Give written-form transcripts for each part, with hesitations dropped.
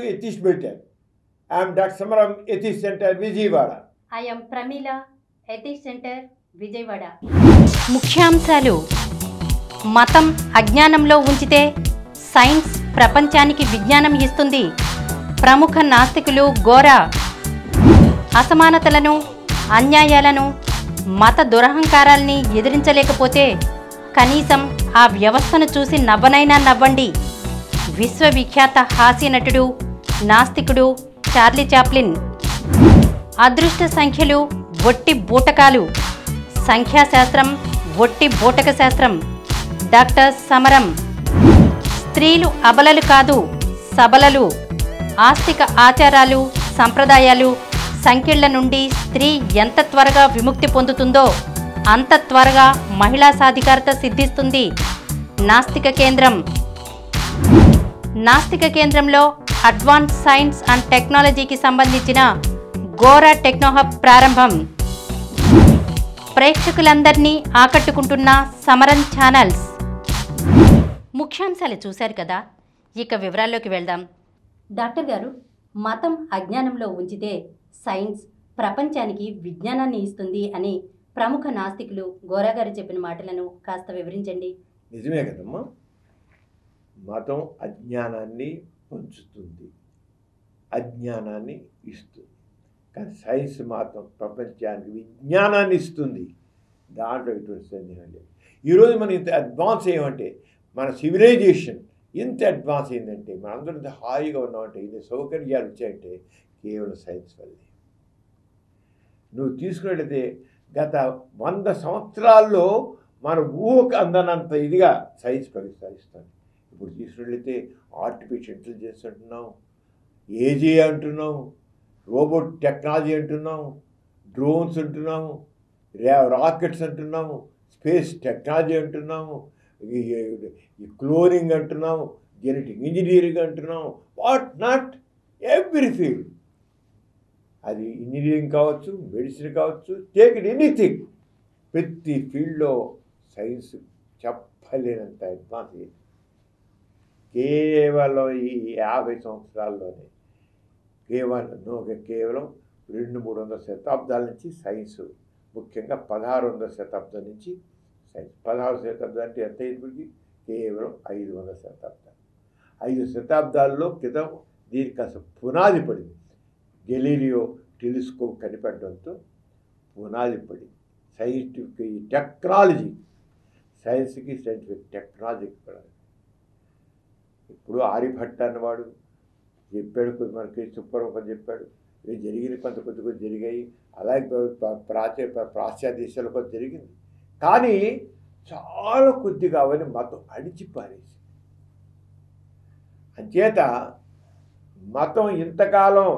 Ethics Bulletin. I am Dr. Samaram, Ethics Center, Vijayawada. I am Pramila, Ethics Center, Vijayawada. ముఖ్యాంశాలు. మతం అజ్ఞానంలో ఉంచితే science ప్రపంచానికి విజ్ఞానం ఇస్తుంది. ప్రముఖ నాస్తికులు గోరా. అసమానతలను, అన్యాయాలను, మత దురహంకారాల్ని ఎదిరించలేకపోతే కనీసం ఆ వ్యవస్థను చూసి నవ్వనైనా నవ్వండి. విశ్వవిఖ్యాత హాస్య నటుడు, నాస్తికుడు చార్లీ చాప్లిన్. అదృష్ట సంఖ్యలు ఒట్టి బూటకాలు, సంఖ్యాశాస్త్రం ఒట్టి బూటక శాస్త్రం. డాక్టర్ సమరం. స్త్రీలు అబలలు కాదు, సబలలు. ఆస్తిక ఆచారాలు, సంప్రదాయాలు, సంఖ్యల నుండి స్త్రీ ఎంత త్వరగా విముక్తి పొందుతుందో అంత త్వరగా మహిళా సాధికారత సిద్ధిస్తుంది. నాస్తిక కేంద్రం. నాస్తిక కేంద్రంలో అడ్వాన్స్ సైన్స్ అండ్ టెక్నాలజీకి సంబంధించిన గోరా టెక్నోహబ్ ప్రారంభం. ప్రేక్షకులందరినీ ఆకట్టుకుంటున్న సమరం ఛానల్స్. ముఖ్యాంశాలు చూశారు కదా, ఇక వివరాల్లోకి వెళ్దాం. డాక్టర్ గారు, మతం అజ్ఞానంలో ఉంచితే సైన్స్ ప్రపంచానికి విజ్ఞానాన్ని ఇస్తుంది అని ప్రముఖ నాస్తికులు గోరా గారు చెప్పిన మాటలను కాస్త వివరించండి. నిజమే కదమ్మా, మతం అజ్ఞానాన్ని పంచుతుంది, అజ్ఞానాన్ని ఇస్తుంది. కానీ సైన్స్ మాత్రం ప్రపంచానికి విజ్ఞానాన్ని ఇస్తుంది. దాంట్లో ఎటువంటి సందేహం లేదు. ఈరోజు మనం ఇంత అడ్వాన్స్ అయ్యామంటే, మన సివిలైజేషన్ ఎంత అడ్వాన్స్ అయిందంటే, మనందరూ ఇంత హాయిగా ఉన్నామంటే, ఇన్ని సౌకర్యాలు వచ్చాయంటే కేవలం సైన్స్ వల్లే. నువ్వు తీసుకున్నట్లయితే గత 100 సంవత్సరాల్లో మన ఊహకు అందనంత ఇదిగా సైన్స్ ప్రతిష్టాయిస్తాను. ఇప్పుడు తీసుకున్నట్లయితే ఆర్టిఫిషియల్ ఇంటెలిజెన్స్ అంటున్నాం, ఏజీ అంటున్నాం, రోబోట్ టెక్నాలజీ అంటున్నాం, డ్రోన్స్ అంటున్నాము, రాకెట్స్ అంటున్నాము, స్పేస్ టెక్నాలజీ అంటున్నాము, ఈ క్లోనింగ్ అంటున్నాము, జెనెటిక్ ఇంజనీరింగ్ అంటున్నాము, వాట్ నాట్, ఎవ్రీ ఫీల్డ్. అది ఇంజనీరింగ్ కావచ్చు, మెడిసిన్ కావచ్చు, టేక్ ఇట్ ఎనీథింగ్. ప్రతి ఫీల్డ్లో సైన్స్ చెప్పలేనంత అడ్వాన్స్ అయ్యింది. కేవలం ఈ 50 సంవత్సరాల్లోనే కేవలం 200-300 శతాబ్దాల నుంచి సైన్స్, ముఖ్యంగా 1600 శతాబ్దం నుంచి సైన్స్. 16వ శతాబ్దం అంటే ఎంత ఇప్పటికి? కేవలం 500 శతాబ్దాలు. 5 శతాబ్దాల్లో క్రితం దీనికి అసలు పునాది పడింది. గెలీలియో టెలిస్కోప్ కనిపెట్టడంతో పునాది పడింది. సైంటిఫిక్ టెక్నాలజీ, సైన్స్కి సైంటిఫిక్ టెక్నాలజీకి పడాలి. ఇప్పుడు ఆర్యభట్ట అన్నవాడు చెప్పాడు, మనకి సుప్పరూపం చెప్పాడు, ఇవి జరిగిన కొద్ది జరిగాయి. అలాగే పాశ్చాత్య దేశాలు కొంత జరిగింది. కానీ చాలా కొద్దిగా అవన్నీ మతం అణిచిపారేసి. అంచేత మతం ఇంతకాలం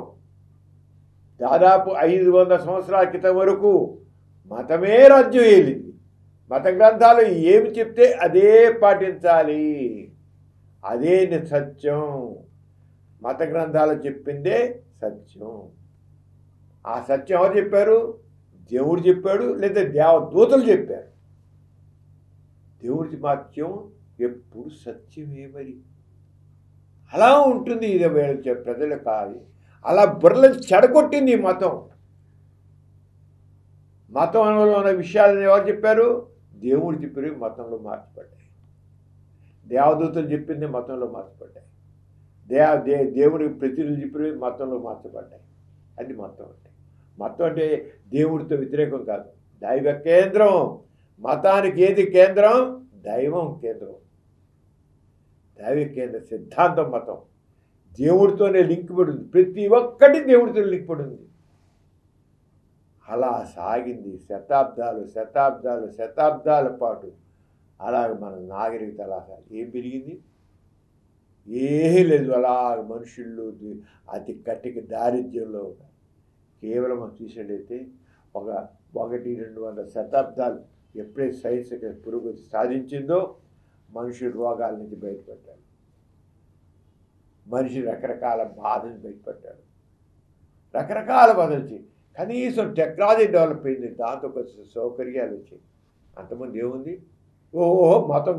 దాదాపు 500 సంవత్సరాల క్రితం వరకు మతమే రాజ్యం ఏలింది. మత గ్రంథాలు ఏమి చెప్తే అదే పాటించాలి, అదే సత్యం. మత గ్రంథాలు చెప్పిందే సత్యం. ఆ సత్యం ఎవరు చెప్పారు? దేవుడు చెప్పాడు, లేదా దేవదూతలు చెప్పారు. దేవుడి వాక్యం ఎప్పుడు సత్యమే. మరి అలా ఉంటుంది. ఇది ప్రజలు కాదు, అలా బుర్రలను చెడగొట్టింది ఈ మతం. మతంలో ఉన్న విషయాలను ఎవరు చెప్పారు? దేవుడు చెప్పినవి మతంలో మార్చబడ్డాయి. దేవదూతలు చెప్పింది మతంలో మార్చబడ్డాయి. దేవుడి ప్రతినిధులు చెప్పినవి మతంలో మార్చబడ్డాయి. అది మతం అంటే. మతం అంటే దేవుడితో వ్యతిరేకం కాదు, దైవ కేంద్రం. మతానికి ఏది కేంద్రం? దైవం కేంద్రం, దైవ కేంద్ర సిద్ధాంతం మతం. దేవుడితోనే లింక్ పడి ఉంది, ప్రతి ఒక్కటి దేవుడితో లింక్ పడి ఉంది. అలా సాగింది శతాబ్దాల పాటు. అలాగ మన నాగరికత అలా ఏం పెరిగింది? ఏమీ లేదు. అలా మనుషుల్లో అతి కట్టిక దారిద్ర్యంలో ఉన్నారు. కేవలం మనం చూసినట్లయితే 100-200 శతాబ్దాలు ఎప్పుడైతే సైన్స్ పురోగతి సాధించిందో మనుషులు రోగాల నుంచి బయటపడ్డాడు, మనిషి రకరకాల బాధలు బయటపడ్డాడు. రకరకాల బాధలు వచ్చి కనీసం టెక్నాలజీ డెవలప్ అయింది, దాంతో కొంచెం సౌకర్యాలు వచ్చాయి. అంతమంది ఏముంది? ఓహో మతం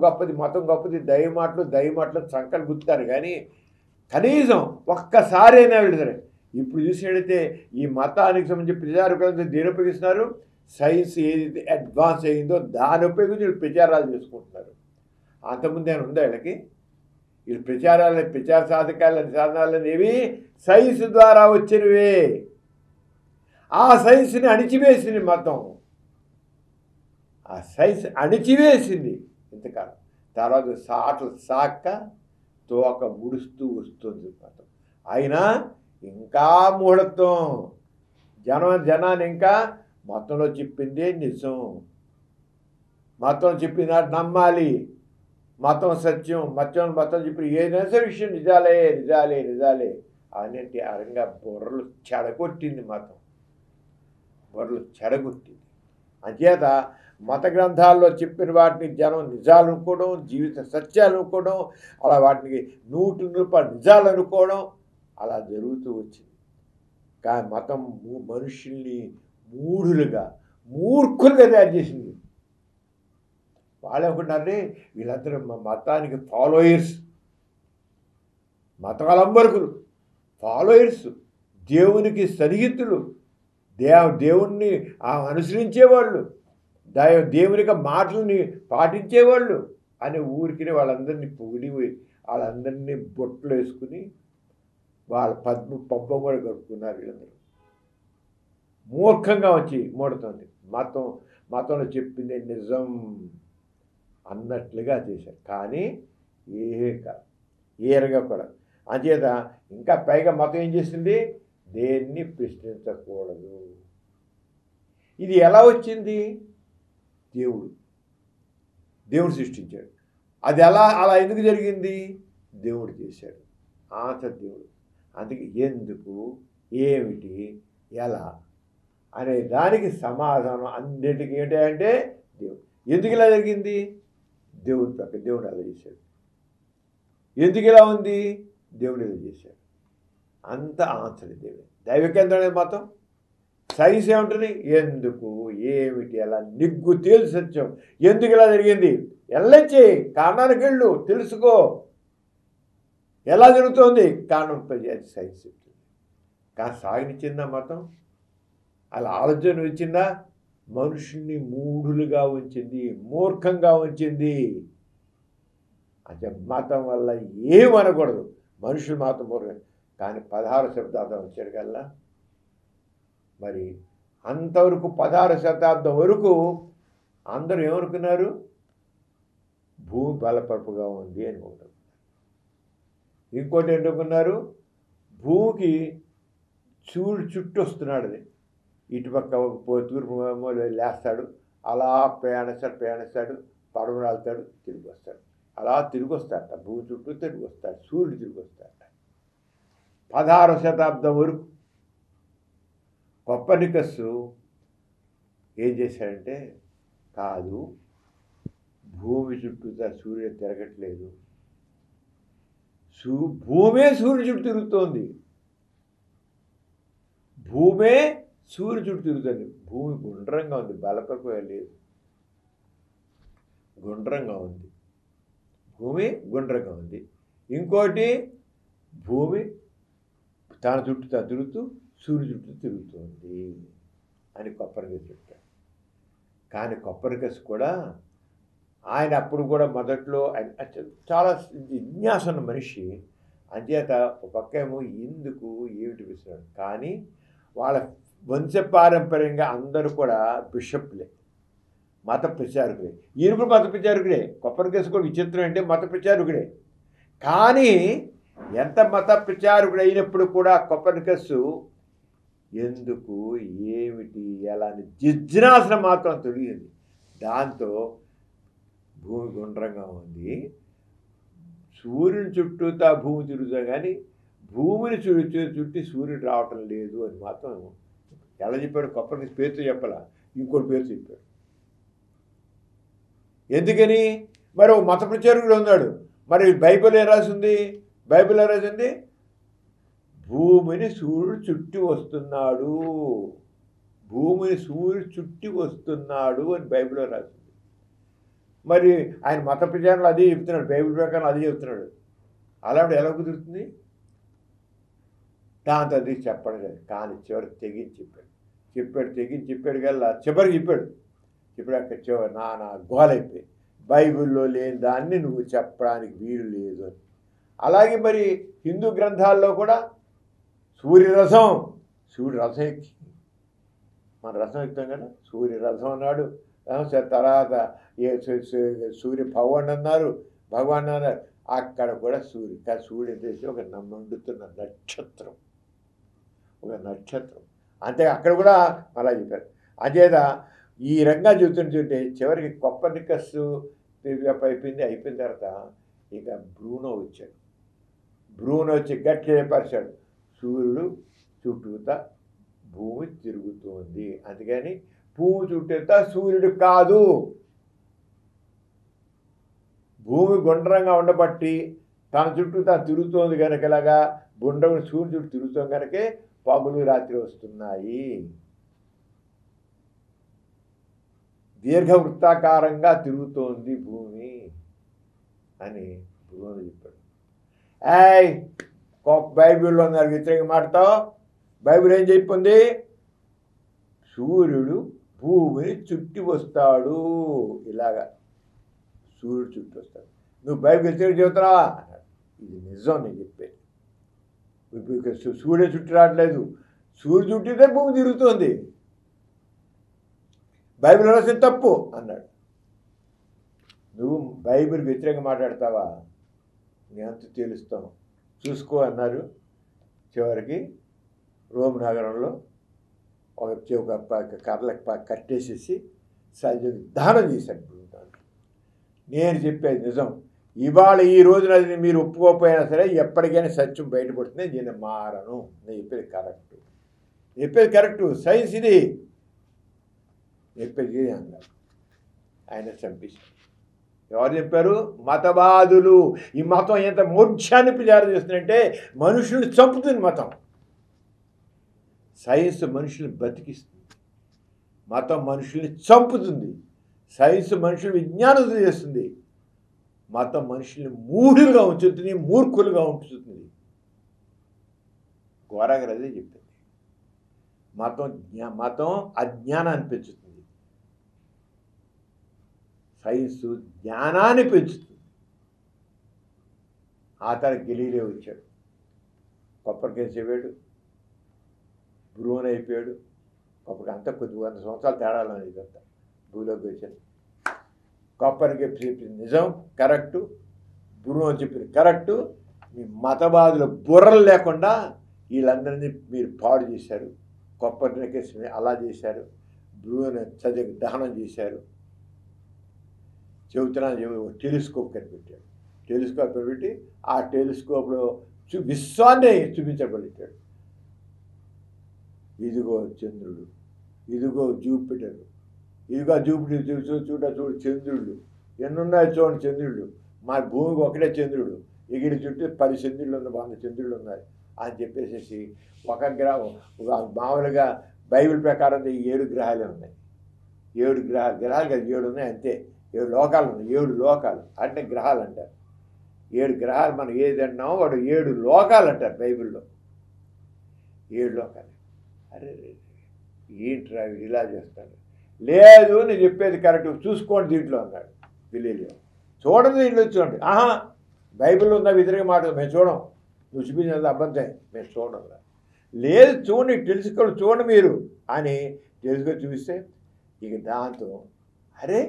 గొప్పది, దైవ మాటలు సంకలు గుర్తారు. కానీ కనీసం ఒక్కసారైనా వెళ్తారు. ఇప్పుడు చూసినట్టయితే ఈ మతానికి సంబంధించి ప్రచారకులంతా దేని ఉపయోగిస్తున్నారు? సైన్స్ ఏదైతే అడ్వాన్స్ అయిందో దాని ఉపయోగించి వీళ్ళు ప్రచారాలు చేసుకుంటున్నారు. అంతకుముందు ఏమైనా ఉందా వీళ్ళకి? వీళ్ళు ప్రచార సాధనాలు ఏవి? సైన్స్ ద్వారా వచ్చినవే. ఆ సైన్స్ని అణిచివేసింది మతం. ఆ సైన్స్ అణిచివేసింది ఇంతకాలం. తర్వాత సాటలు సాక్క తోక ముడుస్తూ వస్తుంది మతం. అయినా ఇంకా మూఢత్వం. జనాన్ని ఇంకా మతంలో చెప్పిందే నిజం, మతం చెప్పిన నమ్మాలి, మతం సత్యం, మతం చెప్పిన ఏదైనా విషయం నిజాలే నిజాలే నిజాలే అనేటి అరంగా బుర్రలు చెడగొట్టింది మతం, బుర్రలు చెడగొట్టింది. అంచేత మత గ్రంథాల్లో చెప్పిన వాటిని జనం నిజాలు అనుకోవడం, జీవిత సత్యాలు అనుకోవడం, అలా వాటికి 100% నిజాలు అనుకోవడం అలా జరుగుతూ వచ్చింది. కానీ మతం మనుషుల్ని మూఢులుగా మూర్ఖులుగా తయారు చేసింది. వాళ్ళు అనుకుంటారే వీళ్ళందరూ మతానికి ఫాలోయర్స్, మతాలంబరకులు, ఫాలోయర్స్, దేవునికి సన్నిహితులు, దేవుణ్ణి అనుసరించేవాళ్ళు, దేవుని యొక్క మాటలని పాటించేవాళ్ళు అని ఊరికి వాళ్ళందరినీ పొగిడి వాళ్ళందరినీ బొట్లు వేసుకుని వాళ్ళ పబ్బం కూడా గడుపుకున్నారు. వీళ్ళందరూ మూర్ఖంగా వచ్చి మూడుతుంది. మతంలో చెప్పిందే నిజం అన్నట్లుగా చేశారు. కానీ ఏ కాదు, ఏరగా కూడా. అంచేత ఇంకా పైగా మతం ఏం చేసింది? దేన్ని ప్రశ్నించకూడదు. ఇది ఎలా వచ్చింది? దేవుడు సృష్టించాడు. అది అలా ఎందుకు జరిగింది? దేవుడు చేశాడు. దేవుడు. అందుకే ఎందుకు, ఏమిటి, ఎలా అనే దానికి సమాధానం అన్నిటికీ ఏంటంటే దేవుడు. ఎందుకు ఇలా జరిగింది? దేవుడు అలా చేశాడు. ఎందుకు ఇలా ఉంది? దేవుడు ఇలా చేశాడు. అంత ఆన్సర్ దేవుడు. దైవకేంద్రం అనేది మతం. సైన్స్ ఏముంటుంది? ఎందుకు, ఏమిటి, ఎలా నిగ్గు తేల్చి సత్యం. ఎందుకు ఇలా జరిగింది? ఎల్లొచ్చి కారణానికి వెళ్ళు, తెలుసుకో ఎలా జరుగుతోంది, కారణం సైన్స్ చెప్తుంది. కానీ సాగనిచ్చిందా మతం? అలా ఆలోచన ఇచ్చిందా? మనుషుల్ని మూఢులుగా ఉంచింది, మూర్ఖంగా ఉంచింది. అంటే మతం వల్ల ఏమనకూడదు. మనుషులు మాత్రం మూర్ఖం. కానీ 16వ శతాబ్దం వచ్చాడు కల్లా మరి అంతవరకు 16వ శతాబ్దం వరకు అందరూ ఏమనుకున్నారు? భూమి బలపరుపుగా ఉంది అని అనుకున్నారు. ఇంకోటి ఏంటనుకున్నారు? భూమికి సూర్యుడు చుట్టూ వస్తున్నాడు. అది ఇటుపక్క తూర్పు లేస్తాడు, అలా ప్రయాణిస్తాడు, పడవ రాలుతాడు, తిరిగి వస్తాడు, అలా తిరిగి వస్తాడట. భూమి చుట్టూ తిరిగి వస్తాడు, సూర్యుడు తిరిగి వస్తాడట. 16వ శతాబ్దం వరకు కొపర్నికస్ ఏం చేశాడంటే, కాదు, భూమి చుట్టూ సూర్యుడు తిరగట్లేదు, భూమే సూర్యుడి చుట్టూ తిరుగుతోంది, భూమే సూర్యుడి చుట్టూ తిరుగుతుంది. భూమి గుండ్రంగా ఉంది, బలపరిపోయే లేదు, గుండ్రంగా ఉంది. భూమి గుండ్రంగా ఉంది. ఇంకోటి, భూమి తన చుట్టూ తిరుగుతూ సూర్యుడి చుట్టూ తిరుగుతుంది అని కొపర్నికస్ చెప్పాడు. కానీ కొపర్నికస్ కూడా ఆయన అప్పుడు కూడా మొదట్లో చాలా జిజ్ఞాస ఉన్న మనిషి. అంచేత ఒక పక్కేమో ఎందుకు ఏమిటి విషయం. కానీ వాళ్ళ వంశపారంపర్యంగా అందరూ కూడా బిషప్లే, మత ప్రచారకులే. ఈయన కూడా మత ప్రచారకుడే. కొపర్నికస్ కూడా విచిత్రం అంటే మత ప్రచారకుడే. కానీ ఎంత మత ప్రచారకుడు అయినప్పుడు కూడా కొపర్నికస్ ఎందుకు, ఏమిటి, ఎలా అని జిజ్ఞాసన మాత్రం తొలిగింది. దాంతో భూమి గుండ్రంగా ఉంది, సూర్యుని చుట్టూతా భూమి తిరుగుతాం, కానీ భూమిని చుట్టి సూర్యుడు రావటం లేదు అని మాత్రం ఎలా చెప్పాడు? కొపర్నికస్ పేరుతో చెప్పాలా, ఇంకోటి పేరుతో చెప్పాడు. ఎందుకని? మరి మత ప్రచారకుడు ఉన్నాడు. మరి బైబిల్ ఏం రాసింది? భూమిని సూర్యుడు చుట్టి వస్తున్నాడు, భూమిని సూర్యుడు చుట్టి వస్తున్నాడు అని బైబిల్లో రాసింది. మరి ఆయన మత ప్రచారంలో అదే చెప్తున్నాడు, బైబిల్ ప్రకారం అదే చెప్తున్నాడు. అలాంటి ఎలా కుదురుతుంది? దాంతో అది చెప్పడం లేదు. కానీ చివరికి తెగించి చెప్పాడు కల్లా చివరికి చెప్పాడు అక్కడ చివరి నాన్న గోలైపోయి బైబిల్లో లేని దాన్ని నువ్వు చెప్పడానికి వీలు లేదు అని. అలాగే మరి హిందూ గ్రంథాల్లో కూడా సూర్యుడు రథం ఎక్కి మన రథం ఎక్కుతాం కదా, సూర్య రథం అన్నాడు. తర్వాత సూర్య భగవాన్ అన్నారు. అక్కడ కూడా సూర్యుడు చేసి ఒక మండుతున్న నక్షత్రం, అంతే అక్కడ కూడా అలా చెప్పారు. అంచేత ఈ రంగా చూస్తుంటే చివరికి కొప్పర్నికస్ అయిపోయిన తర్వాత ఇక బ్రూనో వచ్చి గట్టిగా పరిచాడు, సూర్యుడు చుట్టూతా భూమి తిరుగుతుంది, అందుకని భూమి చుట్టూతా సూర్యుడు కాదు, భూమి గుండ్రంగా ఉండబట్టి తన చుట్టూ తాను తిరుగుతోంది కనుకలాగా సూర్యుడు చుట్టూ తిరుగుతోంది కనుకే పగులు రాత్రి వస్తున్నాయి, దీర్ఘవృత్తాకారంగా తిరుగుతోంది భూమి అని భూమి చెప్పాడు. బైబిల్లో ఉన్నారు వ్యతిరేకంగా మాట్లాడతావు. బైబిల్ ఏం చెప్పింది? సూర్యుడు భూమిని చుట్టి వస్తాడు, ఇలాగా సూర్యుడు చుట్టూ వస్తాడు. నువ్వు బైబిల్ వ్యతిరేకంగా చెబుతున్నావా అన్నాడు. ఇది నిజం నేను చెప్పేది. సూర్యుడు చుట్టూ రావట్లేదు, సూర్యుడు చుట్టితే భూమి తిరుగుతుంది, బైబిల్ రాసిన తప్పు అన్నాడు. నువ్వు బైబిల్ వ్యతిరేకంగా మాట్లాడతావా, నేనంత తేలుస్తాం చూసుకో అన్నారు. చివరికి రోమ్ నగరంలో ఒక కర్రలకు కట్టేసేసి దానం చేశాడు. నేను చెప్పేది నిజం. ఇవాళ ఈ రోజున అది మీరు ఒప్పుకోకపోయినా సరే ఎప్పటికైనా సత్యం బయటపడుతుంది. నేను మారను, నేను చెప్పేది కరెక్టు, సైన్స్ ఇది చెప్పేది అన్నారు. ఆయన చంపేశారు. ఎవరు చెప్పారు? మతవాదులు. ఈ మతం ఎంత మోక్షాన్ని ప్రచారం చేస్తుందంటే మనుషుల్ని చంపుతుంది మతం. సైన్స్ మనుషుల్ని బతికిస్తుంది, మతం మనుషుల్ని చంపుతుంది. సైన్స్ మనుషులు విజ్ఞానం చేస్తుంది, మతం మనుషుల్ని మూఢులుగా ఉంచుతుంది, మూర్ఖులుగా ఉంచుతుంది. ఘోరంగా అదే చెప్పింది. మతం అజ్ఞానాన్ని పెంచుతుంది, సైన్స్ జ్ఞానాన్ని పెంచుతుంది. ఆ తర్వాత గెలీలే వచ్చాడు, కొప్పరికేసి చెప్పాడు, బ్రూన్ అయిపోయాడు. కొప్పరికి అంతా కొద్ది 100 సంవత్సరాలు తేడాలు ఇదంతా భూలోకి వచ్చాడు. కొప్పరికి చెప్పింది నిజం, కరెక్టు, బ్రూన్ చెప్పింది కరెక్టు. మీ మతవాదుల బుర్రలు లేకుండా వీళ్ళందరినీ మీరు పాడు చేశారు. కొప్పరికేసి అలా చేశారు, బ్రూన్ చదివి దహనం చేశారు. టెలిస్కోప్ కనిపెట్టాడు. టెలిస్కోప్ కనిపెట్టి ఆ టెలిస్కోప్లో విశ్వాన్ని చూపించగలిగాడు. ఇదిగో చంద్రుడు, ఇదిగో జూపిటర్, ఇదిగో జూపిటర్ చూడు చంద్రుడు, ఎన్నున్నాయి చూడండి చంద్రుడు. మా భూమికి ఒకటే చంద్రుడు, ఎగిరి చుట్టూ 10 చంద్రులు ఉన్నాయి, 100 చంద్రులు ఉన్నాయి అని చెప్పేసి ఒక గ్రహం మామూలుగా బైబిల్ ప్రకారం 7 గ్రహాలే ఉన్నాయి. 7 గ్రహాలు కదా, 7 ఉన్నాయి అంతే. 7 లోకాలు ఉన్నాయి, 7 లోకాలు అంటే గ్రహాలు అంటారు. 7 గ్రహాలు మనం ఏది అన్నామో వాడు 7 లోకాలు అంటారు బైబిల్లో. 7 లోకాలు. అరే ఏంట్రా ఇలా చేస్తాడు. లేదు నేను చెప్పేది కరెక్ట్, చూసుకోండి దీంట్లో అన్నాడు. విలీలో చూడండి, దీంట్లో చూడండి. బైబిల్లో ఉన్న వ్యతిరేక మాట మేము చూడం, నువ్వు చూపించినది అబద్ధం, మేము చూడం. లేదు చూడండి, తెలుసుకోండి, చూడండి మీరు అని తెలుసుకొని చూపిస్తే ఇక దాంతో అరే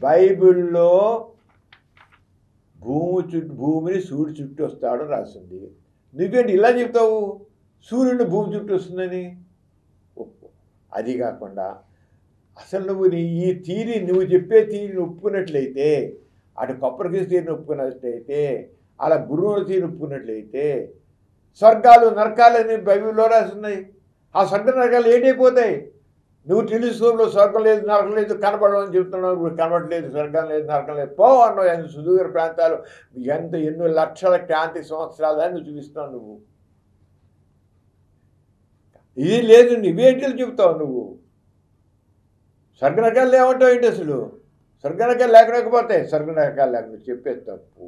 బైబిల్లో భూమిని సూర్యుడు చుట్టూ వస్తాడు రాసింది, నువ్వేంటి ఇలా చెప్తావు సూర్యుడిని భూమి చుట్టూ వస్తుందని? ఒప్పు. అది కాకుండా అసలు నువ్వు ఈ థీరీ, నువ్వు చెప్పే థీరీని ఒప్పుకున్నట్లయితే, అటు కొప్పరికేసి థీరీని ఒప్పుకున్నట్లయితే, అలా గురువుల థీరీని ఒప్పుకున్నట్లయితే స్వర్గాలు నరకాలని బైబిల్లో రాస్తున్నాయి. ఆ స్వర్గ నరకాలు ఏంటైపోతాయి? నువ్వు టెలిస్కోప్లో స్వర్గం లేదు నరకం లేదు కనపడమని చెప్తున్నావు, కనబడలేదు, స్వర్గం లేదు నరకం లేదు, పో అన్నావు. సుదూర ప్రాంతాలు ఎన్నో లక్షల క్రాంతి సంవత్సరాలని నువ్వు చూపిస్తున్నావు. నువ్వు ఇది లేదు, నువ్వేంటి చెప్తావు? నువ్వు స్వర్గనరకాలు లేవంటావు ఏంటి? అసలు స్వర్గనరకాలు లేకపోతే స్వర్గనరకాలు లేకుండా చెప్పే తప్పు.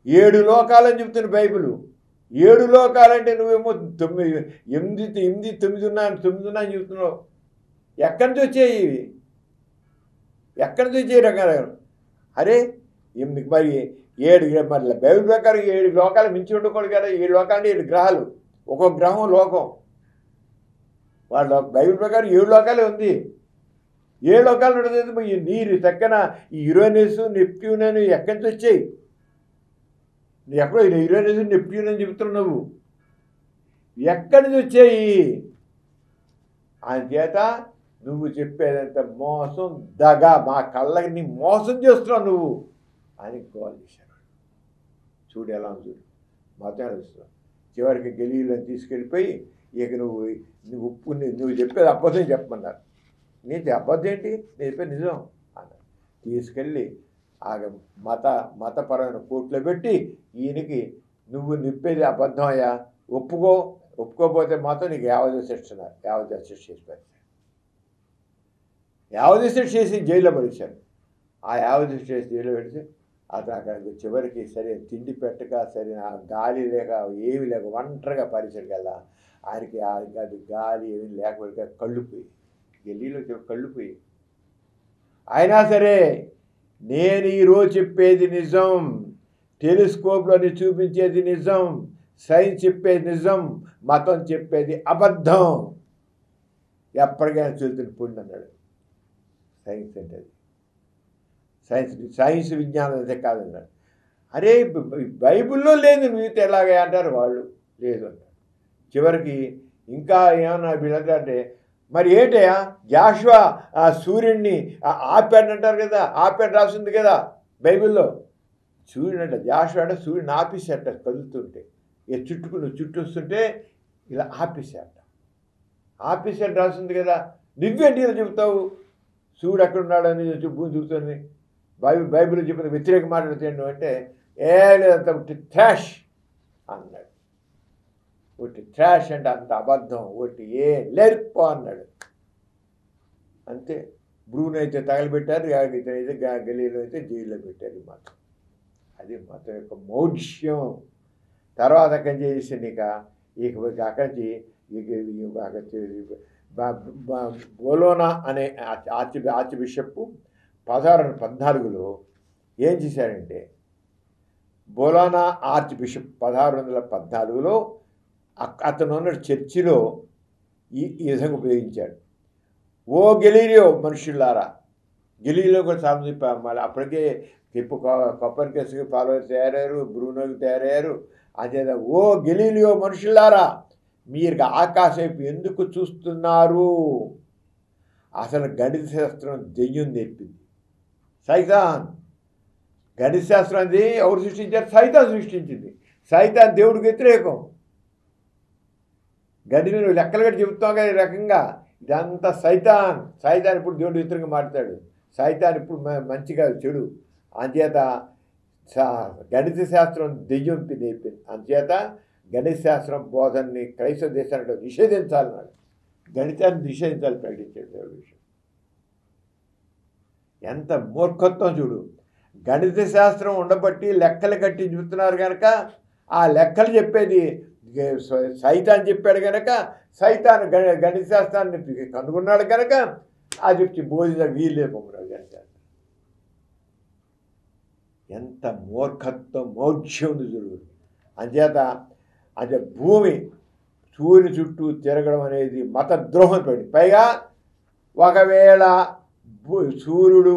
7 లోకాలని చెప్తున్న బైబిల్, 7 లోకాలంటే నువ్వేమో 9 అని చెబుతున్నావు. ఎక్కడి నుంచి వచ్చాయి ఇవి? ఎక్కడి నుంచి వచ్చాయి రకాలు? అరే మరి 7 మరి బైబిల్ ప్రకారం 7 లోకాలు మించి ఉండకూడదు కదా. 7 లోకాలు అంటే 7 గ్రహాలు, ఒక్కొక్క గ్రహం లోకం. వాళ్ళ బైబిల్ ప్రకారం 7 లోకాలే ఉంది. 7 లోకాలు ఉండదు. ఈ నీరు చక్కన ఈ యురేనస్ నెప్ట్యూన్ అని ఎక్కడి నుంచి వచ్చాయి? ఎక్కడో యురేనస్ నెప్ట్యూన్ అని చెబుతున్నావు, ఎక్కడి నుంచి వచ్చాయి? చేత నువ్వు చెప్పేదంత మోసం, దగా, మా కళ్ళని మోసం చేస్తున్నావు నువ్వు అని కాల్ చేశారు. చూడు ఎలా ఉంది, చూడు మతం అనిపిస్తున్నావు. చివరికి గలీలను తీసుకెళ్ళిపోయి ఇక నువ్వు చెప్పేది అబద్ధం చెప్పమన్నారు. నేను అబద్ధం ఏంటి, నేను చెప్పేది నిజం అన్నారు. తీసుకెళ్ళి ఆ మతపరమైన కోర్టులో పెట్టి ఈయనకి నువ్వు నిప్పేది అబద్ధం అయ్యా, ఒప్పుకోకపోతే మాత్రం నీకు యావజ్జీవ శిక్ష చేసి పెట్టారు. యావజ్జీవ శిక్ష చేసి జైల్లో పడిచారు. ఆ యావజ్జీవ శిక్ష చేసి జైల్లో పెడితే అతను అక్కడికి చివరికి సరే తిండి పెట్టక, సరే గాలి లేక, ఏమి లేక ఒంటరిగా పరిసరికి వెళ్ళా. ఆయనకి అది గాలి ఏమి లేకపోతే కళ్ళు పోయి, గల్లీలో కళ్ళు పోయి. అయినా సరే నేను ఈరోజు చెప్పేది నిజం, టెలిస్కోప్లోని చూపించేది నిజం, సైన్స్ చెప్పేది నిజం, మతం చెప్పేది అబద్ధం, ఎప్పటికైనా చూద్దుని పొండి అన్నాడు. సైన్స్ అంటే అది సైన్స్ విజ్ఞానం అయితే కాదన్నాడు. అరే బైబిల్లో లేదు, నువ్వు ఎలాగే అంటారు వాళ్ళు, లేదు అంటారు. చివరికి ఇంకా ఏమన్నా వీళ్ళంతా అంటే మరి ఏంటయ్యా జాషువా సూర్యుడిని ఆపాడంటారు కదా, ఆపాడు రాసింది కదా బైబిల్లో. సూర్యుడు అంట జాషువా అంటే సూర్యుడిని ఆపేసేట, కదులుతుంటే చుట్టూ వస్తుంటే ఇలా ఆపేసేట రాసింది కదా. నువ్వేంటి ఇలా చెబుతావు సూర్యుడు ఎక్కడ ఉన్నాడని భూమి చూపుతుంది, బైబిల్లో చెప్పిన వ్యతిరేక మాట్లాడుతాడు అంటే ఏ లేదంత ట్రాష్ అన్నాడు. ఒకటి ట్రాష్ అంటే అంత అబద్ధం, ఒకటి ఏ లేర్పో అన్నాడు. అంతే. బ్రూన్ అయితే తగలబెట్టారు, ఇతనైతే గలీలో అయితే జైల్లో పెట్టారు. మతం అది మతం యొక్క మౌఢ్యం. తర్వాత అక్కడి చేసి అక్కడి బోలోనా అనే ఆర్చ్ బిషప్ 1614లో ఏం చేశారంటే, బోలోనా ఆర్చ్ బిషప్ 1614లో అతను ఉన్న చర్చిలో ఈ విధంగా ఉపయోగించాడు. ఓ గెలీలియో మనుషులారా, గెలీలియో కూడా సామెత మళ్ళీ అప్పటికే కొప్పర్నికస్కి ఫాలోవర్స్ తయారయ్యారు, బ్రూనోకి తయారయ్యారు. అంతేదా ఓ గెలీలియో మనుషులారా, మీరు ఆకాశం ఎందుకు చూస్తున్నారు? అసలు గణిత శాస్త్రం దెయ్యం నేర్పింది, సైతాన్. గణిత శాస్త్రం అది ఎవరు సృష్టించారు? సైతాన్ సృష్టించింది. సైతాన్ దేవుడికి వ్యతిరేకం. గది నువ్వు లెక్కలు కట్టి చెబుతావు కదా ఈ రకంగా, ఇదంతా సైతాన్. ఇప్పుడు దేవుడు వ్యతిరేకంగా మాట్లాడు. సైతాన్ ఇప్పుడు మంచిగా చెడు. అంచేత గణిత శాస్త్రం దెయ్యం నేర్పింది. అంచేత గణిత శాస్త్రం బోధనని క్రైస్తవ దేశానికి నిషేధించాలన్నాడు. గణితాన్ని నిషేధించాలి ప్రకటించాడు దేవుడి విషయం. ఎంత మూర్ఖత్వం చూడు. గణిత శాస్త్రం ఉండబట్టి లెక్కలు కట్టి చెబుతున్నారు కనుక ఆ లెక్కలు చెప్పేది సైతాన్ చెప్పాడు కనుక, సైతాన్ గణిత శాస్త్రాన్ని కనుగొన్నాడు కనుక అది బోధిన వీళ్ళే పొమ్మన్నాడు గణిత శాస్త్రం. ఎంత మూర్ఖత్వం, మౌఢ్యం ఉంది చూడు. అంచేత భూమి సూర్యుని చుట్టూ తిరగడం అనేది మతద్రోహం పడి, పైగా ఒకవేళ సూర్యుడు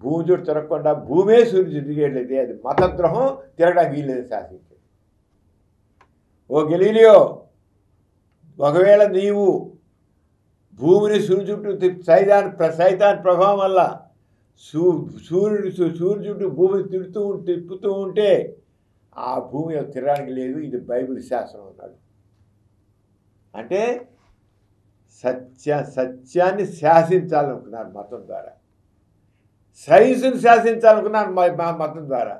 భూమి చుట్టూ తిరగకుండా భూమే సూర్యుడు తిరిగేట్లయితే అది మతద్రోహం, తిరగడానికి వీల్లేదు శాసించాడు. ఓ గెలీలియో, ఒకవేళ నీవు భూమిని సూర్యుడు చుట్టూ సైతాన్ ప్రభావం వల్ల సూర్యుడు చుట్టూ భూమిని తిప్పుతూ ఉంటే ఆ భూమి తిరగడానికి లేదు, ఇది బైబిల్ శాస్త్రం అన్నాడు. అంటే సత్యాన్ని శాసించాలనుకున్నారు మతం ద్వారా, సైన్స్ని శాసించాలనుకున్నారు మతం ద్వారా.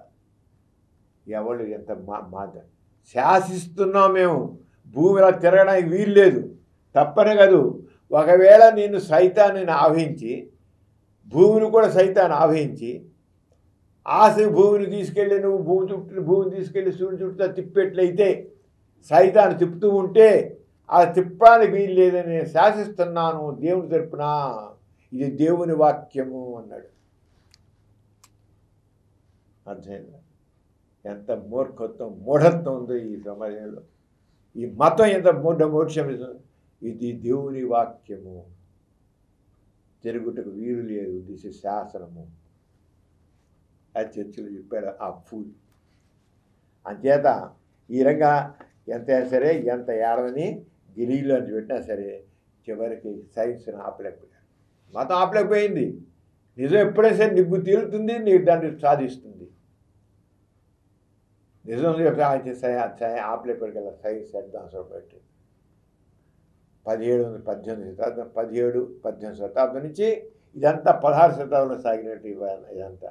ఎవరు ఎంత మాట శాసిస్తున్నాం మేము, భూమిలో తిరగడానికి వీలు లేదు, తప్పనే కాదు. ఒకవేళ నేను సైతాన్ని ఆవహించి, భూమిని కూడా సైతాన్ని ఆవహించి, భూమిని తీసుకెళ్ళి నువ్వు భూమిని తీసుకెళ్ళి సూర్యుని చుట్టూ తిప్పేట్లయితే సైతాన్ని తిప్పుతూ ఉంటే ఆ తిప్పడానికి వీలు లేదని నేను శాసిస్తున్నాను దేవుని తరపున, ఇది దేవుని వాక్యము అన్నాడు. అర్థమైందా? ఎంత మూఢత్వం ఉందో ఈ సమాజంలో. ఈ మతం ఎంత మూఢ్యం. ఇది దేవుని వాక్యము, జరుగుటకు వీలు లేదు, దిస్ ఇస్ శాసనము. అది చర్చలు చెప్పాడు ఆ ఫూల్. అంచేత ఈ రంగా ఎంత సరే, ఎంత ఏడవని గిలీలో అని పెట్టినా సరే చివరికి సైన్స్ని ఆపలేకపోయాడు, మతం ఆపలేకపోయింది. నిజం ఎప్పుడైనా సరే నిగ్గు తేలుతుంది, నీకు దాన్ని సాధిస్తుంది. నిజం ఆపలేకపోయాడు కదా సైన్స్ అడ్వాన్స్లో పెట్టి 17-18 శతాబ్దం నుంచి ఇదంతా 16 శతాబ్దంలో సాగినట్టు ఇదంతా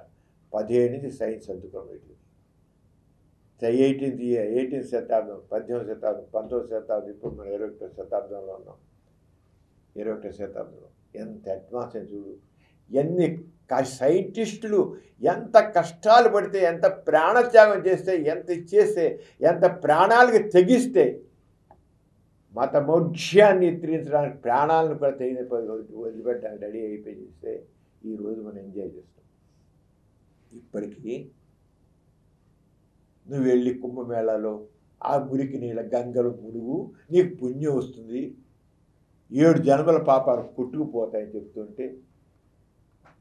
17 నుంచి సైన్స్ అందుకోబెట్టింది. 18th శతాబ్దం, 18వ శతాబ్దం, 19వ శతాబ్దం, ఇప్పుడు మనం 21వ శతాబ్దంలో ఉన్నాం. 21వ శతాబ్దంలో ఎంత అడ్వాన్స్ అని చూడు. ఎన్ని సైంటిస్టులు ఎంత కష్టాలు పడితే, ఎంత ప్రాణత్యాగం చేస్తే, ఎంత ఇచ్చేస్తే, ఎంత ప్రాణాలకి తెగిస్తే, మత మోక్షాన్ని ఎత్తిరించడానికి ప్రాణాలను కూడా వదిలిపెట్టడానికి రెడీ అయిపోయి చేస్తే ఈరోజు మనం ఎంజాయ్ చేస్తాం. ఇప్పటికీ నువ్వు వెళ్ళి కుంభమేళాలో ఆ మురికి నీళ్ళ గంగలు మునుగు, నీకు పుణ్యం వస్తుంది, 7 జన్మల పాపాలు పుట్టుకుపోతాయని చెప్తుంటే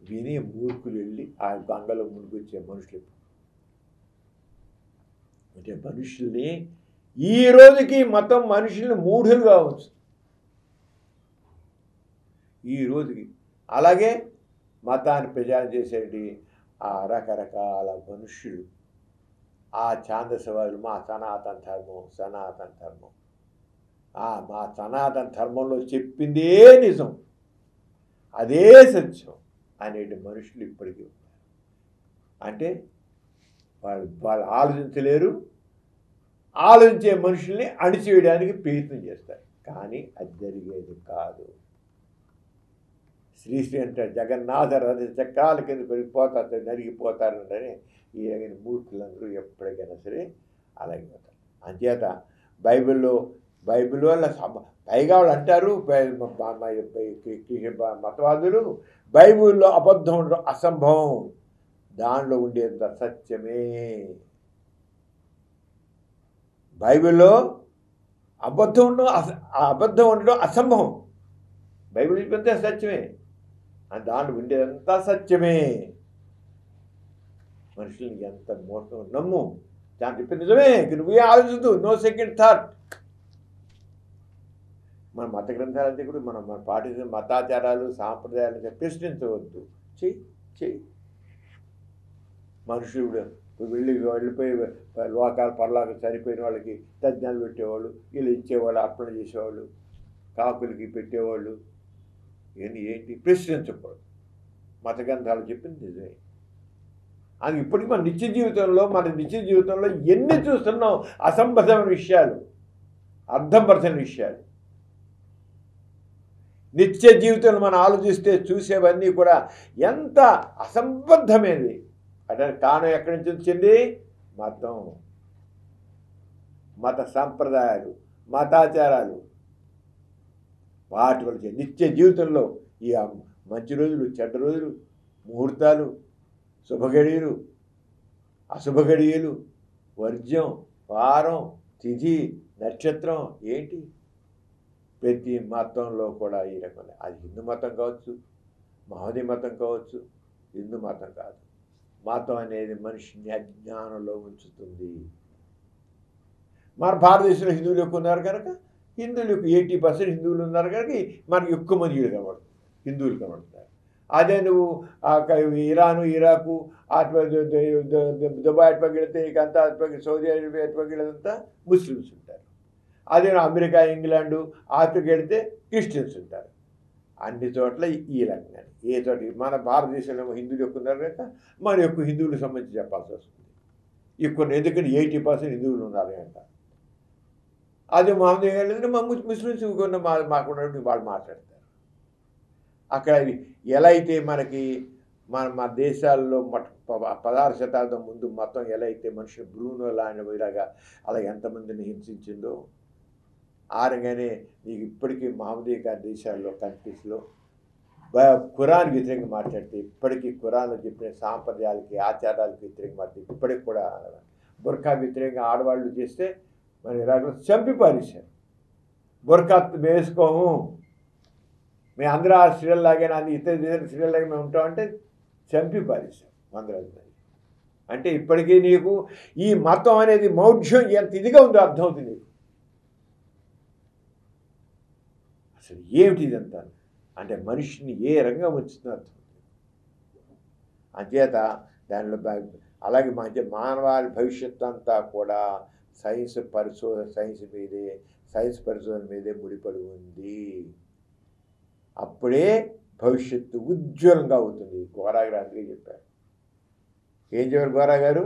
విని మూర్ఖులు వెళ్ళి ఆ గంగలో మునిగొచ్చే మనుషులు. అంటే మనుషుల్ని ఈ రోజుకి మతం మనుషుల్ని మూఢులుగా ఉంచుతుంది ఈ రోజుకి. అలాగే మతాన్ని ప్రచారం చేసేటి ఆ రకరకాల మనుష్యులు, ఆ ఛాందసవాదులు, మా సనాతన ధర్మం, మా సనాతన ధర్మంలో చెప్పిందే నిజం, అదే సత్యం అనేటి మనుషులు ఇప్పటికీ ఉన్నారు. అంటే వాళ్ళు ఆలోచించలేరు, ఆలోచించే మనుషుల్ని అణిచివేయడానికి ప్రయత్నం చేస్తారు, కానీ అది జరిగేది కాదు. శ్రీశ్రీ అంటారు, జగన్నాథ రథ చక్రాల కింద పెరిగిపోతారు, నరిగిపోతారని. ఈ మూర్ఖులందరూ ఎప్పటికైనా సరే అలాగే పోతారు. అంచేత బైబిల్లో పైగా వాళ్ళు అంటారు, మతవాదులు, బైబిల్లో అబద్ధం ఉండడం అసంభవం, దానిలో ఉండేంత సత్యమే. బైబిల్లో అబద్ధం ఉండడం అసంభవం, బైబిల్ చెప్తే సత్యమే, దాంట్లో ఉండేదంతా సత్యమే. మనుషుల్ని ఎంత మోసం నమ్ము, దాని చెప్పి నిజమే, నువ్వే ఆలోచించు, నో సెకండ్ థాట్. మన మత గ్రంథాలంటే కూడా మనం పాటించిన మతాచారాలు సాంప్రదాయాలు ప్రశ్నించవద్దు. చెయ్యి మనుషులు వెళ్ళిపోయి లోకాలు పరలోకాలు చనిపోయిన వాళ్ళకి తజ్ఞాలు పెట్టేవాళ్ళు, వీళ్ళు ఇచ్చేవాళ్ళు, అర్పణ చేసేవాళ్ళు, కాకులకి పెట్టేవాళ్ళు, ఏంటి ప్రశ్నించకూడదు. మత గ్రంథాలు చెప్పింది నిజమే. అది ఇప్పటికీ మన నిత్య జీవితంలో ఎన్ని చూస్తున్నాం అసంబద్ధమైన విషయాలు, అర్థంపరచని విషయాలు. నిత్య జీవితంలో మనం ఆలోచిస్తే చూసేవన్నీ కూడా ఎంత అసంబద్ధమైనది. అంటే కారణం ఎక్కడి నుంచి వచ్చింది? మత సంప్రదాయాలు, మతాచారాలు, వాటి వల్ల నిత్య జీవితంలో ఈ మంచి రోజులు, చెడ్డ రోజులు, ముహూర్తాలు, శుభగడియలు, అశుభగడియలు, వర్జ్యం, వారం, తిథి, నక్షత్రం ఏంటి? ప్రతి మతంలో కూడా ఈ రకమైన, అది హిందూ మతం కావచ్చు, మహమ్మదీ మతం కావచ్చు, హిందూ మతం కాదు. మతం అనేది మనిషిని అజ్ఞానంలో ఉంచుతుంది. మన భారతదేశంలో హిందువులు ఎక్కువ ఉన్నారు కనుక, హిందువులకు 80% హిందువులు ఉన్నారు కనుక మనకు ఎక్కువ మంది హిందువులు కనబడుతున్నారు. అదే నువ్వు ఇరాను, ఇరాకు, దుబాయ్ అటుపక్క వెళితే నీకంతా అటుపక్క సౌదీ అరేబియా అటుపక్క వెళితే ముస్లిమ్స్ ఉంటారు. అదే అమెరికా, ఇంగ్లాండు, ఆఫ్రికా వెళితే క్రిస్టియన్స్ ఉంటారు. అన్ని చోట్ల ఈ రకంగా ఏ చోట మన భారతదేశంలో హిందువులు ఎక్కువ ఉన్నారు కనుక మనం ఎక్కువ హిందువులకు సంబంధించి చెప్పాల్సి వస్తుంది. ఎక్కువ ఎందుకంటే 80% హిందువులు ఉన్నారు అంట. అదే మామూలుగా మా ముస్లిమ్స్ మాకున్నట్టు వాళ్ళు మాట్లాడతారు. అక్కడ ఎలా అయితే మనకి మన దేశాల్లో 16వ శతాబ్దం ముందు మతం ఎలా అయితే మనుషులు బ్రూనో లాంటిలాగా అలా ఎంతమందిని హింసించిందో ఆ రంగానే నీకు ఇప్పటికీ మహమ్మదీయ దేశాల్లో కంట్రీస్లో ఖురాన్ వ్యతిరేకంగా మాట్లాడితే ఇప్పటికీ ఖురాన్లో చెప్పిన సాంప్రదాయాలకి ఆచారాలకి వ్యతిరేకంగా మాట్లాడితే ఇప్పటికి కూడా బుర్కా వ్యతిరేకంగా ఆడవాళ్ళు చేస్తే మన ఇరాక్లో చంపి పారేశారు. బుర్కా వేసుకోము, మేము అందరూ ఆ స్త్రీలు లాగే ఇతర స్త్రీలు లాగే మేము ఉంటామంటే చంపి పారేశారు మందరాజు. అంటే ఇప్పటికీ నీకు ఈ మతం అనేది మౌఢ్యం ఎంత ఇదిగా ఉందో అర్థమవుతుంది నీకు. అసలు ఏమిటి ఇదంతా అంటే మనిషిని ఏ రంగం వచ్చిందో అర్థమవుతుంది. అంచేత దానిలో అలాగే మానవాళి భవిష్యత్తు అంతా కూడా సైన్స్ పరిశోధన మీదే ముడిపడి ఉంది. అప్పుడే భవిష్యత్తు ఉజ్వలంగా అవుతుంది. గోరా గారు అందుకే చెప్పారు. ఏం చెప్పారు గోరా గారు?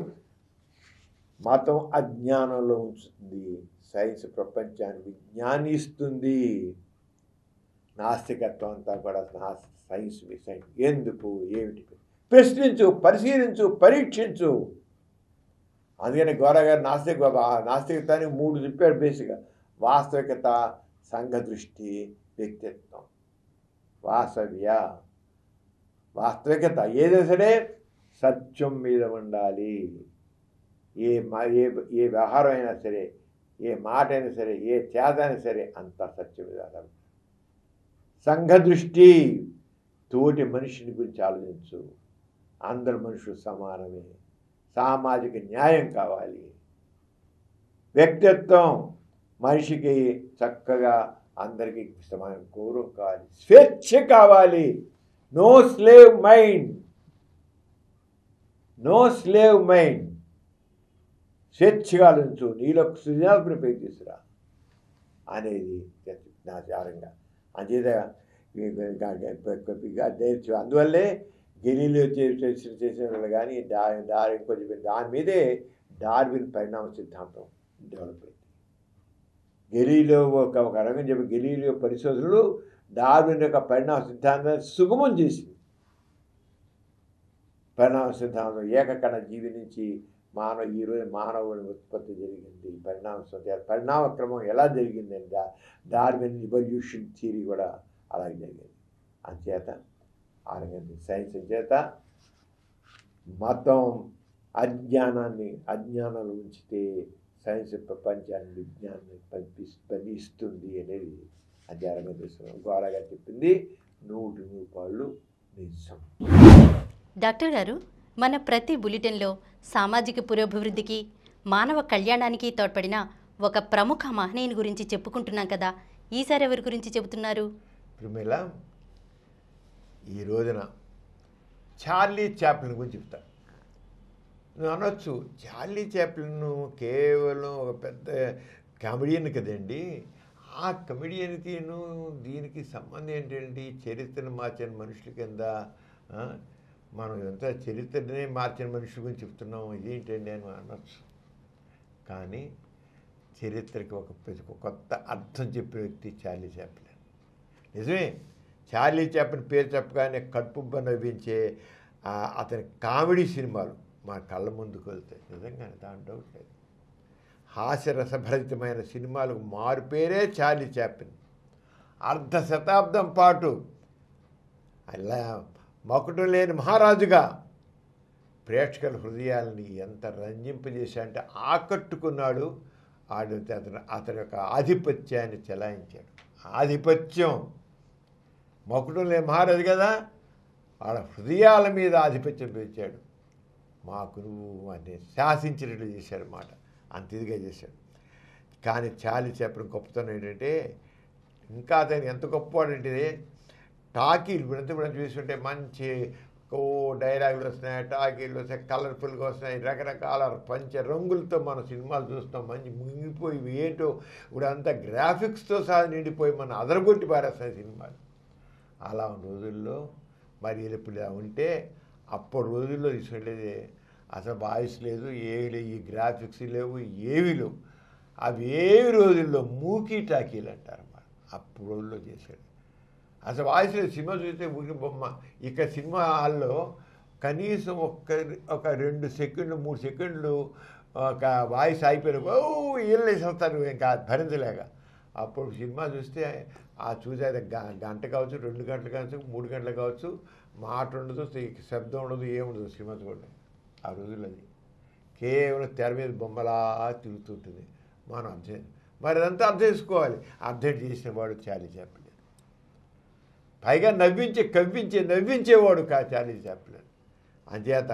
మతం అజ్ఞానంలో ఉంచుతుంది, సైన్స్ ప్రపంచాన్ని విజ్ఞాన్ని ఇస్తుంది. నాస్తికత్వం అంతా కూడా సైన్స్ ఎందుకు ఏమిటి ప్రశ్నించు, పరిశీలించు, పరీక్షించు. అందుకని గోరా గారు నాస్తికతాన్ని 3 చెప్పారు బేసిక్గా: వాస్తవికత, సంఘదృష్టి, వ్యక్తిత్వం. వాస్తవికత ఏదైనా సరే సత్యం మీద ఉండాలి. ఏ వ్యవహారం అయినా సరే, ఏ మాట అయినా సరే, ఏ చేత అయినా సరే అంతా సత్యం మీద ఉండాలి. సంఘదృష్టి, తోటి మనిషిని గురించి ఆలోచించు. అందరు మనుషులు సమానమే, సామాజిక న్యాయం కావాలి. వ్యక్తిత్వం, మనిషికి చక్కగా అందరికీ సమాన గౌరవం కావాలి, స్వేచ్ఛ కావాలి. నో స్లేవ్ మైండ్, స్వేచ్ఛగా ఆలోచించు, నీలో సృజనాత్మక పైకి తీసుకురా అనేది నా చారంగా. అంచేత అందువల్లే గెలీలియో చేసిన వాళ్ళు కానీ దాని మీదే డార్విన్ పరిణామ సిద్ధాంతం డెవలప్ అయింది. గెలీలియో ఒక రకం చెప్పి గెలీలియో పరిశోధనలు డార్విన్ యొక్క పరిణామ సిద్ధాంతాన్ని సుగమం చేసింది. పరిణామ సిద్ధాంతం ఏకకణ జీవి నుంచి ఈరోజు మానవుని ఉత్పత్తి జరిగింది. పరిణామ క్రమం ఎలా జరిగిందంటే డార్విన్ ఇవల్యూషన్ థియరీ కూడా అలాగే జరిగింది. అంచేత అలాగే సైన్స్ చేత మతం అజ్ఞానాలు ఉంచితే సైన్స్ ప్రపంచాన్ని విజ్ఞానాన్ని ఇస్తుంది అనేది అధ్యారంగా తెలుసుకున్నాం. గోరాగా చెప్పింది 100% నిజం. డాక్టర్ గారు, మన ప్రతి బులెటిన్లో సామాజిక పురోభివృద్ధికి, మానవ కళ్యాణానికి తోడ్పడిన ఒక ప్రముఖ మహనీయుని గురించి చెప్పుకుంటున్నాం కదా, ఈసారి ఎవరి గురించి చెబుతున్నారు? ప్రిమిల, ఈ రోజున చార్లీ చాప్లిన్ గురించి చెప్తాను. నువ్వు అనొచ్చు, చార్లీ చాప్లిన్ కేవలం ఒక పెద్ద కామెడియన్ కదండి, ఆ కమెడియన్కి దీనికి సంబంధం ఏంటండి? చరిత్రను మార్చిన మనుషుల కింద మనం ఎంత చరిత్రనే మార్చిన మనుషుల గురించి చెప్తున్నాం, ఇదేంటండి అని అనొచ్చు. కానీ చరిత్రకి ఒక కొత్త అర్థం చెప్పే వ్యక్తి చార్లీ చాప్లిన్. నిజమే, చార్లీ చాప్లిన్ పేరు చెప్పగానే కడుపుబ్బ నవ్వించే అతని కామెడీ సినిమాలు మా కళ్ళ ముందుకు వెళ్తాయి. నిజంగానే దాని డౌట్ లేదు. హాస్యరసభరితమైన సినిమాలకు మారుపేరే చార్లీ చాప్లిన్. 1/2 శతాబ్దం పాటు అలా మకుటం లేని మహారాజుగా ప్రేక్షకుల హృదయాల్ని ఎంత రంజింపజేశాడంటే ఆకట్టుకున్నాడు. అతని యొక్క ఆధిపత్యాన్ని చెలాయించాడు. ఆధిపత్యం, మకుటం లేని మహారాజు కదా, వాళ్ళ హృదయాల మీద ఆధిపత్యం పెంచాడు. మాకు నువ్వు అని శాసించినట్లు చేశాడు మాట, అంత ఇదిగా చేశాడు. కానీ చార్లీ చాప్లిన్ గొప్పతనం ఏంటంటే, ఇంకా అతను ఎంత గొప్పవాడంటే టాకీలు ఇప్పుడు చూస్తుంటే మంచి డైలాగులు వస్తున్నాయి, టాకీలు వస్తాయి, కలర్ఫుల్గా వస్తున్నాయి, రకరకాల రంగులతో మన సినిమాలు చూస్తాం. మంచి మునిగిపోయి ఏంటో ఇప్పుడు అంతా గ్రాఫిక్స్తో సహా నిండిపోయి మన అదరగొట్టి పారేస్తున్నాయి సినిమాలు. అలా ఉన్న రోజుల్లో మరి ఇప్పుడు ఇలా ఉంటే అప్పటి రోజుల్లో తీసుకెళ్ళేది అసలు వాయిస్ లేదు, ఏవి లేవు, ఈ గ్రాఫిక్స్ లేవు, ఏవి లేవు. అవి ఏవి రోజుల్లో మూకీ టాకీలు అంటారన్నమాట. అప్పుడు రోజుల్లో చేశాడు. అసలు వాయిస్ లేదు, సినిమా చూస్తే ఊరికి బొమ్మ. ఇక్కడ సినిమా హాల్లో కనీసం ఒక 2 సెకండ్లు 3 సెకండ్లు ఒక వాయిస్ అయిపోయిన వీళ్ళేసేస్తారు ఇంకా భరించలేక. అప్పుడు సినిమా చూస్తే చూసేది గంట కావచ్చు, 2 గంటలు కావచ్చు, 3 గంటలు కావచ్చు, మాట ఉండదు, శబ్దం ఉండదు, ఏముండదు సినిమా చూడండి. ఆ రోజుల్లో అది కేవలం తెర మీద బొమ్మలా తిరుగుతుంటుంది. మనం మరి అదంతా అర్థం చేసుకోవాలి. అర్థం చేసిన వాడు చార్లీ చాప్లిన్. పైగా నవ్వించేవాడు చార్లీ చాప్లిన్. అంచేత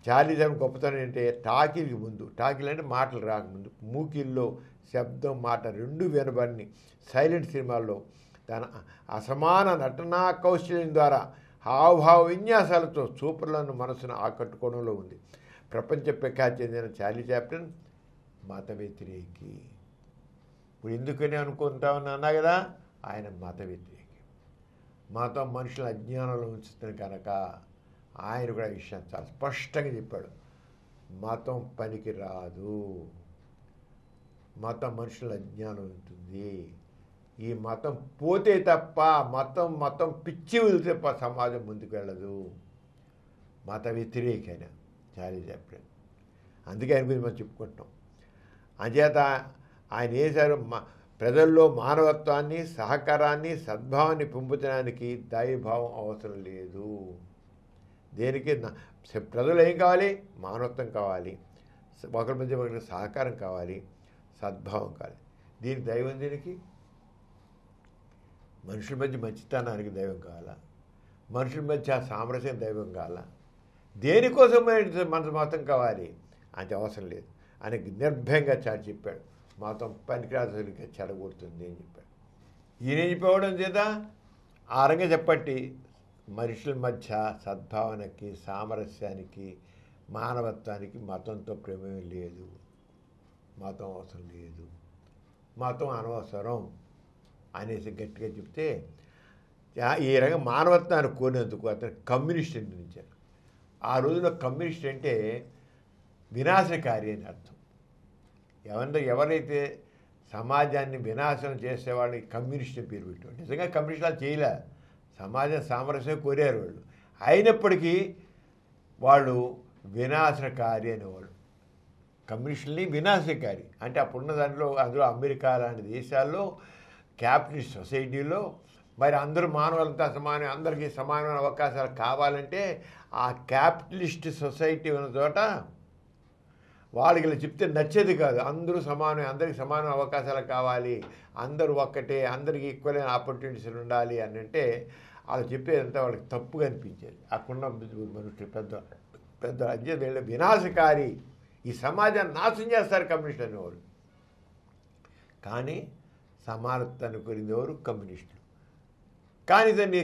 చార్లీ చాప్లిన్ గొప్పతనం ఏంటంటే టాకీలకి ముందు, టాకీలు అంటే మాటలు రాకముందు, మూకీల్లో శబ్దం మాట 2 వినబడిని సైలెంట్ సినిమాల్లో తన అసమాన నటనా కౌశల్యం ద్వారా హావభావ విన్యాసాలతో సూపర్లను మనసును ఆకట్టుకోవడంలో ఉంది. ప్రపంచ ప్రఖ్యాతి చెందిన చార్లీ చాప్లిన్ మత వ్యతిరేకి. ఇప్పుడు ఎందుకని అనుకుంటామని అన్నా కదా, ఆయన మత వ్యతిరేకి. మతం మనుషుల అజ్ఞానంలో ఉంచుతుంది కనుక ఆయన కూడా ఈ విషయం చాలా స్పష్టంగా చెప్పాడు. మతం పనికి రాదు, మతం మనుషుల అజ్ఞానం ఉంటుంది. ఈ మతం పోతే తప్ప మతం పిచ్చి వదిలితే సమాజం ముందుకు వెళ్ళదు. మత వ్యతిరేకైన చార్లీ చాప్లిన్. అందుకే ఆయన గురించి మనం చెప్పుకుంటాం. అంచేత ఆయన వేశారు ప్రజల్లో మానవత్వాన్ని, సహకారాన్ని, సద్భావాన్ని పెంపుదడానికి దైవభావం అవసరం లేదు. దేనికి ప్రజలు ఏం కావాలి? మానవత్వం కావాలి, ఒకరి మధ్య ఒకరికి సహకారం కావాలి, సద్భావం కావాలి. దీనికి దైవం దేనికి? మనుషుల మధ్య మంచితనానికి దైవం కావాలా? మనుషుల మధ్య సామరస్యం దైవం కావాలా? దేనికోసం మన మతం కావాలి? అంటే అవసరం లేదు అని నిర్భయంగా చాటి చెప్పాడు. మతం పనికిరాదుగా చెడగొడుతుంది అని చెప్పాడు. ఈయన చెప్పవడం చేత ఆ రంగా చెప్పట్టి మనుషుల మధ్య సద్భావనకి, సామరస్యానికి, మానవత్వానికి మతంతో ప్రమేయం లేదు. మతం అవసరం లేదు, మతం అనవసరం అనేసి గట్టిగా చెప్తే ఈ రకంగా మానవత్వాన్ని కోరినందుకు అతను కమ్యూనిస్ట్ నిర్మించారు. ఆ రోజుల్లో కమ్యూనిస్ట్ అంటే వినాశకారి అని అర్థం. ఎవరైతే సమాజాన్ని వినాశనం చేసేవాళ్ళని కమ్యూనిస్ట్ పేరు పెట్టారు. నిజంగా కమ్యూనిస్టులు చేయలే, సమాజం సామరస్యం కోరారు వాళ్ళు. అయినప్పటికీ వాళ్ళు వినాశకారి అనేవాళ్ళు. కమ్యూనిస్టుల్ని వినాశకారి అంటే అప్పుడున్న దాంట్లో అందులో అమెరికా లాంటి దేశాల్లో క్యాపిటలిస్ట్ సొసైటీలో మరి అందరూ మానవులంతా సమానం, అందరికీ సమానమైన అవకాశాలు కావాలంటే ఆ క్యాపిటలిస్ట్ సొసైటీ ఉన్న చోట వాళ్ళకి ఇలా చెప్తే నచ్చేది కాదు. అందరూ సమానం, అందరికీ సమాన అవకాశాలు కావాలి, అందరూ ఒక్కటే, అందరికీ ఈక్వల్ అయిన ఆపర్చునిటీస్ ఉండాలి అని అంటే వాళ్ళు చెప్పేదంతా వాళ్ళకి తప్పుగా అనిపించేది. అక్కడున్న మనుషులు పెద్ద అధ్యయన వినాశకారి, ఈ సమాజాన్ని నాశనం చేస్తారు కమ్యూనిస్టులు అనేవారు. కానీ సమానత్వాన్ని కోరిందేవారు కమ్యూనిస్టులు. కానీ దాన్ని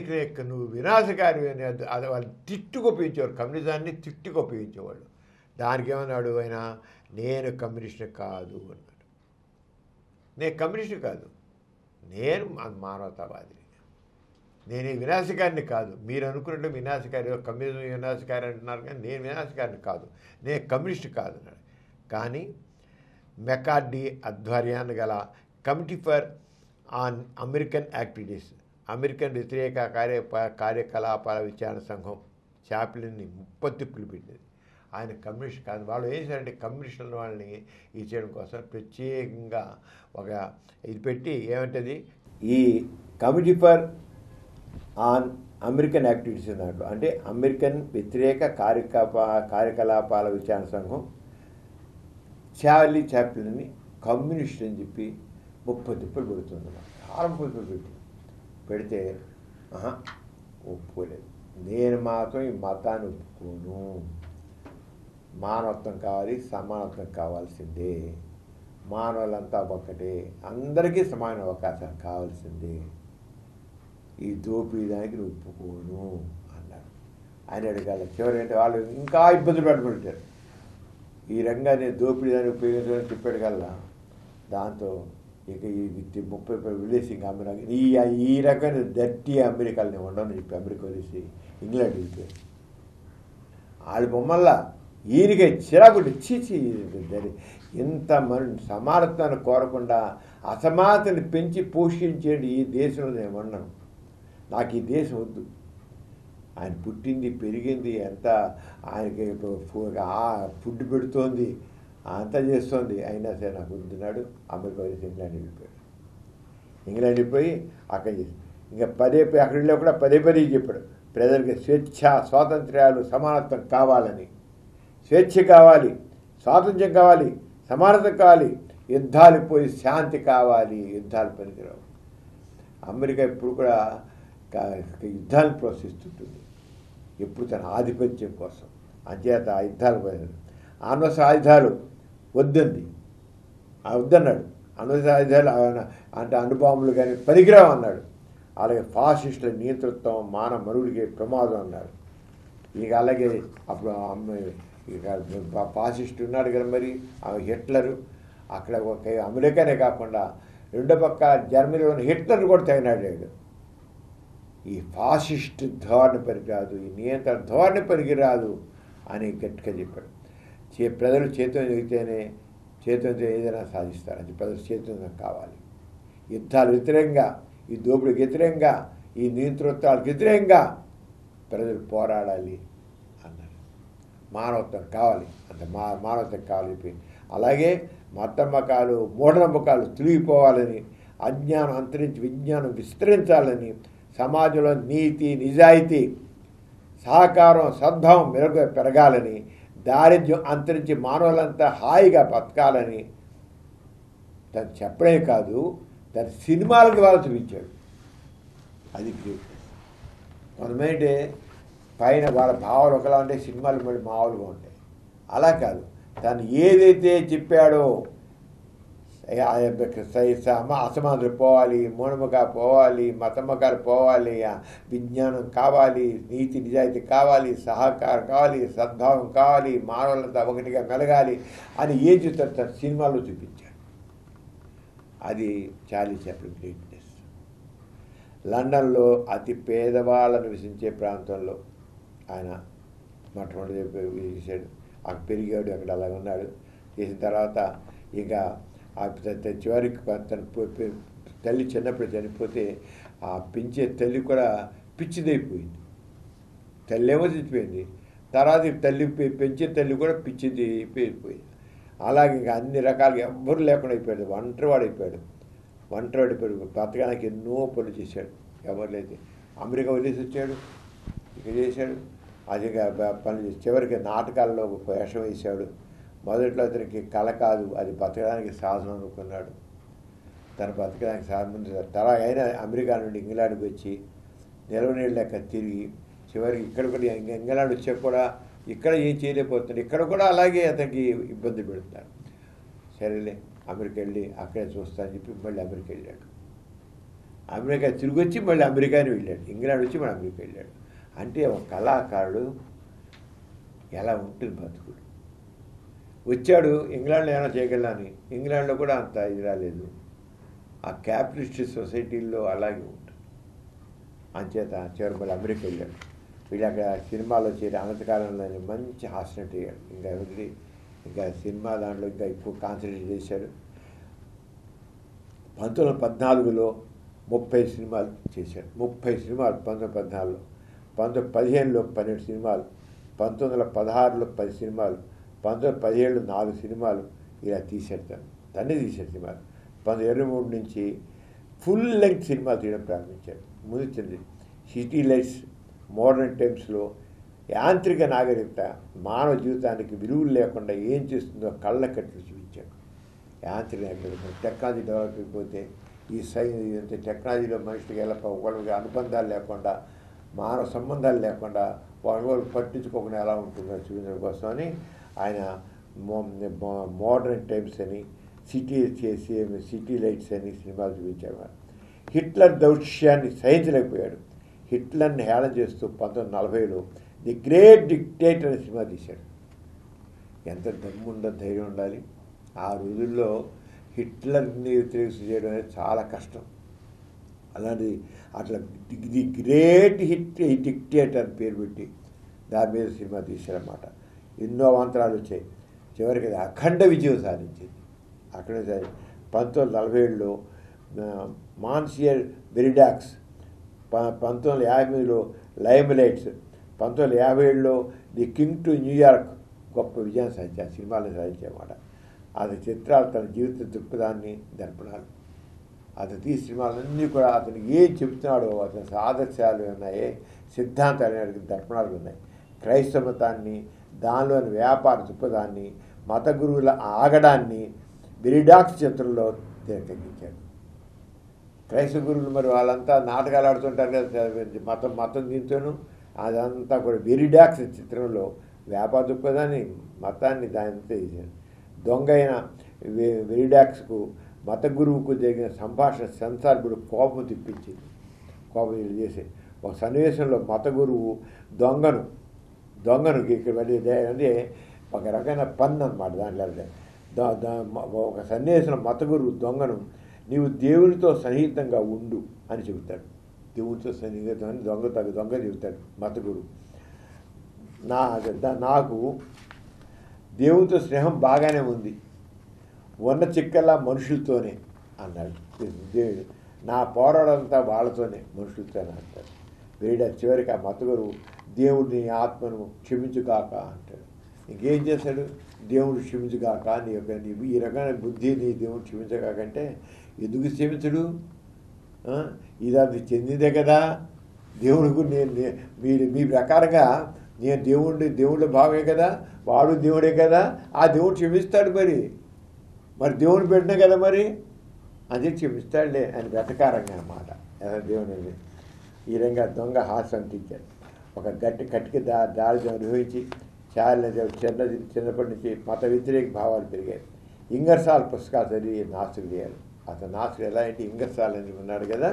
నువ్వు వినాశకారి అని అది వాళ్ళు తిట్టుకు ఉపయోగించేవారు, కమ్యూనిజాన్ని తిట్టుకు ఉపయోగించేవాళ్ళు. దానికి ఏమన్నాడు ఆయన? నేను కమ్యూనిస్ట్ కాదు అన్నాడు. నేను కమ్యూనిస్ట్ కాదు, నేను మానవతావాదిని, నేను వినాశకారిని కాదు. మీరు అనుకున్నట్టు వినాశకారి, కమ్యూనిజం వినాశకారి అంటున్నారు, కానీ నేను వినాశకారిని కాదు, నేను కమ్యూనిస్ట్ కాదు అన్నాడు. కానీ మెకార్డీ ఆధ్వర్యాన్ని గల committee for on American activities, American వ్యతిరేక కార్యకలాపాల విచారణ సంఘం చాప్లిన్ని 30 తిప్పులు పెట్టింది. ఆయన కమ్యూనిస్ట్ కాదు. వాళ్ళు ఏం చేశారంటే కమ్యూనిస్టుల వాళ్ళని ఇది చేయడం కోసం ప్రత్యేకంగా ఒక ఇది పెట్టి ఏమంటుంది, ఈ committee for on American activities అన్నట్టు, అంటే అమెరికన్ వ్యతిరేక కార్యకలాపాల విచారణ సంఘం చార్లీ చాప్లిన్ని కమ్యూనిస్ట్ అని చెప్పి 30 తిప్పులు పెడుతుంది. చాలా తిప్పులు పెడితే ఒప్పుకోలేదు. నేను మాత్రం ఈ మతాన్ని ఒప్పుకోను, మానవత్వం కావాలి, సమానత్వం కావాల్సిందే, మానవులంతా ఒక్కటే, అందరికీ సమాన అవకాశం కావాల్సిందే, ఈ దోపిడీదానికి ఒప్పుకోను అన్నారు. ఆయన అడగాలి చివరి అంటే వాళ్ళు ఇంకా ఇబ్బంది పెట్టబట్టారు. ఈ రంగాన్ని దోపిడీదాన్ని ఉపయోగించాలని చెప్పాడు కల్లా. దాంతో ఇక ఈ 30 విదేశీ అమెరికా ఈ రకమైన దట్టి అమెరికాలని ఉండని చెప్పి అమెరికా వదిలేసి ఇంగ్లాండ్ వెళ్తే వాళ్ళ బొమ్మల్లా ఈయనకి చిరాకుడు చీచి ఇంత సమానత్వాన్ని కోరకుండా అసమానతని పెంచి పోషించేది ఈ దేశంలో నేను ఉన్నాను, నాకు ఈ దేశం వద్దు, ఆయన పుట్టింది పెరిగింది ఎంత, ఆయనకి ఫుడ్ పెడుతోంది, అంతా చేస్తోంది. అయినా సరే నాకు వద్దున్నాడు. అమెరికా వచ్చి ఇంగ్లాండ్ వెళ్ళిపోయాడు. ఇంగ్లాండ్ వెళ్ళిపోయి అక్కడ ఇంకా అక్కడ వెళ్ళి కూడా పదే చెప్పాడు, ప్రజలకి స్వేచ్ఛ, స్వాతంత్ర్యాలు, సమానత్వం కావాలని. స్వేచ్ఛ కావాలి, స్వాతంత్ర్యం కావాలి, సమానత్వం కావాలి, యుద్ధాలు పోయి శాంతి కావాలి, యుద్ధాలు పనికిరావు. అమెరికా ఎప్పుడు కూడా యుద్ధాలను ప్రోత్సహిస్తుంటుంది, ఎప్పుడు తన ఆధిపత్యం కోసం. అంచేత ఆ యుద్ధాలు అనవసర ఆయుధాలు వద్దన్నాడు. అనవసర ఆయుధాలు అంటే అణుబాంబులు కానీ పనికిరావు అన్నాడు. అలాగే ఫాసిస్టుల నియంతృత్వం మానవ మనుడికి ప్రమాదం అన్నాడు. ఇక అలాగే అప్పుడు ఇక ఫాసిస్ట్ ఉన్నాడు కదా మరి హిట్లరు. అక్కడ ఒక అమెరికానే కాకుండా రెండో పక్క జర్మనీలోని హిట్లర్ కూడా తగినాడాడు. ఈ ఫాసిస్ట్ ధోరణి పనికిరాదు, ఈ నియంత్రణ ధోరణి పనికిరాదు అని గట్టిగా చెప్పాడు. ప్రజలు చైతన్యం ఎగితేనే చైతన్యంతో ఏదైనా సాధిస్తారు. అది ప్రజలు చైతన్యం కావాలి. యుద్ధాలు వ్యతిరేకంగా, ఈ దోపిడీకి వ్యతిరేకంగా, ఈ నియంతృత్వాలకు వ్యతిరేకంగా ప్రజలు పోరాడాలి అన్నారు. మానవత్వం కావాలి, అంత మానవత్వం కావాలి. అలాగే మతమ్మకాలు, మూఢనమ్మకాలు తొలగిపోవాలని, అజ్ఞానం అంతరించి విజ్ఞానం విస్తరించాలని, సమాజంలో నీతి, నిజాయితీ, సహకారం, సద్భావం పెరగాలని, దారిద్ర్యం అంతరించి మానవులంతా హాయిగా బతకాలని తను చెప్పడమే కాదు, తన సినిమాల ద్వారా చూపించాడు. అది గ్రేట్నెస్. కొంతమంది పైన వాళ్ళ భావాలు ఒకలా ఉంటాయి, సినిమాలు మళ్ళీ మామూలుగా ఉంటాయి. అలా కాదు, తను ఏదైతే చెప్పాడో అసమానతలు పోవాలి, మూఢనమ్మకాలు పోవాలి, మతమ్మకాలు పోవాలి, విజ్ఞానం కావాలి, నీతి నిజాయితీ కావాలి, సహకారం కావాలి, సద్భావం కావాలి, మానవులంతా ఒకటిగా మెలగాలి అని ఏం చెప్తారు తన సినిమాలో చూపించాడు. అది చార్లీ చాప్లిన్ గ్రేట్నెస్. లండన్లో అతి పేదవాళ్ళను నివసించే ప్రాంతంలో ఆయన మొట్టమొదటి చేశాడు. అక్కడ పెరిగాడు, అక్కడ అలా ఉన్నాడు. చేసిన తర్వాత ఇక చివరికి తన తల్లి చిన్నప్పుడు చనిపోతే ఆ పెంచే తల్లి కూడా పిచ్చిదైపోయింది. తల్లి ఏమో చచ్చిపోయింది, తర్వాత తల్లి పెంచే తల్లి కూడా పిచ్చిది అయిపోయింది. అలాగే ఇంకా అన్ని రకాలుగా ఎవ్వరు లేకుండా అయిపోయాడు, ఒంటరివాడైపోయాడు. బతకడానికి ఎన్నో పనులు చేశాడు, ఎవరు లేదు. అమెరికా వదిలేసి వచ్చాడు, ఇక చేశాడు. అది పనులు చేసి చివరికి నాటకాల్లో వేషం వేశాడు. మొదట్లో అతనికి కళ కాదు, అది బతకడానికి సాధనం అనుకున్నాడు. తను బతకడానికి సాధనం తర్వాత అయినా అమెరికా నుండి ఇంగ్లాండ్కి వచ్చి నిలవనీళ్ళు లెక్క తిరిగి చివరికి ఇక్కడ కూడా ఇంగ్లాండ్ వచ్చాక కూడా ఇక్కడ ఏం చేయలేకపోతున్నాడు. ఇక్కడ కూడా అలాగే అతనికి ఇబ్బంది పెడుతున్నాడు. సరేలే అమెరికా వెళ్ళి అక్కడే చూస్తానని చెప్పి మళ్ళీ అమెరికా వెళ్ళాడు. అమెరికా తిరిగి వచ్చి మళ్ళీ అమెరికాని వెళ్ళాడు. ఇంగ్లాండ్ వచ్చి మళ్ళీ అమెరికా వెళ్ళాడు. అంటే ఒక కళాకారుడు ఎలా ఉంటుంది బతుకుడు. వచ్చాడు ఇంగ్లాండ్లో ఏమైనా చేయగలని, ఇంగ్లాండ్లో కూడా అంత ఇది రాలేదు. ఆ క్యాపిటలిస్ట్ సొసైటీల్లో అలాగే ఉంటుంది. అంచేత చివరి మళ్ళీ అమెరికా వెళ్ళాడు. వీళ్ళు అక్కడ సినిమాలో చేరి అనంతకాలంలో మంచి హాస్యనట్ అయ్యాడు. ఇంకా సినిమా దాంట్లో ఇంకా ఎక్కువ కాన్సన్ట్రేట్ చేశాడు. 1914లో 30 సినిమాలు చేశాడు. 30 సినిమాలు 1914లో. 1915లో 12 సినిమాలు, 1916లో 10 సినిమాలు, 1917లో 4 సినిమాలు ఇలా తీశాడు. తనే తీశాడు సినిమాలు. 1923 నుంచి ఫుల్ లెంగ్త్ సినిమాలు తీయడం ప్రారంభించాడు. ముందు సిటీ లైట్స్, మోడర్న్ టైమ్స్లో యాంత్రిక నాగరికత మానవ జీవితానికి విలువలు లేకుండా ఏం చేస్తుందో కళ్ళ కట్లు చూపించాడు. యాంత్రిక నాగరికత టెక్నాలజీ డెవలప్ అయిపోతే ఈ టెక్నాలజీలో మనుషులకి ఎలా ఒకరికి అనుబంధాలు లేకుండా, మానవ సంబంధాలు లేకుండా, వాళ్ళు పట్టించుకోకుండా ఎలా ఉంటుందో చూపించడం కోసమని ఆయన మోడర్న్ టైమ్స్ అని, సిటీ లైట్స్ అని సినిమాలు చూపించాడు. హిట్లర్ దౌత్యాన్ని సహించలేకపోయాడు. హిట్లర్ని హేళన చేస్తూ 1940లో ది గ్రేట్ డిక్టేటర్ అనే సినిమా తీశాడు. ఎంత దమ్ముందో ధైర్యం ఉండాలి. ఆ రోజుల్లో హిట్లర్ని వ్యతిరేకం చేయడం అనేది చాలా కష్టం. అలాంటిది అట్లా ది గ్రేట్ డిక్టేటర్ అని పేరు పెట్టి దాని మీద సినిమా తీశారన్నమాట. ఎన్నో అవాంతరాలు వచ్చాయి. చివరికి అది అఖండ విజయం సాధించింది. అక్కడ 1947లో మాన్సియర్ వెరిడాక్స్, 1958లో లైమ్ లైట్స్ 1957లో ది కింగ్ టు న్యూయార్క్ గొప్ప విజయం సాధించారు, సినిమాలను సాధించేమాట. అది చిత్రాలు తన జీవిత దృక్పథాన్ని దర్పణాలు. అతను తీసిన సినిమాలన్నీ కూడా అతను ఏం చెబుతున్నాడో అతని ఆదర్శాలు ఉన్నాయి, సిద్ధాంతాలు దర్పణాలు ఉన్నాయి. క్రైస్తవ మతాన్ని, దానిలోని వ్యాపార దృక్పథాన్ని, మత గురువుల ఆగడాన్ని విరిడాక్స్ చిత్రంలో తెరకెక్కించాడు. క్రైస్తవ గురువులు మరి వాళ్ళంతా నాటకాలు ఆడుతుంటారు కదా మతం దీంతోనూ, అదంతా కూడా విరిడాక్స్ చిత్రంలో వ్యాపార దృక్పథాన్ని, మతాన్ని దానితో చేశాడు. దొంగ అయిన విరిడాక్స్కు మత గురువుకు జరిగిన సంభాషణ సెన్సార్బుడు కోపం తెప్పించింది. కోపం చేసి ఒక సన్నివేశంలో మత గురువు దొంగను ఇక్కడ అంటే ఒక రకమైన పన్ను అనమాట. దాంట్లో ఒక సన్నివేశంలో మత గురువు దొంగను నీవు దేవునితో సన్నిహితంగా ఉండు అని చెబుతాడు. దేవునితో సన్నిహితం అని దొంగ చెబుతాడు మత గురువు. నాకు దేవునితో స్నేహం బాగానే ఉంది, ఉన్న చిక్కల్లా మనుషులతోనే అన్నాడు దేవుడు. నా పోరాడంతా వాళ్ళతోనే, మనుషులతోనే అంటాడు. వీడ చివరికి ఆ మత గురువు దేవుడిని ఆత్మను క్షమించుగాక అంటాడు. ఇంకేం చేశాడు? దేవుడు క్షమించుగాక, నీవు ఈ రకమైన బుద్ధి నీ దేవుడు క్షమించగాకంటే ఎందుకు క్షమించడు? ఇది అది చెందిందే కదా దేవుడికి. మీ ప్రకారంగా నేను దేవుళ్ళ భావమే కదా, వాడు దేవుడే కదా, ఆ దేవుడు క్షమిస్తాడు. మరి దేవుని పెట్టినా కదా మరి అది క్షమిస్తాడులే అని వెటకారంగా అన్నమాట దేవుని. ఈ రంగా దొంగ హాస్యం తీర్చాడు. ఒక కట్టికి దారి అనుభవించి చిన్నప్పటి నుంచి మత వ్యతిరేక భావాలు పెరిగాయి. ఇంగర్సాల్ పుస్తకాలు చదివి నాస్తికుడు అయ్యాడు. అతను నాస్తికుడు ఎలా అంటే ఇంగర్సాల్ అని ఉన్నాడు కదా,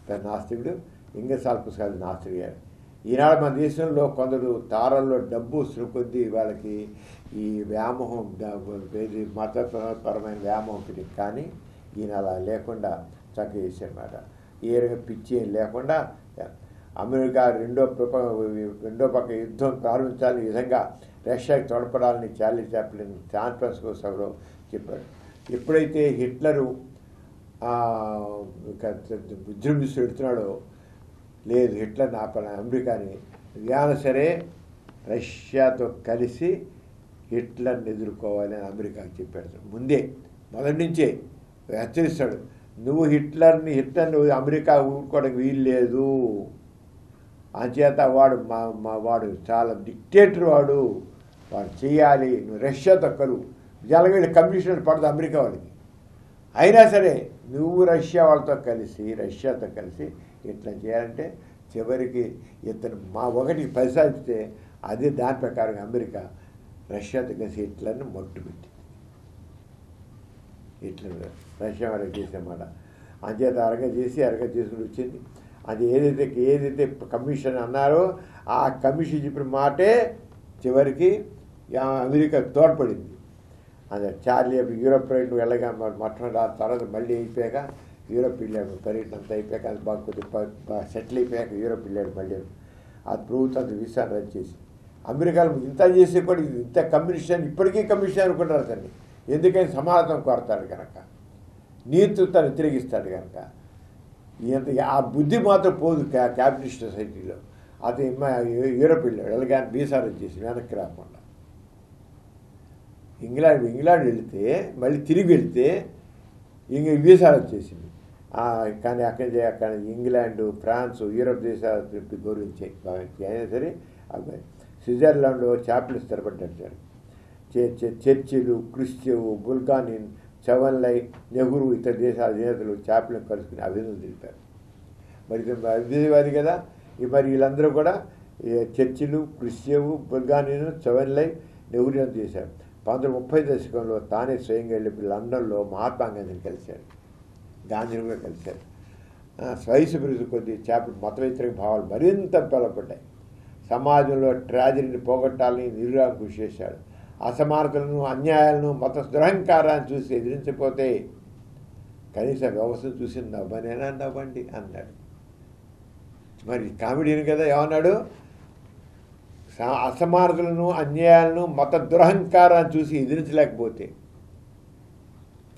అతను నాస్తికుడు. ఇంగర్సాల్ పుస్తకాలు నాస్తికుడు అయ్యాడు. ఈనాడు మన దేశంలో కొందరు తారల్లో డబ్బు కొద్దీ వాళ్ళకి ఈ వ్యామోహం, మతపరమైన వ్యామోహం పెరిగింది. కానీ ఈయన అలా లేకుండా చక్కగా చేశారన్నమాట. ఏ రకంగా పిచ్చి ఏం లేకుండా అమెరికా రెండో పక్క యుద్ధం ప్రారంభించాలని విధంగా రష్యాకి తోడ్పడాలని చార్లీ చాప్లిన్ శాన్ ఫ్రాన్సిస్కో సభలో చెప్పాడు. ఎప్పుడైతే హిట్లరు విజృంభిస్తూ పెడుతున్నాడో, లేదు హిట్లర్ని ఆపాలని అమెరికాని వియాన సరే రష్యాతో కలిసి హిట్లర్ని ఎదుర్కోవాలి అని అమెరికాకి చెప్పాడు. ముందే మొదటి నుంచే హెచ్చరిస్తాడు, నువ్వు హిట్లర్ని అమెరికా ఊరుకోవడానికి వీలు లేదు. అంచేత వాడు చాలా డిక్టేటర్, వాడు చేయాలి, నువ్వు రష్యాతో కలువు. జలగడ కమిషనర్ పడదు అమెరికా వాళ్ళకి. అయినా సరే నువ్వు రష్యాతో కలిసి ఇట్లా చేయాలంటే చివరికి ఇతను ఒకటికి 10 సాధిస్తే అదే దాని ప్రకారం అమెరికా రష్యాతో కలిసి హిట్లర్ని మట్టుపెట్టింది. హిట్లర్ రష్యా వాళ్ళకి చేసేమాట. అంచేత అరగ చేసుకుని వచ్చింది. అది ఏదైతే కమిషన్ అన్నారో ఆ కమిషన్ చెప్పిన మాటే చివరికి అమెరికా తోడ్పడింది. అదే చార్లీ యూరోప్ పర్యటన వెళ్ళగా మొట్టమొదటి తర్వాత మళ్ళీ అయిపోయాక యూరోప్ వెళ్ళాడు. పర్యటన అంతా అయిపోయాక అది బాగా కొద్దిగా సెటిల్ అయిపోయాక యూరోప్ వెళ్ళాడు. మళ్ళీ అది ప్రభుత్వం వీసాను రద్దు చేసి అమెరికాలో ఇంత చేసి కూడా ఇంత కమ్యూనిస్ట్ ఇప్పటికీ కమ్యూనిస్ట్ అనుకుంటారు అతన్ని. ఎందుకని సమానత్వం కోరతాడు కనుక, నీతిత్వాన్ని వ్యతిరేకిస్తాడు కనుక. ఆ బుద్ధి మాత్రం పోదు క్యాపిటలిస్ట్ సొసైటీలో. అది యూరోప్ వెళ్ళాడు, వెళ్ళగానే వీసా రద్దు చేసి వెనక్కి రాకుండా. ఇంగ్లాండ్ వెళితే మళ్ళీ తిరిగి వెళితే వీసా వచ్చేసింది. కానీ అక్కడ ఇంగ్లాండ్, ఫ్రాన్స్, యూరోప్ దేశాలు గౌరవించాయి భావించి. అయినా సరే స్విట్జర్లాండ్లో చాప్లు స్థిరపడ్డారు. చర్చిలు, క్రిస్టియవ్, బుల్గానిన్, చవన్లై, నెహ్రూ ఇతర దేశాల అధినేతలు చాప్లను కలుసుకుని అభినందనలు తెలిపారు. మరి అభివృద్ధివాది కదా, మరి వీళ్ళందరూ కూడా చర్చిలు, క్రిస్టియవ్, బుల్గానిన్, చవన్లై, నెహ్రూ చేశారు. 1930 దశకంలో తానే స్వయంగా వెళ్ళి లండన్లో మహాత్మా గాంధీని కలిశారు, గాంధీని కూడా కలిశారు. వయసు పెరుగు కొద్దీ చాప్లు మత వ్యతిరేక భావాలు మరింత బలపడ్డాయి. సమాజంలో ట్రాజడీని పోగొట్టాలని నిర్విరామ కృషి చేశాడు. అసమానతలను, అన్యాయాలను, మత దురహంకారాన్ని చూసి ఎదిరించకపోతే కనీస వ్యవస్థను చూసి నవ్వండి అన్నాడు. మరి కామెడీని కదా ఏమన్నాడు? అసమానతలను, అన్యాయాలను, మత దురహంకారాన్ని చూసి ఎదిరించలేకపోతే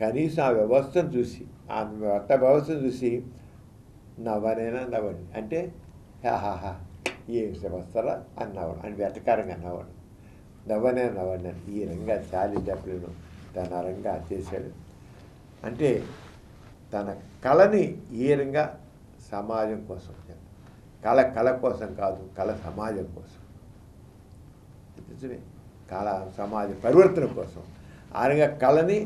కనీసం ఆ వ్యవస్థను చూసి, ఆ మత వ్యవస్థను చూసి నవ్వండి అంటే హాహాహా ఏం వస్తారా అన్నవాడు, అని వెటకారంగా అన్నవాడు. నవ్వనే ఈ రంగా చార్లీ చాప్లిన్ తన రంగా చేశాడు. అంటే తన కళని ఏ రంగా సమాజం కోసం, కళ కోసం కాదు, కళ సమాజం కోసం, నిజమే, కళ సమాజ పరివర్తన కోసం, ఆ రంగా కళని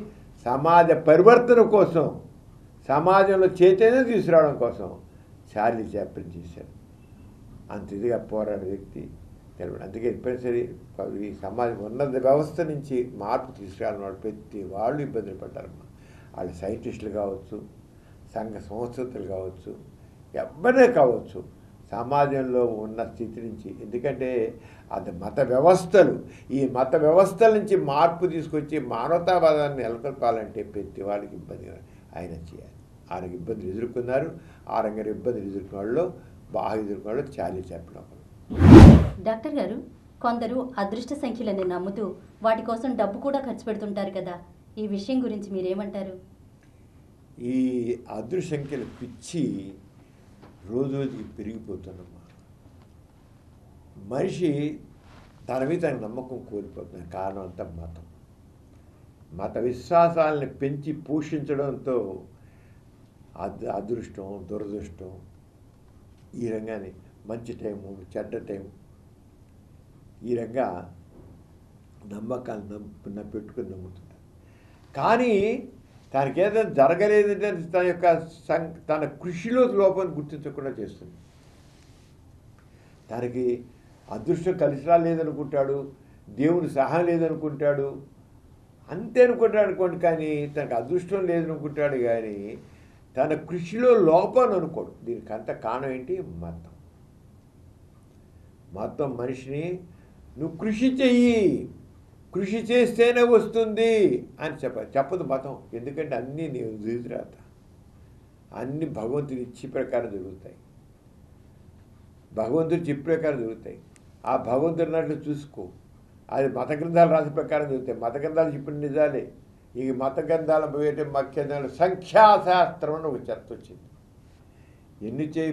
సమాజ పరివర్తన కోసం, సమాజంలో చైతన్యం తీసుకురావడం కోసం చార్లీ చాప్లిన్ చేశాడు. అంత ఇదిగా పోరాడే వ్యక్తి తెలియదు. అందుకే ఎప్పుడైనా సరే ఈ సమాజం ఉన్నత వ్యవస్థ నుంచి మార్పు తీసుకురావాలన్నవాడు ప్రతి వాళ్ళు ఇబ్బందులు పడ్డారమ్మా. వాళ్ళు సైంటిస్టులు కావచ్చు, సంఘ సంస్కృతులు కావచ్చు, ఎవరే కావచ్చు, సమాజంలో ఉన్న స్థితి నుంచి. ఎందుకంటే అది మత వ్యవస్థలు, ఈ మత వ్యవస్థల నుంచి మార్పు తీసుకొచ్చి మానవతావాదాన్ని నెలకొల్పాలంటే ప్రతి వాళ్ళకి ఇబ్బంది ఆయన చేయాలి. ఆయనకి ఇబ్బందులు ఎదుర్కొన్నారు. ఆ రంగా ఇబ్బందులు ఎదుర్కొన్న వాళ్ళు బాగా ఎదుర్కొన్న వాళ్ళు చార్లీ చాప్లిన్. డాక్టర్ గారు, కొందరు అదృష్ట సంఖ్యలని నమ్ముతూ వాటి కోసం డబ్బు కూడా ఖర్చు పెడుతుంటారు కదా, ఈ విషయం గురించి మీరేమంటారు? ఈ అదృష్ట సంఖ్యలు పిచ్చి రోజుకి పెరిగిపోతుందమ్మా. మనిషి తన మీద తన నమ్మకం కోల్పోతున్న కారణం అంతా మత విశ్వాసాలని పెంచి పోషించడంతో అదృష్టం, దురదృష్టం, ఈ రంగాన్ని మంచి టైము, చెడ్డ టైము, ఈ రంగా నమ్మకాలు పెట్టుకుని నమ్ముతుంటారు. కానీ తనకి ఏదైనా జరగలేదంటే తన కృషిలో లోపాన్ని గుర్తించకుండా చేస్తుంది. తనకి అదృష్టం కలిసి రాలేదనుకుంటాడు, దేవుని సహాయం లేదనుకుంటాడు, అంతే అనుకుంటాడు అనుకోండి. కానీ తనకు అదృష్టం లేదనుకుంటాడు, కానీ తన కృషిలో లోపాన్ని అనుకోడు. దీనికి అంత కారణం ఏంటి? మతం మనిషిని నువ్వు కృషి చెయ్యి, కృషి చేస్తేనే వస్తుంది అని చెప్పదు మతం. ఎందుకంటే అన్నీ నీవు దిగుతురాత, అన్నీ భగవంతుడి ఇచ్చి ప్రకారం జరుగుతాయి, భగవంతుడి చెప్పి ప్రకారం జరుగుతాయి. ఆ భగవంతుడి నాట్లు చూసుకో. అది మత గ్రంథాలు రాసిన ప్రకారం జరుగుతాయి. మత గ్రంథాలు చెప్పిన నిజాలే. ఈ మత గ్రంథాల పోయేటే ముఖ్యంగా సంఖ్యాశాస్త్రం అని ఒక చర్చ వచ్చింది. ఎన్ని చేయి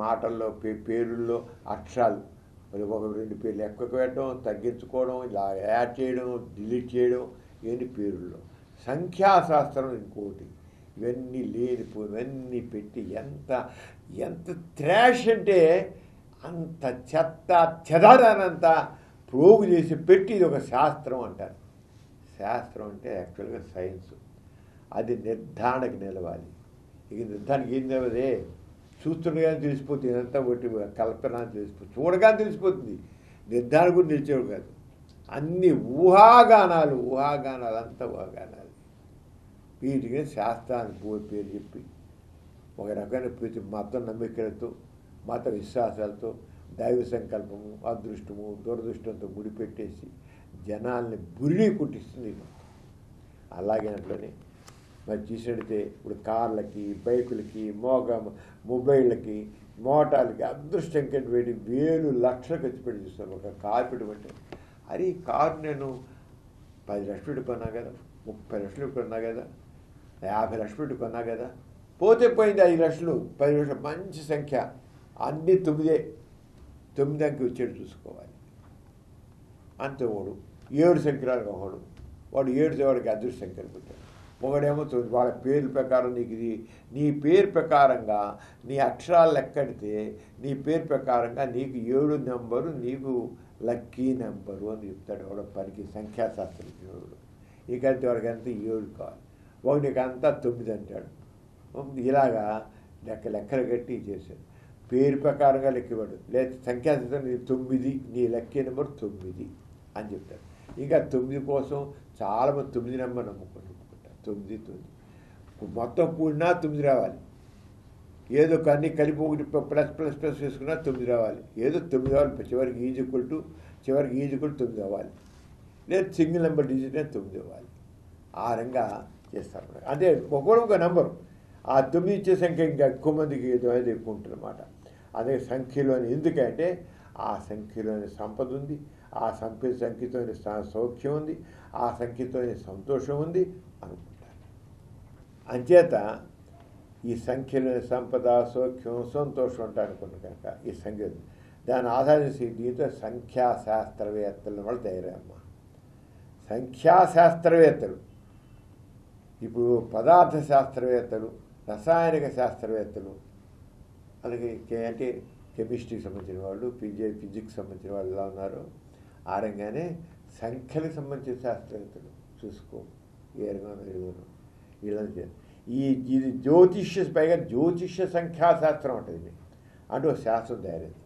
మాటల్లో పేరుల్లో అక్షరాలు, మరి ఒక 2 పేర్లు ఎక్కువ పెట్టడం, తగ్గించుకోవడం, ఇలా యాడ్ చేయడం, డిలీట్ చేయడం, ఎన్ని పేరుల్లో. సంఖ్యాశాస్త్రం ఇంకోటి. ఇవన్నీ ఇవన్నీ పెట్టి ఎంత త్రాష్ అంటే అంత చెత్త చెదారానంతా ప్రోగు చేసి పెట్టి ఇది ఒక శాస్త్రం అంటారు. శాస్త్రం అంటే యాక్చువల్గా సైన్స్. అది నిర్ధారణకు నిలవాలి. ఇక నిర్ధారణకి ఏం నిలవదే, చూస్తుండగానే తెలిసిపోతుంది. ఇదంతా ఒకటి కల్పన అని తెలిసిపోతుంది, చూడగానే తెలిసిపోతుంది. నిర్ధారణ కూడా నిలిచేవాడు కాదు. అన్ని ఊహాగానాలు అంతా ఊహాగానాలు. వీటికి శాస్త్రాన్ని పేరు చెప్పి ఒక రకమైన ప్రతి మత నమ్మికలతో, మత విశ్వాసాలతో, దైవ సంకల్పము, అదృష్టము, దురదృష్టంతో ముడిపెట్టేసి జనాల్ని బురిడి కుట్టిస్తుంది. అలాగేనట్లోనే మరి చూసినట్టే ఇప్పుడు కార్లకి, బైకులకి, మొబైళ్ళకి, మోటార్లకి అదృష్టం కంటే వేడి వేలు లక్షలు ఖర్చు పెట్టి చూస్తాను. ఒక కారు పెట్టుకుంటే అది ఈ కారు నేను 10 లక్షలు పెట్టి కొన్నా కదా, 30 లక్షలు కొన్నా కదా, 50 లక్షలు పెట్టి కొన్నా కదా, పోతే పోయింది 5 లక్షలు, 10 లక్షలు, మంచి సంఖ్య. అన్నీ 9 అంకె వచ్చేది చూసుకోవాలి. అంతే. 7 సంఖ్యలు వాడు 7 వాడికి అదృష్ట సంఖ్యలు పెట్టాడు. ఒకడేమో వాళ్ళ పేరు ప్రకారం నీకు ఇది, నీ పేరు ప్రకారంగా నీ అక్షరాలు లెక్కడితే నీ పేరు ప్రకారంగా నీకు 7 నెంబరు నీకు లక్కీ నెంబరు అని చెప్తాడు. వాడు పనికి సంఖ్యాశాస్త్రజ్ఞుడు. ఇకంటే వాడికి అంతా 7 కావాలి, వాడికి అంతా 9 అంటాడు. ఇలాగా లెక్కలు కట్టి చేశాడు. పేరు ప్రకారంగా లెక్కివాడు, లేదా సంఖ్యాశాస్త్రం నీ 9, నీ లక్కీ నెంబర్ 9 అని చెప్తాడు. ఇంకా 9 కోసం చాలామంది 9 నెంబర్ నమ్ముకుంటారు. 9 మొత్తం కూడినా 9 రావాలి. ఏదో అన్నీ కలిపి ఒకటి ప్లస్ వేసుకున్నా 9 రావాలి. ఏదో 9 రావాలి. చివరికి ఈజుకులు 9 అవ్వాలి. లేదా సింగిల్ నెంబర్ డిజిట్ 9 అవ్వాలి. ఆ రంగా చేస్తారు. అంటే ఒక నెంబరు ఆ 9 ఇచ్చే సంఖ్య ఇంకా ఎక్కువ మందికి ఎక్కువ ఉంటుంది అన్నమాట. అదే సంఖ్యలోని, ఎందుకంటే ఆ సంఖ్యలోని సంపద ఉంది, ఆ సంఖ్యతోని సౌఖ్యం ఉంది, ఆ సంఖ్యతోని సంతోషం ఉంది అనుకుంటారు. అంచేత ఈ సంఖ్యలోని సంపద, సౌఖ్యం, సంతోషం ఉంటాయి అనుకుంటారు కనుక ఈ సంఖ్య దాన్ని ఆధారించి దీంతో సంఖ్యాశాస్త్రవేత్తల వాళ్ళు తయారమ్మా. సంఖ్యాశాస్త్రవేత్తలు ఇప్పుడు పదార్థ శాస్త్రవేత్తలు, రసాయనిక శాస్త్రవేత్తలు, అలాగే అంటే కెమిస్ట్రీకి సంబంధించిన వాళ్ళు, ఫిజిక్స్ సంబంధించిన వాళ్ళు ఎలా ఉన్నారు, ఆ రంగానే సంఖ్యలకు సంబంధించిన శాస్త్రవేత్తలు చూసుకో ఏ రంగం వీళ్ళని. ఇది పైగా జ్యోతిష్య సంఖ్యాశాస్త్రం ఉంటుంది అంటే ఒక శాస్త్రం తయారైంది,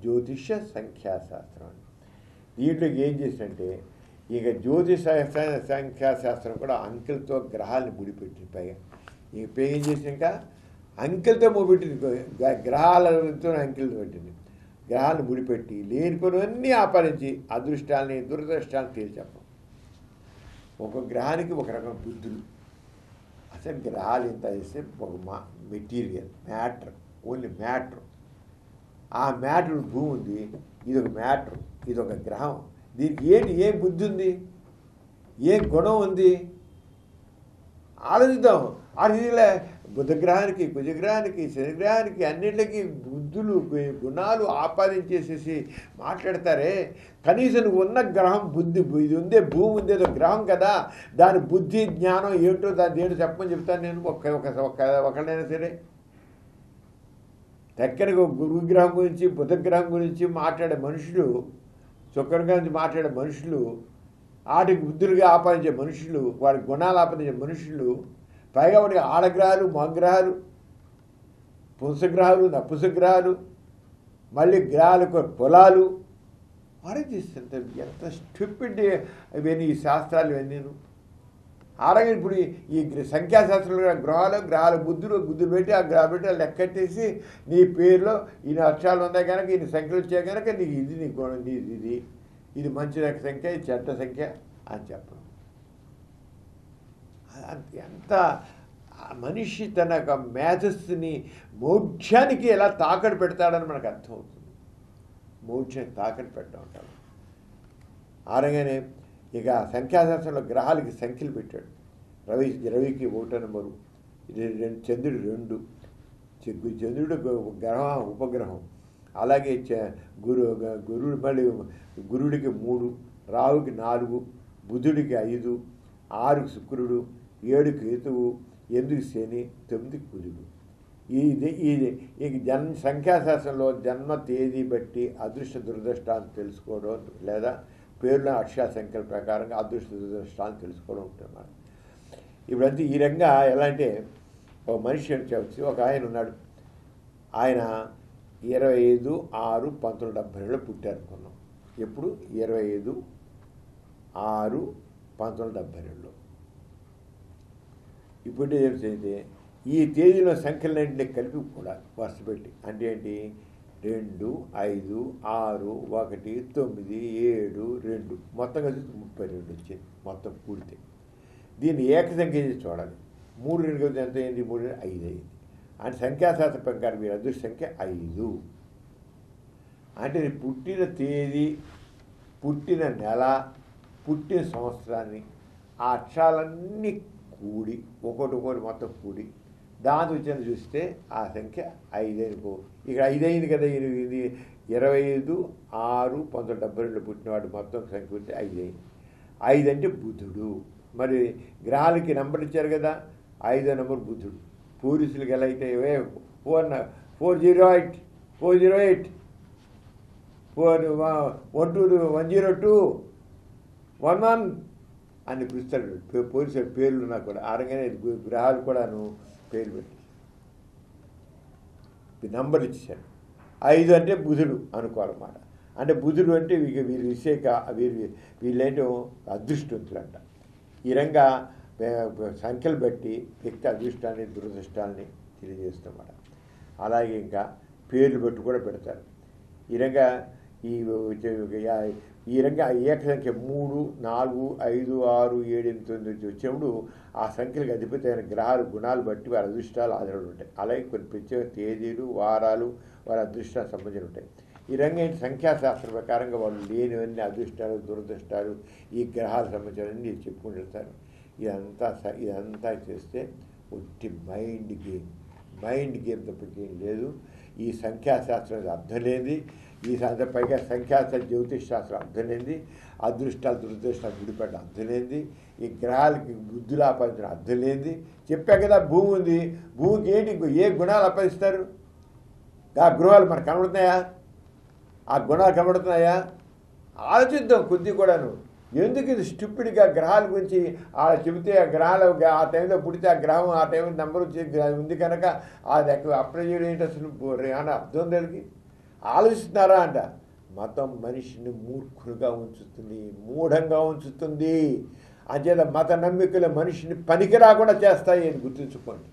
జ్యోతిష్య సంఖ్యాశాస్త్రం అని. దీంట్లోకి ఏం చేసినంటే ఇక జ్యోతిష సంఖ్యాశాస్త్రం కూడా అంకెలతో గ్రహాలను ముడిపెట్టింది. పైగా ఇక ఏం చేసినాక అంకెలతో ముడిపెట్టింది, గ్రహాలతో అంకెలతో పెట్టింది. గ్రహాలను ముడిపెట్టి లేనిపోయినవన్నీ ఆపాదించి అదృష్టాలని దురదృష్టాలను తేల్చెప్పం. ఒక గ్రహానికి ఒక రకం బుద్ధులు. అసలు గ్రహాలు ఎంత చేస్తే ఒక మెటీరియల్ మ్యాటర్, ఓన్లీ మ్యాటర్. ఆ మ్యాటర్ భూమి ఉంది, ఇదొక మ్యాటర్, ఇదొక గ్రహం. దీనికి ఏం బుద్ధి ఉంది, ఏం గుణం ఉంది ఆలోచిద్దాం. ఆలోచించలే బుధగ్రహానికి, కుజగ్రహానికి, శనిగ్రహానికి అన్నింటికి బుద్ధులు గుణాలు ఆపాదించేసేసి మాట్లాడతారే. కనీసం నువ్వు ఉన్న గ్రహం బుద్ధి, ఇది ఉందే భూమి ఉంది, ఏదో గ్రహం కదా, దాని బుద్ధి జ్ఞానం ఏమిటో దాని ఏంటో చెప్పమని చెప్తాను నేను. ఒకళ్ళైనా సరే దగ్గరగా గురుగ్రహం గురించి బుధగ్రహం గురించి మాట్లాడే మనుషులు, శుక్రగ్రహం గురించి మాట్లాడే మనుషులు, వాటికి బుద్ధులుగా ఆపాదించే మనుషులు, వాడి గుణాలు ఆపాదించే మనుషులు, పైగా వాడికి ఆడగ్రహాలు, మగ్రహాలు, పుంసగ్రహాలు, నపుంసగ్రహాలు, మళ్ళీ గ్రహాలకు పొలాలు ఆలోచిస్తుంటే ఎంత స్టూపిడ్ ఇవన్నీ ఈ శాస్త్రాలు ఇవన్నీ. ఆరోగ్యం ఇప్పుడు ఈ సంఖ్యాశాస్త్రంలో గ్రహాల బుద్ధులు పెట్టి ఆ గ్రహాలు పెట్టి లెక్కట్టేసి నీ పేరులో ఇన్ని అక్షరాలు ఉన్నాయి కనుక ఇన్ని సంఖ్యలు వచ్చాయి కనుక నీకు ఇది నీ గుణం, ఇది మంచి సంఖ్య, ఇది చెడ్డ సంఖ్య అని చెప్పడం. ఎంత మనిషి తన యొక్క మేధస్సుని మోక్షానికి ఎలా తాకట్టు పెడతాడని మనకు అర్థమవుతుంది. మోక్షానికి తాకట్టు పెట్టడం ఉంటాడు. ఆరంగానే ఇక సంఖ్యాశాస్త్రంలో గ్రహాలకి సంఖ్యలు పెట్టాడు. రవికి 1 నెంబరు, చంద్రుడు 2, చంద్రుడు గ్రహం ఉపగ్రహం. అలాగే గురుడు మళ్ళీ గురుడికి 3, రావుకి 4, బుధుడికి 5, 6కి శుక్రుడు, 7కి కేతువు, 8కి శని, 9కి కుజుడు. ఈ సంఖ్యాశాస్త్రంలో జన్మ తేదీ బట్టి అదృష్ట దురదృష్టాన్ని తెలుసుకోవడం, లేదా పేర్ల అక్షర సంఖ్యల ప్రకారంగా అదృష్ట దురదృష్టాన్ని తెలుసుకోవడం ఉంటున్నమాట. ఇప్పుడంతా ఈ రంగా ఎలా అంటే ఒక మనిషి వచ్చి ఒక ఆయన ఉన్నాడు. ఆయన 25/6/1972 పుట్టారనుకున్నాం. ఎప్పుడు 25/6/1972. ఇప్పుడు ఏమిటంటే ఈ తేదీలో సంఖ్యలన్నింటినీ కలిపి కూడా వరుస పెట్టి అంటే ఏంటి 2, 5, 6, 1, 9, 7, 2 మొత్తం కలిసి 32 వచ్చింది మొత్తం కూడితే. దీన్ని ఏకసంఖ్య చేసి చూడాలి. 3 2 కలిసి ఎంత అయింది? 3 5 అయింది. అంటే సంఖ్యాశాస్త్ర ప్రకారం మీరు అదృష్ట సంఖ్య 5. అంటే పుట్టిన తేదీ, పుట్టిన నెల, పుట్టిన సంవత్సరాన్ని ఆ అక్షరాలన్నీ కూడి ఒకటి మొత్తం కూడి దాని వచ్చిన చూస్తే ఆ సంఖ్య 5 అనుకో. ఇక్కడ 5 అయింది కదా. ఇది 25/6/1972 పుట్టినవాడు మొత్తం సంఖ్య పుట్టి 5 అయింది. 5 అంటే బుధుడు. మరి గ్రహాలకి నెంబర్ ఇచ్చారు కదా, 5వ నెంబర్ బుధుడు. పోలీసులకి ఎలా అయితే 408 408 102 11 అని పిలుస్తాడు పోలీసుల పేర్లు. నాకు కూడా ఆరంగానే గ్రహాలు కూడాను పేరు పెట్టి నంబర్ ఇచ్చేశాడు. 5 అంటే బుధుడు అనుకోవాలన్నమాట. అంటే బుధుడు అంటే వీరి విశేష వీళ్ళేంటో అదృష్టవంతులు అంట. ఈ రంగా సంఖ్యలు బట్టి వ్యక్తి అదృష్టాన్ని దురదృష్టాన్ని తెలియజేస్తున్నమాట. అలాగే ఇంకా పేర్లు పెట్టి కూడా పెడతారు. ఈ రంగా ఏక సంఖ్య 3, 4, 5, 6, 7, 8, 9 వచ్చినప్పుడు ఆ సంఖ్యలకు అధిపతి అయిన గ్రహాలు గుణాలు బట్టి వారి అదృష్టాలు ఆధారపడి ఉంటాయి. అలాగే కొన్ని ప్రత్యేక తేదీలు, వారాలు వారి అదృష్టాలకు సంబంధించి ఉంటాయి. ఈ రంగం ఏంటి? సంఖ్యాశాస్త్రం ప్రకారంగా వాళ్ళు లేనివన్నీ అదృష్టాలు దురదృష్టాలు ఈ గ్రహాలకు సంబంధించినవన్నీ చెప్పుకుంటారు. ఇదంతా చేస్తే ఒట్టి మైండ్ గేమ్ తప్పకేం లేదు. ఈ సంఖ్యాశాస్త్రం అర్థం లేనిది. ఈ సందర్భంగా పైగా సంఖ్యాశాస్త్రం జ్యోతిష్ శాస్త్రం అర్థం లేనిది, అదృష్టాలు దురదృష్టాలు విడిపడ్డ అర్థం లేనిది, ఈ గ్రహాలకి బుద్ధులు ఆపాదించడం అర్థం లేనిది. చెప్పా కదా భూమి ఉంది, భూమికి ఏంటి ఏ గుణాలు ఆపాదిస్తారు? ఆ గృహాలు మనకు కనబడుతున్నాయా? ఆ గుణాలు కనబడుతున్నాయా? ఆలోచిద్దాం కొద్ది కూడాను. ఎందుకు ఇది స్టూపిడ్గా గ్రహాల గురించి అలా చెబితే ఆ గ్రహాలు ఆ టైంలో పుడితే ఆ గ్రహం ఆ టైంలో నెంబర్ ఉంది కనుక అది అప్లై చేయడం ఏంటి అసలు అని అర్థం దానికి ఆలోచిస్తున్నారా అంట. మతం మనిషిని మూర్ఖులుగా ఉంచుతుంది, మూఢంగా ఉంచుతుంది. అంచేత మత నమ్మికలు మనిషిని పనికి రాకుండా చేస్తాయి అని గుర్తుంచుకోండి.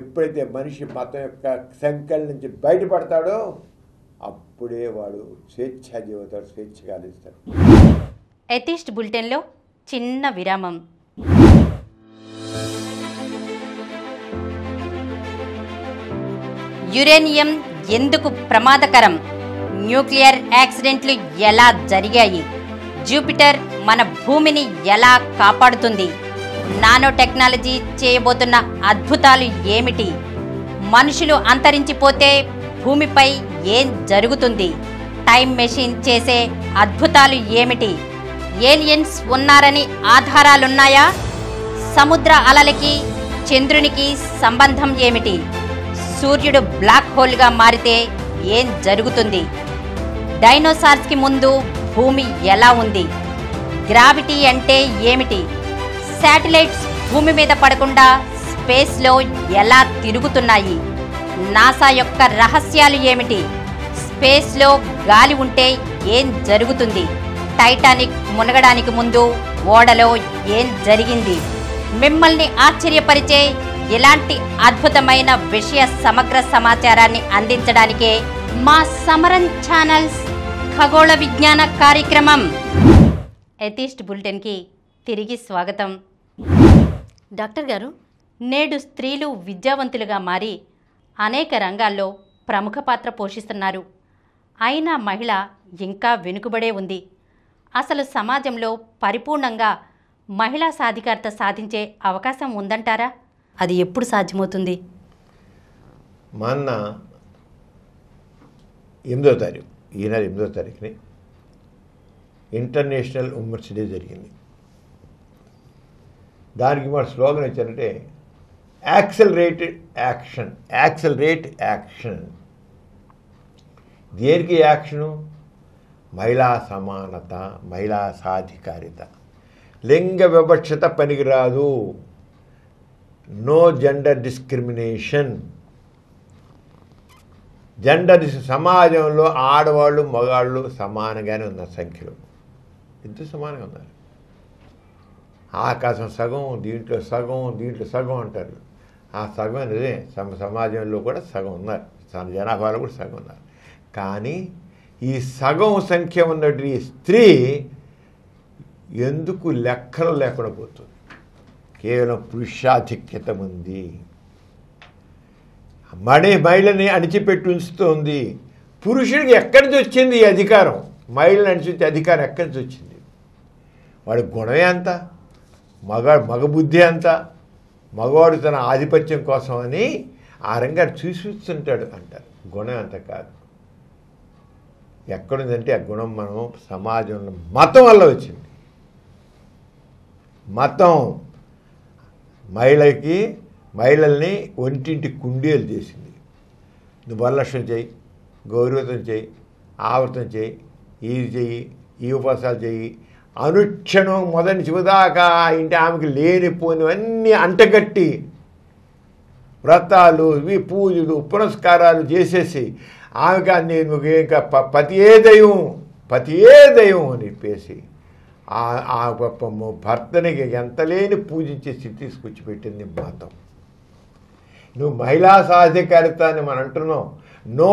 ఎప్పుడైతే మనిషి మతం యొక్క సంఖ్యల నుంచి బయటపడతాడో అప్పుడే వాడు స్వేచ్ఛా జీవితాడు, స్వేచ్ఛగా ఆలోచిస్తాడు. ఎథిస్ట్ బులెటిన్లో చిన్న విరామం. యురేనియం ఎందుకు ప్రమాదకరం? న్యూక్లియర్ యాక్సిడెంట్లు ఎలా జరిగాయి? జూపిటర్ మన భూమిని ఎలా కాపాడుతుంది? నానో టెక్నాలజీ చేయబోతున్న అద్భుతాలు ఏమిటి? మనుషులు అంతరించిపోతే భూమిపై ఏం జరుగుతుంది? టైం మెషిన్ చేసే అద్భుతాలు ఏమిటి? ఏలియన్స్ ఉన్నారని ఆధారాలున్నాయా? సముద్ర అలలకి చంద్రునికి సంబంధం ఏమిటి? సూర్యుడు బ్లాక్ హోల్గా మారితే ఏం జరుగుతుంది? డైనోసార్స్కి ముందు భూమి ఎలా ఉంది? గ్రావిటీ అంటే ఏమిటి? శాటిలైట్స్ భూమి మీద పడకుండా స్పేస్లో ఎలా తిరుగుతున్నాయి? నాసా యొక్క రహస్యాలు ఏమిటి? స్పేస్లో గాలి ఉంటే ఏం జరుగుతుంది? టైటానిక్ మునగడానికి ముందు ఓడలో ఏం జరిగింది? మిమ్మల్ని ఆశ్చర్యపరిచే ఇలాంటి అద్భుతమైన విషయ సమగ్ర సమాచారాన్ని అందించడానికే మా సమరన్ ఛానల్స్ ఖగోళ విజ్ఞాన కార్యక్రమం. ఎథిస్ట్ బులెటిన్కి తిరిగి స్వాగతం. డాక్టర్ గారు, నేడు స్త్రీలు విద్యావంతులుగా మారి అనేక రంగాల్లో ప్రముఖ పాత్ర పోషిస్తున్నారు. అయినా మహిళ ఇంకా వెనుకబడే ఉంది. అసలు సమాజంలో పరిపూర్ణంగా మహిళా సాధికారత సాధించే అవకాశం ఉందంటారా? అది ఎప్పుడు సాధ్యమవుతుంది? మొన్న 8వ తారీఖు, ఈ నెల 8వ తారీఖుని ఇంటర్నేషనల్ ఉమెన్స్ డే జరిగింది. దానికి మన స్లోగన్ ఇచ్చారంటే యాక్సలరేట్ యాక్షన్. దేనికి యాక్షను? మహిళా సమానత, మహిళా సాధికారిత. లింగ వివక్షత పనికిరాదు. No gender discrimination. సమాజంలో ఆడవాళ్ళు మగాళ్ళు సమానంగానే ఉన్నారు. సంఖ్యలో ఇద్దరు సమానంగా ఉన్నారు. ఆకాశం సగం, దీంట్లో సగం అంటారు. ఆ సగం అనేది సమాజంలో కూడా సగం ఉన్నారు, జనాభాలో కూడా సగం ఉన్నారు. కానీ ఈ సగం సంఖ్య ఉన్నట్టు ఈ స్త్రీ ఎందుకు లెక్కలు లేకుండా పోతుంది? కేవలం పురుషాధిక్యత ఉంది. మహిళని అణిచిపెట్టి ఉంచుతోంది. పురుషుడికి ఎక్కడి నుంచి వచ్చింది ఈ అధికారం? మహిళని అణిచిపెట్టే అధికారం ఎక్కడి నుంచి వచ్చింది? వాడి గుణమే అంత, మగ బుద్ధి అంత. మగవాడు తన ఆధిపత్యం కోసం అని ఆ రంగా చూస్తుంటాడు అంటారు. గుణం అంత కాదు. ఎక్కడుందంటే ఆ గుణం మనం సమాజంలో మతం వల్ల వచ్చింది. మతం మహిళల్ని ఒంటింటి కుండీలు చేసింది. నువ్వు వరలక్ష్మి చేయి, గౌరవతం చేయి, ఆవృతం చేయి, ఇది చెయ్యి, ఈ ఉపవాసాలు చెయ్యి, అనుక్షణం మొదటి చివదాకా ఇంటి ఆమెకి లేనిపోయినవన్నీ అంటగట్టి వ్రతాలు, ఇవి పూజలు, పురస్కారాలు చేసేసి ఆమెకి నేను ఇంకా పతియే దైవం అని చెప్పేసి ఆ భర్తని ఎంత లేని పూజించే స్థితి తీసుకొచ్చి పెట్టింది మతం. నువ్వు మహిళా సాధికారిత అని మనం అంటున్నావు, నో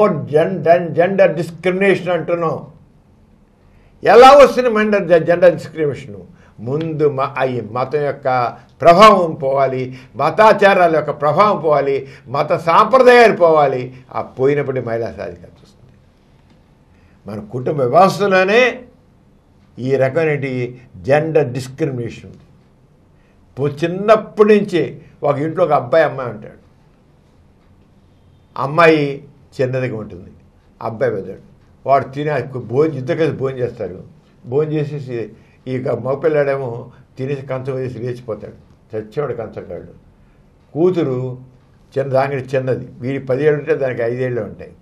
జెండర్ డిస్క్రిమినేషన్ అంటున్నావు. ఎలా వస్తుంది జెండర్ డిస్క్రిమినేషను? ముందు ఈ మతం యొక్క ప్రభావం పోవాలి, మతాచారాల యొక్క ప్రభావం పోవాలి, మత సాంప్రదాయాలు పోవాలి. ఆ పోయినప్పుడు మహిళా సాధికారత వస్తుంది. మన కుటుంబ వ్యవస్థలోనే ఈ రకమైన జెండర్ డిస్క్రిమినేషన్ ఉంది. చిన్నప్పటి నుంచి ఒక ఇంట్లో ఒక అబ్బాయి అమ్మాయి ఉంటాడు. అమ్మాయి చిన్నదిగా ఉంటుంది, అబ్బాయి పెద్దాడు. వాడు భోజనం ఇద్దరు కలిసి భోజనం చేస్తారు. భోజనం చేసేసి ఇక మగపిల్లాడేమో తినేసి కంచం వేసి లేచిపోతాడు. చచ్చేవాడు కంచకాళ్ళు. కూతురు దానికి చిన్నది, వీడి 10 ఏళ్ళు ఉంటే దానికి 5 ఏళ్ళు ఉంటాయి.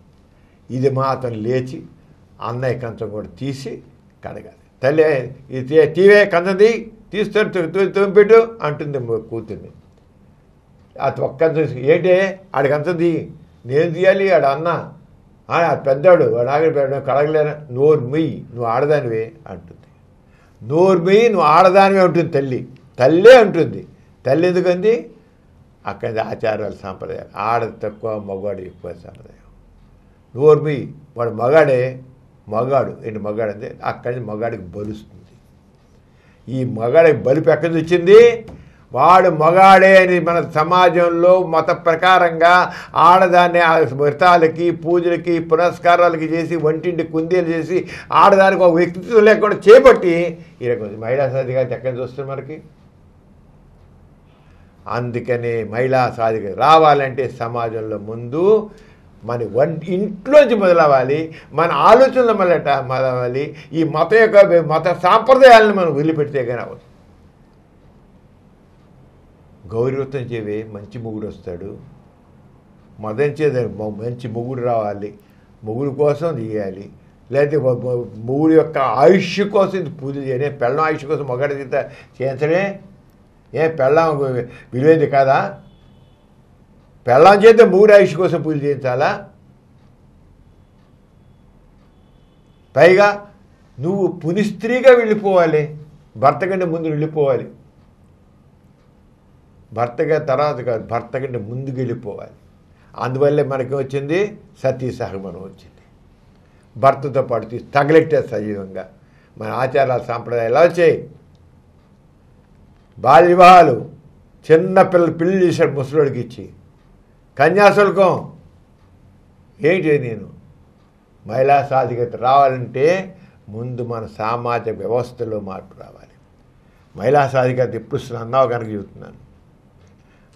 ఇది మాత్రం లేచి అన్నయ్య కంచం కూడా తీసి కడగాలి. తల్లి ఇది తీవే కంచం తీస్తాడు, తోమిపెట్టు అంటుంది కూతుర్ని. అది ఒక్క కంచం ఏంటి ఆడికి కంచం నేను తీయాలి, ఆడ అన్న పెద్దాడు వాడు ఆగలి కడగలేనా, నోరు మొయ్యి నువ్వు ఆడదానివే అంటుంది. నోరు మొయ్యి నువ్వు ఆడదానివే ఉంటుంది తల్లే ఉంటుంది. తల్లి ఎందుకంది? అక్కడి ఆచారాలు సాంప్రదాయాలు. ఆడ తక్కువ మగవాడు ఎక్కువ సాంప్రదాయం. నోరు మొయ్యి వాడు మగాడు ఏంటి మగాడు అంటే అక్కడి నుంచి మగాడికి బలుస్తుంది. ఈ మగాడికి బలుపు ఎక్కడి నుంచి వచ్చింది? వాడు మగాడే అని మన సమాజంలో మత ప్రకారంగా ఆడదాన్ని వ్రతాలకి పూజలకి పునస్కారాలకి చేసి వంటింటి కుందేలు చేసి ఆడదానికి ఒక వ్యక్తిత్వం లేకుండా చేపట్టి ఈ రకం మహిళా సాధికారత ఎక్కడి నుంచి వస్తుంది మనకి? అందుకనే మహిళా సాధికారత రావాలంటే సమాజంలో ముందు మన ఇంట్లోంచి మొదలవ్వాలి, మన ఆలోచనలు మొదలవ్వాలి. ఈ మత సాంప్రదాయాలను మనం వదిలిపెడితే కానీ అవ్వదు. గౌరవత్వం చేవే మంచి మొగుడు వస్తాడు. మదంచేది మంచి మొగుడు రావాలి, మొగుడు కోసం చేయాలి. లేకపోతే మొగుడు యొక్క ఆయుష్ కోసం పూజ చేయాలి. పెళ్ళం ఆయుష్ కోసం మగాడి చేత చేయించడే పెళ్ళం విలువైంది కాదా? పెళ్ళం చేత మొగుడు ఆయుష్ కోసం పూజ చేయించాలా? పైగా నువ్వు పునిస్త్రీగా వెళ్ళిపోవాలి, భర్త కంటే ముందు వెళ్ళిపోవాలి. భర్తగా తర్వాత కాదు, భర్త కంటే ముందుకు వెళ్ళిపోవాలి. అందువల్లే మనకి వచ్చింది సతీ సహగమనం వచ్చింది. భర్తతో పాటు తగలెట్టే సజీవంగా మన ఆచారాల సాంప్రదాయాలు ఎలా వచ్చాయి? బాల్య వివాహాలు, చిన్న పెళ్లి చేశాడు ముసలోడికి ఇచ్చి, కన్యాశుల్కం. ఏంటి నేను మహిళా సాధికారత రావాలంటే ముందు మన సామాజిక వ్యవస్థలో మార్పు రావాలి. మహిళా సాధికారత ఎప్పుడు అన్నావు కనుక చెబుతున్నాను.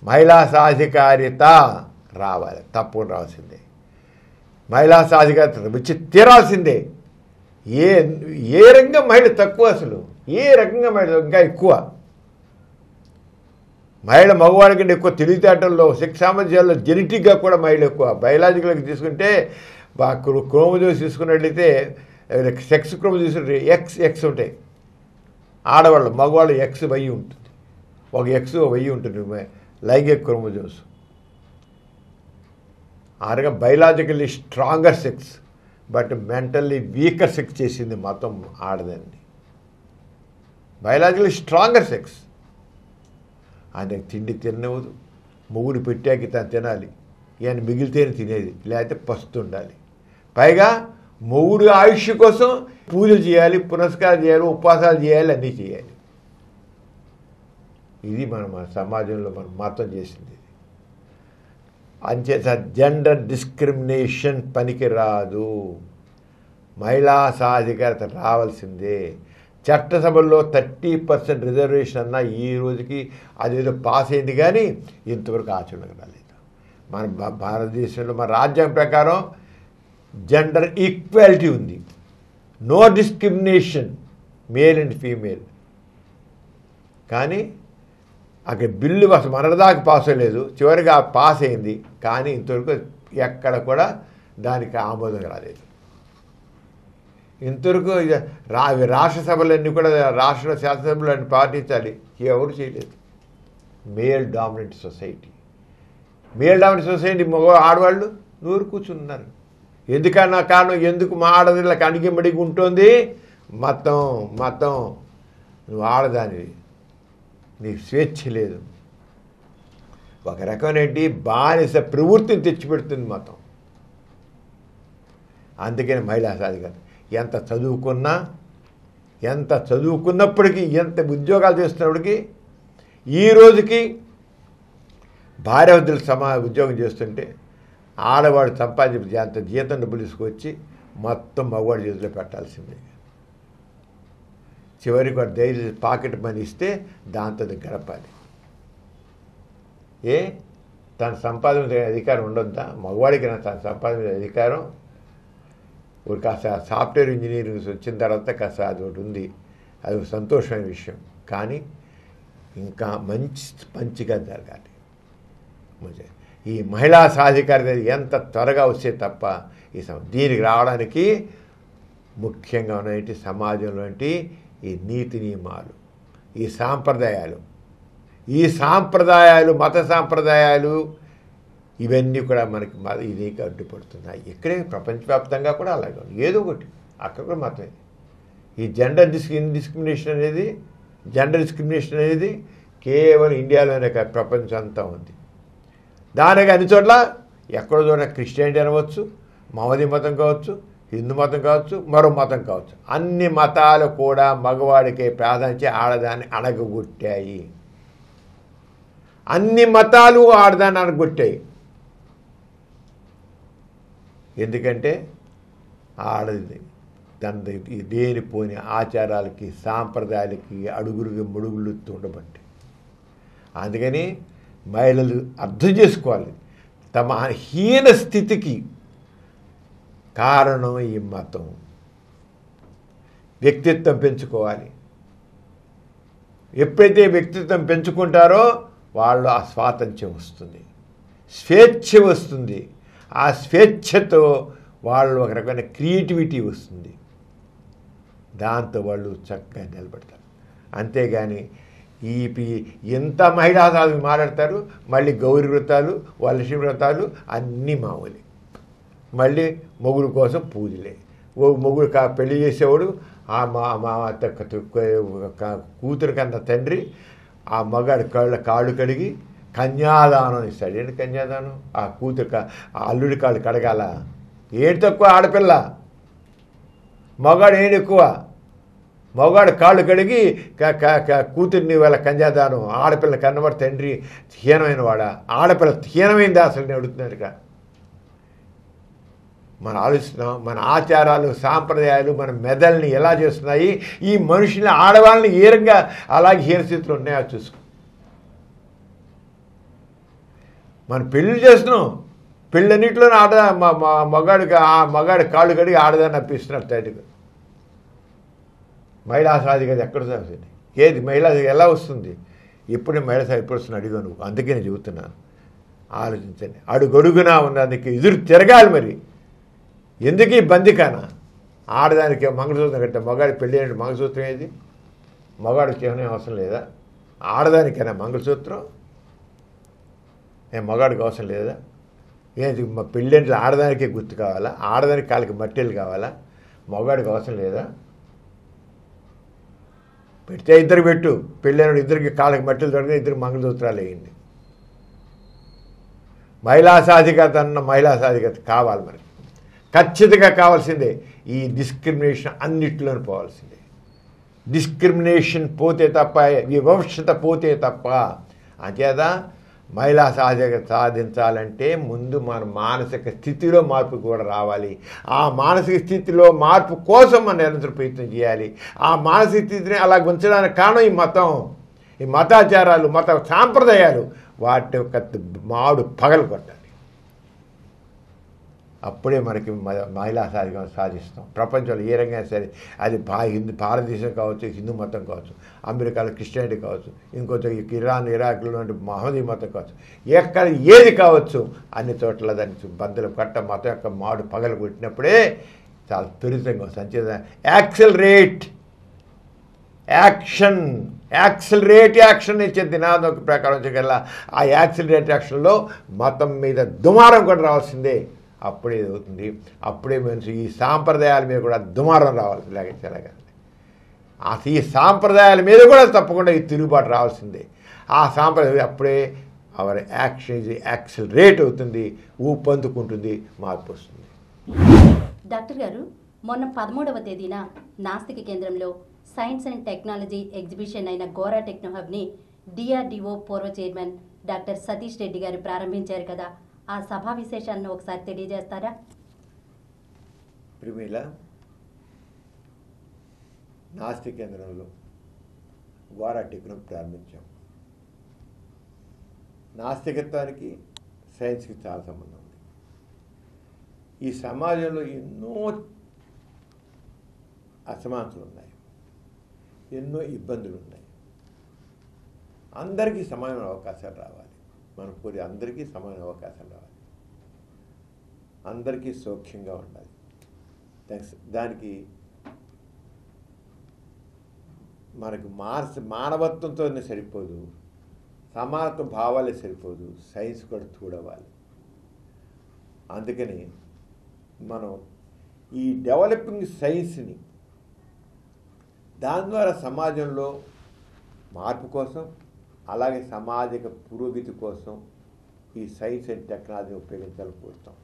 మహిళా సాధికారిత రావాలి, తప్పకుండా రావాల్సిందే. మహిళా సాధికారత వచ్చి తీరాల్సిందే. ఏ రంగం మహిళ తక్కువ, అసలు ఏ రకంగా మహిళ ఇంకా ఎక్కువ. మహిళ మగవాడి కంటే ఎక్కువ తెలివితేటల్లో, శక్తి సామర్థ్యాల్లో జెనెటిక్గా కూడా మహిళ ఎక్కువ. బయలాజికల్గా తీసుకుంటే క్రోమోజోమ్స్ తీసుకున్నట్లయితే సెక్స్ క్రోమోజోమ్స్ ఎక్స్ ఉంటాయి. ఆడవాళ్ళు మగవాళ్ళు XY ఉంటుంది, ఒక XY ఉంటుంది లైంగిక క్రోమోజోమ్స్. ఆ రకంగా biologically stronger sex but mentally weaker sex చేసింది మతం ఆడదండి. Biologically stronger sex. ఆయనకు తిండి తినవద్దు, మొగుడు పెట్టాక తను తినాలి, ఈయన మిగిలితేనే తినేది, లేకపోతే పస్తు ఉండాలి. పైగా మొగుడు ఆయుష్ కోసం పూజలు చేయాలి, పునస్కారం చేయాలి, ఉపవాసాలు చేయాలి, అన్నీ చేయాలి. ఇది మన సమాజంలో మనం మతం చేసింది. అంచేత జెండర్ డిస్క్రిమినేషన్ పనికి రాదు. మహిళా సాధికారత రావాల్సిందే. చట్టసభల్లో 30% రిజర్వేషన్ అన్నా ఈ రోజుకి అదేదో పాస్ అయింది, కానీ ఇంతవరకు ఆచరణకు రాలేదు. మన భారతదేశంలో మన రాజ్యాంగం ప్రకారం జెండర్ ఈక్వాలిటీ ఉంది, no discrimination male and female. కానీ అక్కడ బిల్లు అసలు మనదాకా పాస్ అవ్వలేదు, చివరిగా పాస్ అయింది, కానీ ఇంతవరకు ఎక్కడ కూడా దానికి ఆమోదం రాలేదు. ఇంతవరకు రాష్ట్ర సభలన్నీ కూడా రాష్ట్ర శాసనసభలు అన్ని పాటించాలి, ఎవరు చేయలేదు. మేల్ డామినెంట్ సొసైటీ, మగ ఆడవాళ్ళు నూరు కూర్చున్నారు. ఎందుకన్నా కారణం, ఎందుకు మా ఆడదిళ్ళకి అణిగిమడిగి ఉంటుంది? మతం నువ్వు ఆడదానివి, నీకు స్వేచ్ఛ లేదు. ఒక రకమైనటువంటి బానిస ప్రవృత్తిని తెచ్చిపెడుతుంది మతం. అందుకని మహిళా సాధికారత ఎంత చదువుకున్నప్పటికీ, ఎంత ఉద్యోగాలు చేస్తున్నప్పటికీ, ఈ రోజుకి భార్యాభర్తలు ఉద్యోగం చేస్తుంటే ఆడవాడు సంపాదించి అంత జీతం డబ్బులు తీసుకొచ్చి మొత్తం మగవాడి చేతిలో పెట్టాల్సిందే. చివరికి వాడు దయచేసి పాకెట్ మనీ ఇస్తే దాంతో గడపాలి. తన సంపాదించే అధికారం ఉండొద్దా? మగవాడికి తన సంపాదించే అధికారం ఒక కాస్త సాఫ్ట్వేర్ ఇంజనీరింగ్ వచ్చిన తర్వాత కాస్త అది ఒకటి ఉంది, అది ఒక సంతోషమైన విషయం. కానీ ఇంకా మంచిగా జరగాలి. ఈ మహిళా సాధికారత ఎంత త్వరగా వస్తే తప్ప దీనికి రావడానికి ముఖ్యంగా ఉన్నటువంటి సమాజంలో ఈ నీతి నియమాలు, ఈ సాంప్రదాయాలు మత సాంప్రదాయాలు ఇవన్నీ కూడా మనకి ఇది అడ్డుపడుతున్నాయి. ఇక్కడే ప్రపంచవ్యాప్తంగా కూడా అలాగే ఉంది. ఏదో ఒకటి అక్కడ కూడా మతమే. ఈ జెండర్ డిస్క్రిమినేషన్ అనేది కేవలం ఇండియాలోనే కాదు, ప్రపంచం అంతా ఉంది. దానికి అన్ని చోట్ల ఎక్కడో చోట క్రిస్టియానిటీ అనవచ్చు, మహమ్మదీ మతం కావచ్చు, హిందూ మతం కావచ్చు, మరో మతం కావచ్చు, అన్ని మతాలు కూడా మగవాడికే ప్రాధాన్యత ఆడదాన్ని అణగగొట్టాయి. అన్ని మతాలు ఆడదాన్ని అణగొట్టాయి. ఎందుకంటే ఆడది లేనిపోని ఆచారాలకి సాంప్రదాయాలకి ముడుగులు ఉండబట్టి. అందుకని మహిళలు అర్థం చేసుకోవాలి, తమ హీన స్థితికి కారణం ఈ మతం. వ్యక్తిత్వం పెంచుకోవాలి. ఎప్పుడైతే వ్యక్తిత్వం పెంచుకుంటారో వాళ్ళు ఆ స్వాతంత్ర్యం వస్తుంది, స్వేచ్ఛ వస్తుంది. ఆ స్వేచ్ఛతో వాళ్ళు ఒక రకమైన క్రియేటివిటీ వస్తుంది. దాంతో వాళ్ళు చక్కగా నిలబడతారు. అంతేగాని ఎంత మహిళా సాధన మాట్లాడతారు, మళ్ళీ గౌరీ వ్రతాలు, వరలక్ష్మి వ్రతాలు అన్నీ మామూలే. మళ్ళీ మొగుడు కోసం పూజలే. మొగుడు పెళ్లి చేసేవాడు కూతురు కన్నా తండ్రి ఆ మగాడి కాళ్ళు కడిగి కన్యాదానం ఇస్తాడు. ఏంటి కన్యాదానం? ఆ కూతురు అల్లుడి కాళ్ళు కడగాల. ఏంటి తక్కువ ఆడపిల్ల? మగాడు ఏంటి ఎక్కువ? మగాడు కాళ్ళు కడిగి కూతుర్ని వాళ్ళ కన్యాదానం. ఆడపిల్ల కన్నవాడు తండ్రి హీనమైన వాడా? ఆడపిల్ల హీనమైందా అసలు? నేను అడుగుతున్నాడుగా. మనం ఆలోచిస్తున్నాం, మన ఆచారాలు సాంప్రదాయాలు మన మెదల్ని ఎలా చేస్తున్నాయి, ఈ మనుషుల్ని ఆడవాళ్ళని ఏ రకంగా అలాగే హీనస్థితిలో ఉన్నాయో చూసుకో. మనం పెళ్ళి చేస్తున్నాం, పెళ్ళన్నింటిలోనే మగాడి కాళ్ళు కడిగి ఆడదాన్ని అప్పిస్తున్నారు తండ్రికి. మహిళా సాధికారత ఎక్కడ వస్తుంది? ఏది మహిళా ఎలా వస్తుంది? ఎప్పుడు మహిళా సాధికారత ఎప్పుడు వస్తుంది అడిగా నువ్వు. అందుకే నేను చెబుతున్నాను, ఆలోచించండి. అడుగడుగునా ఉన్నందుకు ఎదురు తిరగాలి. మరి ఎందుకు ఈ బందికాన? ఆడదానికి మంగళసూత్రం కట్టే మగాడి పెళ్ళి అంటే మంగళసూత్రం ఏది? మగాడికి ఏమైనా అవసరం లేదా? ఆడదానికైనా మంగళసూత్రం మగాడికి అవసరం లేదా? ఏంటి పెళ్ళి ఆడదానికే గుర్తు కావాలా? ఆడదానికి కాళ్ళకి మట్టెలు కావాలా? మగాడికి అవసరం లేదా? పెడితే ఇద్దరు పెట్టు. పెళ్ళైన ఇద్దరికి కాళ్ళకి మట్టెలు దొరికిన ఇద్దరికి మంగళసూత్రాలు వేయండి. మహిళా సాధికారత అన్న మహిళా సాధికారత కావాలి. మరి ఖచ్చితంగా కావాల్సిందే. ఈ డిస్క్రిమినేషన్ అన్నిట్లోనే పోవాల్సిందే. డిస్క్రిమినేషన్ పోతే తప్ప, వివక్షత పోతే తప్ప. అంచేత మహిళా సాధికారత సాధించాలంటే ముందు మన మానసిక స్థితిలో మార్పు కూడా రావాలి. ఆ మానసిక స్థితిలో మార్పు కోసం మనం నిరంతరం ప్రయత్నం చేయాలి. ఆ మానసిక స్థితిని అలా ఉంచడానికి కారణం ఈ మతం, ఈ మతాచారాలు, మత సాంప్రదాయాలు. వాటి యొక్క మాడు పగలు కొట్టాలి. అప్పుడే మనకి మహిళా సాధికారత సాధిస్తాం. ప్రపంచంలో ఏ రంగా సరే, అది భారతదేశం కావచ్చు, హిందూ మతం కావచ్చు, అమెరికాలో క్రిస్టియానిటీ కావచ్చు, ఇంకొంచెం ఇరాన్ ఇరాక్లో మహమ్మదీ మతం కావచ్చు, ఎక్కడ ఏది కావచ్చు, అన్ని చోట్ల దానికి బంధువులు కట్ట మతం యొక్క మాడు పగలు కొట్టినప్పుడే చాలా త్వరితంగా సంచేత యాక్షన్ ఇచ్చే దినాదం ప్రకారం వచ్చేకల్లా ఆ యాక్సిలరేట్ యాక్షన్లో మతం మీద దుమారం కూడా రావాల్సిందే. అప్పుడే అవుతుంది. అప్పుడే మనిషి ఈ సాంప్రదాయాల మీద కూడా దుమారం రావాలి. ఇలాగే ఈ సాంప్రదాయాల మీద కూడా తప్పకుండా ఈ తిరుగుబాటు రావాల్సిందే. ఆ సాంప్రదాయం అప్పుడే అవర్ యాక్సిలరేట్ అవుతుంది, ఊపందుకుంటుంది, మార్పు వస్తుంది. డాక్టర్ గారు, మొన్న 13వ తేదీన నాస్తిక కేంద్రంలో సైన్స్ అండ్ టెక్నాలజీ ఎగ్జిబిషన్ అయిన గోరా టెక్నో హబ్ని డిఆర్డిఓ పూర్వ చైర్మన్ డాక్టర్ సతీష్ రెడ్డి గారు ప్రారంభించారు కదా. ఆ సభా విశేషాలను ఒకసారి తెలియజేస్తారా? ప్రిమిల నాస్తిక కేంద్రంలో గోరా టెక్నో ప్రారంభించాం. నాస్తికత్వానికి సైన్స్కి చాలా సంబంధం ఉంది. ఈ సమాజంలో ఎన్నో అసమానతలు ఉన్నాయి, ఎన్నో ఇబ్బందులు ఉన్నాయి. అందరికీ సమానమైన అవకాశాలు రావాలి. మనం కోరి అందరికీ సమాన అవకాశాలు రావాలి, అందరికీ సౌఖ్యంగా ఉండాలి. దానికి మనకు మానవత్వంతోనే సరిపోదు, సమానత్వ భావాలే సరిపోదు, సైన్స్ కూడా చూడవాలి. అందుకని మనం ఈ డెవలపింగ్ సైన్స్ని దాని ద్వారా సమాజంలో మార్పు కోసం, అలాగే సామాజిక పురోగతి కోసం ఈ సైన్స్ అండ్ టెక్నాలజీని ఉపయోగించాలనుకుంటాం.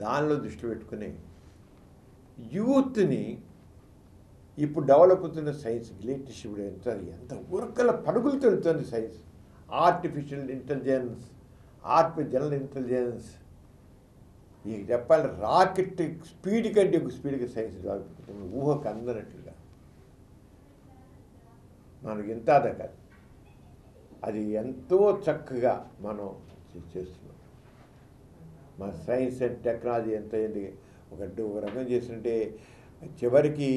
దానిలో దృష్టి పెట్టుకుని యూత్ని ఇప్పుడు డెవలప్ అవుతున్న సైన్స్ లేటెస్ట్ ఎంత ఉరకల పరుగులు తెలుస్తుంది science. Artificial intelligence, general intelligence, ఇక చెప్పాలి రాకెట్ స్పీడ్ కంటే స్పీడ్గా సైన్స్ డెవలప్ అవుతుంది, ఊహకు అందనట్లుగా. మనకి ఇంత కాదు, అది ఎంతో చక్కగా మనం చేస్తున్నాం. మన సైన్స్ అండ్ టెక్నాలజీ ఎంత అయింది. ఒక రకం చేస్తుంటే చివరికి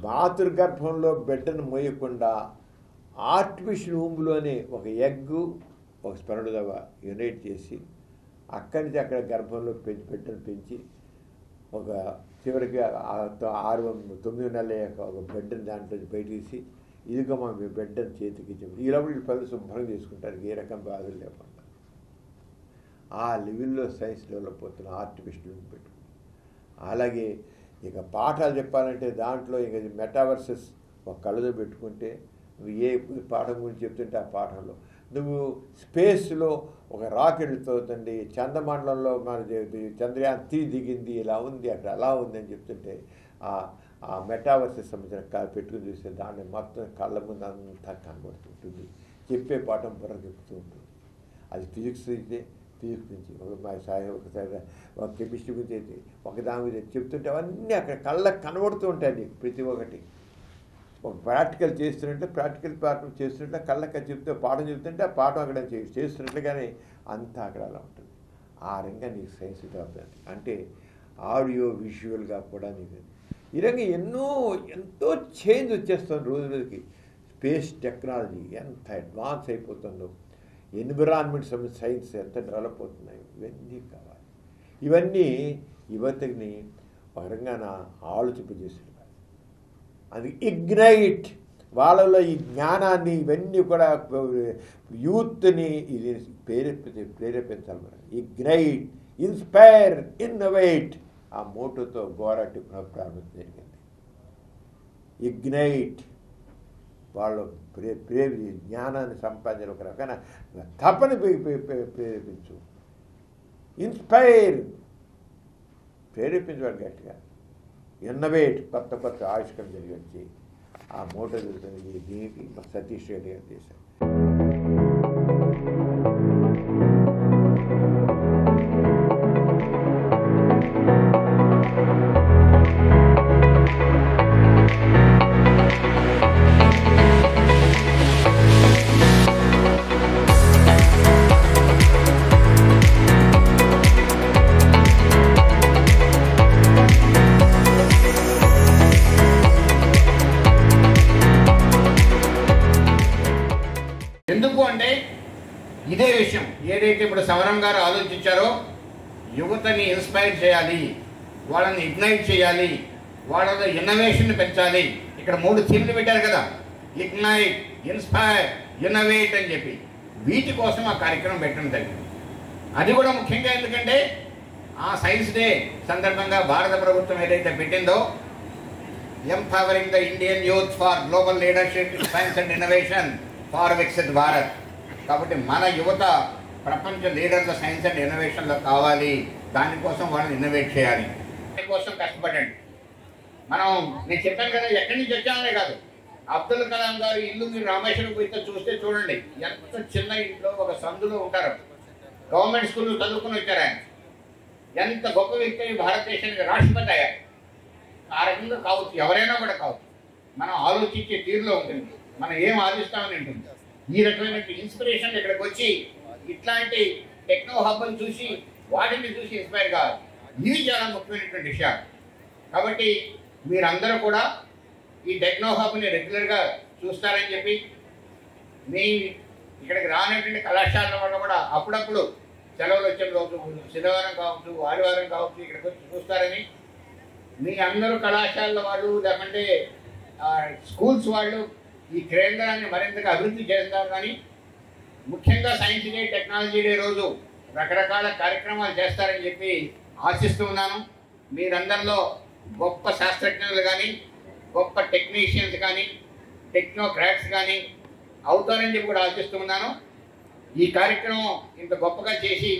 మాతృగర్భంలో బిడ్డను మోయకుండా ఆర్టిఫిషియల్ ఊంబులోనే ఒక ఎగ్గు ఒక స్పెర్మ్ యునైట్ చేసి అక్కడి నుంచి అక్కడ గర్భంలో బిడ్డను పెంచి ఒక చివరికి 9 నెలల ఒక బిడ్డను దాంట్లో బయట తీసి ఇదిగో మా బిడ్డను చేతికి ఇచ్చాము. ఈ లోపల వీళ్ళు పనులు శుభ్రంగా చేసుకుంటారు, ఏ రకం బాధలు లేకుండా. ఆ లెవెల్లో సైన్స్ డెవలప్ అవుతున్న ఆర్టిఫిషియల్ పెట్టుకుని. అలాగే ఇక పాఠాలు చెప్పాలంటే దాంట్లో ఇక మెటావర్సెస్ ఒక కళ్ళలో పెట్టుకుంటే నువ్వు ఏ పాఠం గురించి చెప్తుంటే ఆ పాఠంలో నువ్వు స్పేస్లో ఒక రాకెట్తో తండి చంద్రమండలంలో మన చంద్రయాన్ 3 దిగింది, ఇలా ఉంది, అక్కడ అలా ఉంది అని చెప్తుంటే ఆ మెటావర్సెస్ సంబంధించిన పెట్టుకుని చూస్తే దాన్ని మొత్తం కళ్ళ ముందు అంతా కనబడుతుంటుంది. చెప్పే పాఠం బుర్ర చెప్తూ ఉంటుంది. అది ఫిజిక్స్ అయితే ఫిజిక్స్ నుంచి ఒకసారి ఒక కెమిస్ట్రీ గురించి అయితే ఒకదాని గురించి చెప్తుంటే అవన్నీ అక్కడ కళ్ళకు కనబడుతూ ఉంటాయి నీకు ప్రతి ఒక్కటి. ఒక ప్రాక్టికల్ చేస్తున్నట్టే ప్రాక్టికల్ పాఠం చేస్తున్నట్టే కళ్ళకి చెప్తే పాఠం చెప్తుంటే ఆ పాఠం అక్కడ చేస్తున్నట్లుగానే అంతా అక్కడ అలా ఉంటుంది. ఆ రంగా నీకు సైన్స్ డెవలప్మెంట్ అంటే ఆడియో విజువల్గా కూడా నీకు ఈ రంగా ఎంతో చేంజ్ వచ్చేస్తుంది రోజు రోజుకి. స్పేస్ టెక్నాలజీ ఎంత అడ్వాన్స్ అయిపోతుందో, ఎన్విరాన్మెంట్ సైన్స్ ఎంత డెవలప్ అవుతున్నాయో ఇవన్నీ కావాలి. ఇవన్నీ యువతని ఒక రంగాన ఆలోచింపజేసేది. అది ఇగ్నైట్ వాళ్ళలో ఈ జ్ఞానాన్ని ఇవన్నీ కూడా యూత్ని ఇది ప్రేరేపించాలి. మనం ఇగ్నైట్, ఇన్స్పైర్, ఇన్నోవేట్ ఆ మోటోతో గోరాటి ప్రారంభం జరిగింది. ఇగ్నైట్ వాళ్ళు జ్ఞానాన్ని సంపాదించిన ఒక రకమైన తపని ప్రేరేపించు. ఇన్స్పైర్ ప్రేరేపించవాలి గట్టిగా. ఇన్నోవేట్ కొత్త ఆవిష్కరణ జరిగి వచ్చి ఆ మోటో జరుగుతుంది. దీనికి సతీష్ రెడ్డి గారు చేశారు. ఎందుకు అంటే ఇదే విషయం ఏదైతే ఇప్పుడు సమరం గారు ఆలోచించారో, యువతని ఇన్స్పైర్ చేయాలి, వాళ్ళని ఇగ్నైట్ చేయాలి, వాళ్ళలో ఇన్నోవేషన్ పెంచాలి. ఇక్కడ 3 థీమ్లు పెట్టారు కదా, ఇగ్నైట్, ఇన్స్పైర్, ఇన్నోవేట్ అని చెప్పి. వీటి కోసం ఆ కార్యక్రమం పెట్టడం జరిగింది. అది కూడా ముఖ్యంగా ఎందుకంటే ఆ సైన్స్ డే సందర్భంగా భారత ప్రభుత్వం ఏదైతే పెట్టిందో, empowering the Indian youth for global leadership in science and innovation for Viksit Bharat. కాబట్టి మన యువత ప్రపంచ లీడర్ల సైన్స్ అండ్ ఇన్నోవేషన్లో కావాలి. దానికోసం వాళ్ళని ఇన్నోవేట్ చేయాలి. దానికోసం కష్టపడండి. నేను చెప్పాను కదా, ఎక్కడి నుంచి వచ్చామనే కాదు, అబ్దుల్ కలాం గారు ఇల్లు మీరు రామేశ్వరం పోయితే చూస్తే చూడండి, ఎంత చిన్న ఇంట్లో ఒక సందులో ఉంటారు. గవర్నమెంట్ స్కూల్లో చదువుకుని వచ్చారు ఆయన. ఎంత గొప్ప వ్యక్తి, భారతదేశానికి రాష్ట్రపతి అయ్యారు. ఆ రకంగా కావచ్చు, ఎవరైనా కూడా కావచ్చు. మనం ఆలోచించే తీరులో ఉంటుంది, మనం ఏం ఆలోచిస్తామని ఉంటుంది. ఈ రకమైన ఇన్స్పిరేషన్ ఇక్కడికి వచ్చి ఇట్లాంటి టెక్నో హబ్ని చూసి వాటిని చూసి ఇన్స్పైర్ కావాలి. ఇవి చాలా ముఖ్యమైనటువంటి విషయాలు. కాబట్టి మీరందరూ కూడా ఈ టెక్నో హబ్ని రెగ్యులర్గా చూస్తారని చెప్పి, మీ ఇక్కడికి రానటువంటి కళాశాలల వల్ల కూడా అప్పుడప్పుడు సెలవులు వచ్చే రోజు, శనివారం కావచ్చు, ఆదివారం కావచ్చు, ఇక్కడికి వచ్చి చూస్తారని, మీ అందరూ కళాశాలల వాళ్ళు లేకుంటే స్కూల్స్ వాళ్ళు ఈ కేంద్రాన్ని మరింతగా అభివృద్ధి చేస్తారు. కానీ ముఖ్యంగా సైన్స్ డే, టెక్నాలజీ డే రోజు రకరకాల కార్యక్రమాలు చేస్తారని చెప్పి ఆశిస్తూ ఉన్నాను. మీరందరిలో గొప్ప శాస్త్రజ్ఞులు కానీ, గొప్ప టెక్నీషియన్స్ కానీ, టెక్నోక్రాట్స్ కానీ అవుతారని చెప్పి కూడా ఆశిస్తూ ఉన్నాను. ఈ కార్యక్రమం ఇంత గొప్పగా చేసి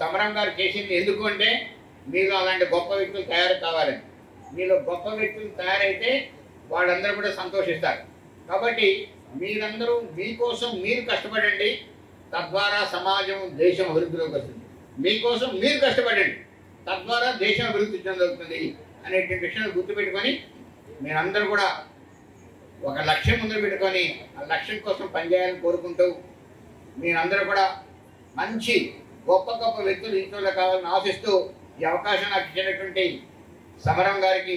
సమరం గారు చేసింది ఎందుకు అంటే, మీరు అలాంటి గొప్ప వ్యక్తులు తయారు కావాలని. మీలో గొప్ప వ్యక్తులు తయారైతే వాళ్ళందరూ కూడా సంతోషిస్తారు. కాబట్టి మీరందరూ మీకోసం మీరు కష్టపడండి, తద్వారా సమాజం, దేశం అభివృద్ధిలోకి వస్తుంది. మీకోసం మీరు కష్టపడండి, తద్వారా దేశం అభివృద్ధి చెందుతుంది అనేటువంటి విషయాన్ని గుర్తుపెట్టుకొని మీరందరూ కూడా ఒక లక్ష్యం ముందు పెట్టుకొని ఆ లక్ష్యం కోసం పనిచేయాలని కోరుకుంటూ, మీరందరూ కూడా మంచి గొప్ప గొప్ప వ్యక్తులు ఇంట్లో కావాలని ఆశిస్తూ, ఈ అవకాశం నాకు ఇచ్చినటువంటి సమరం గారికి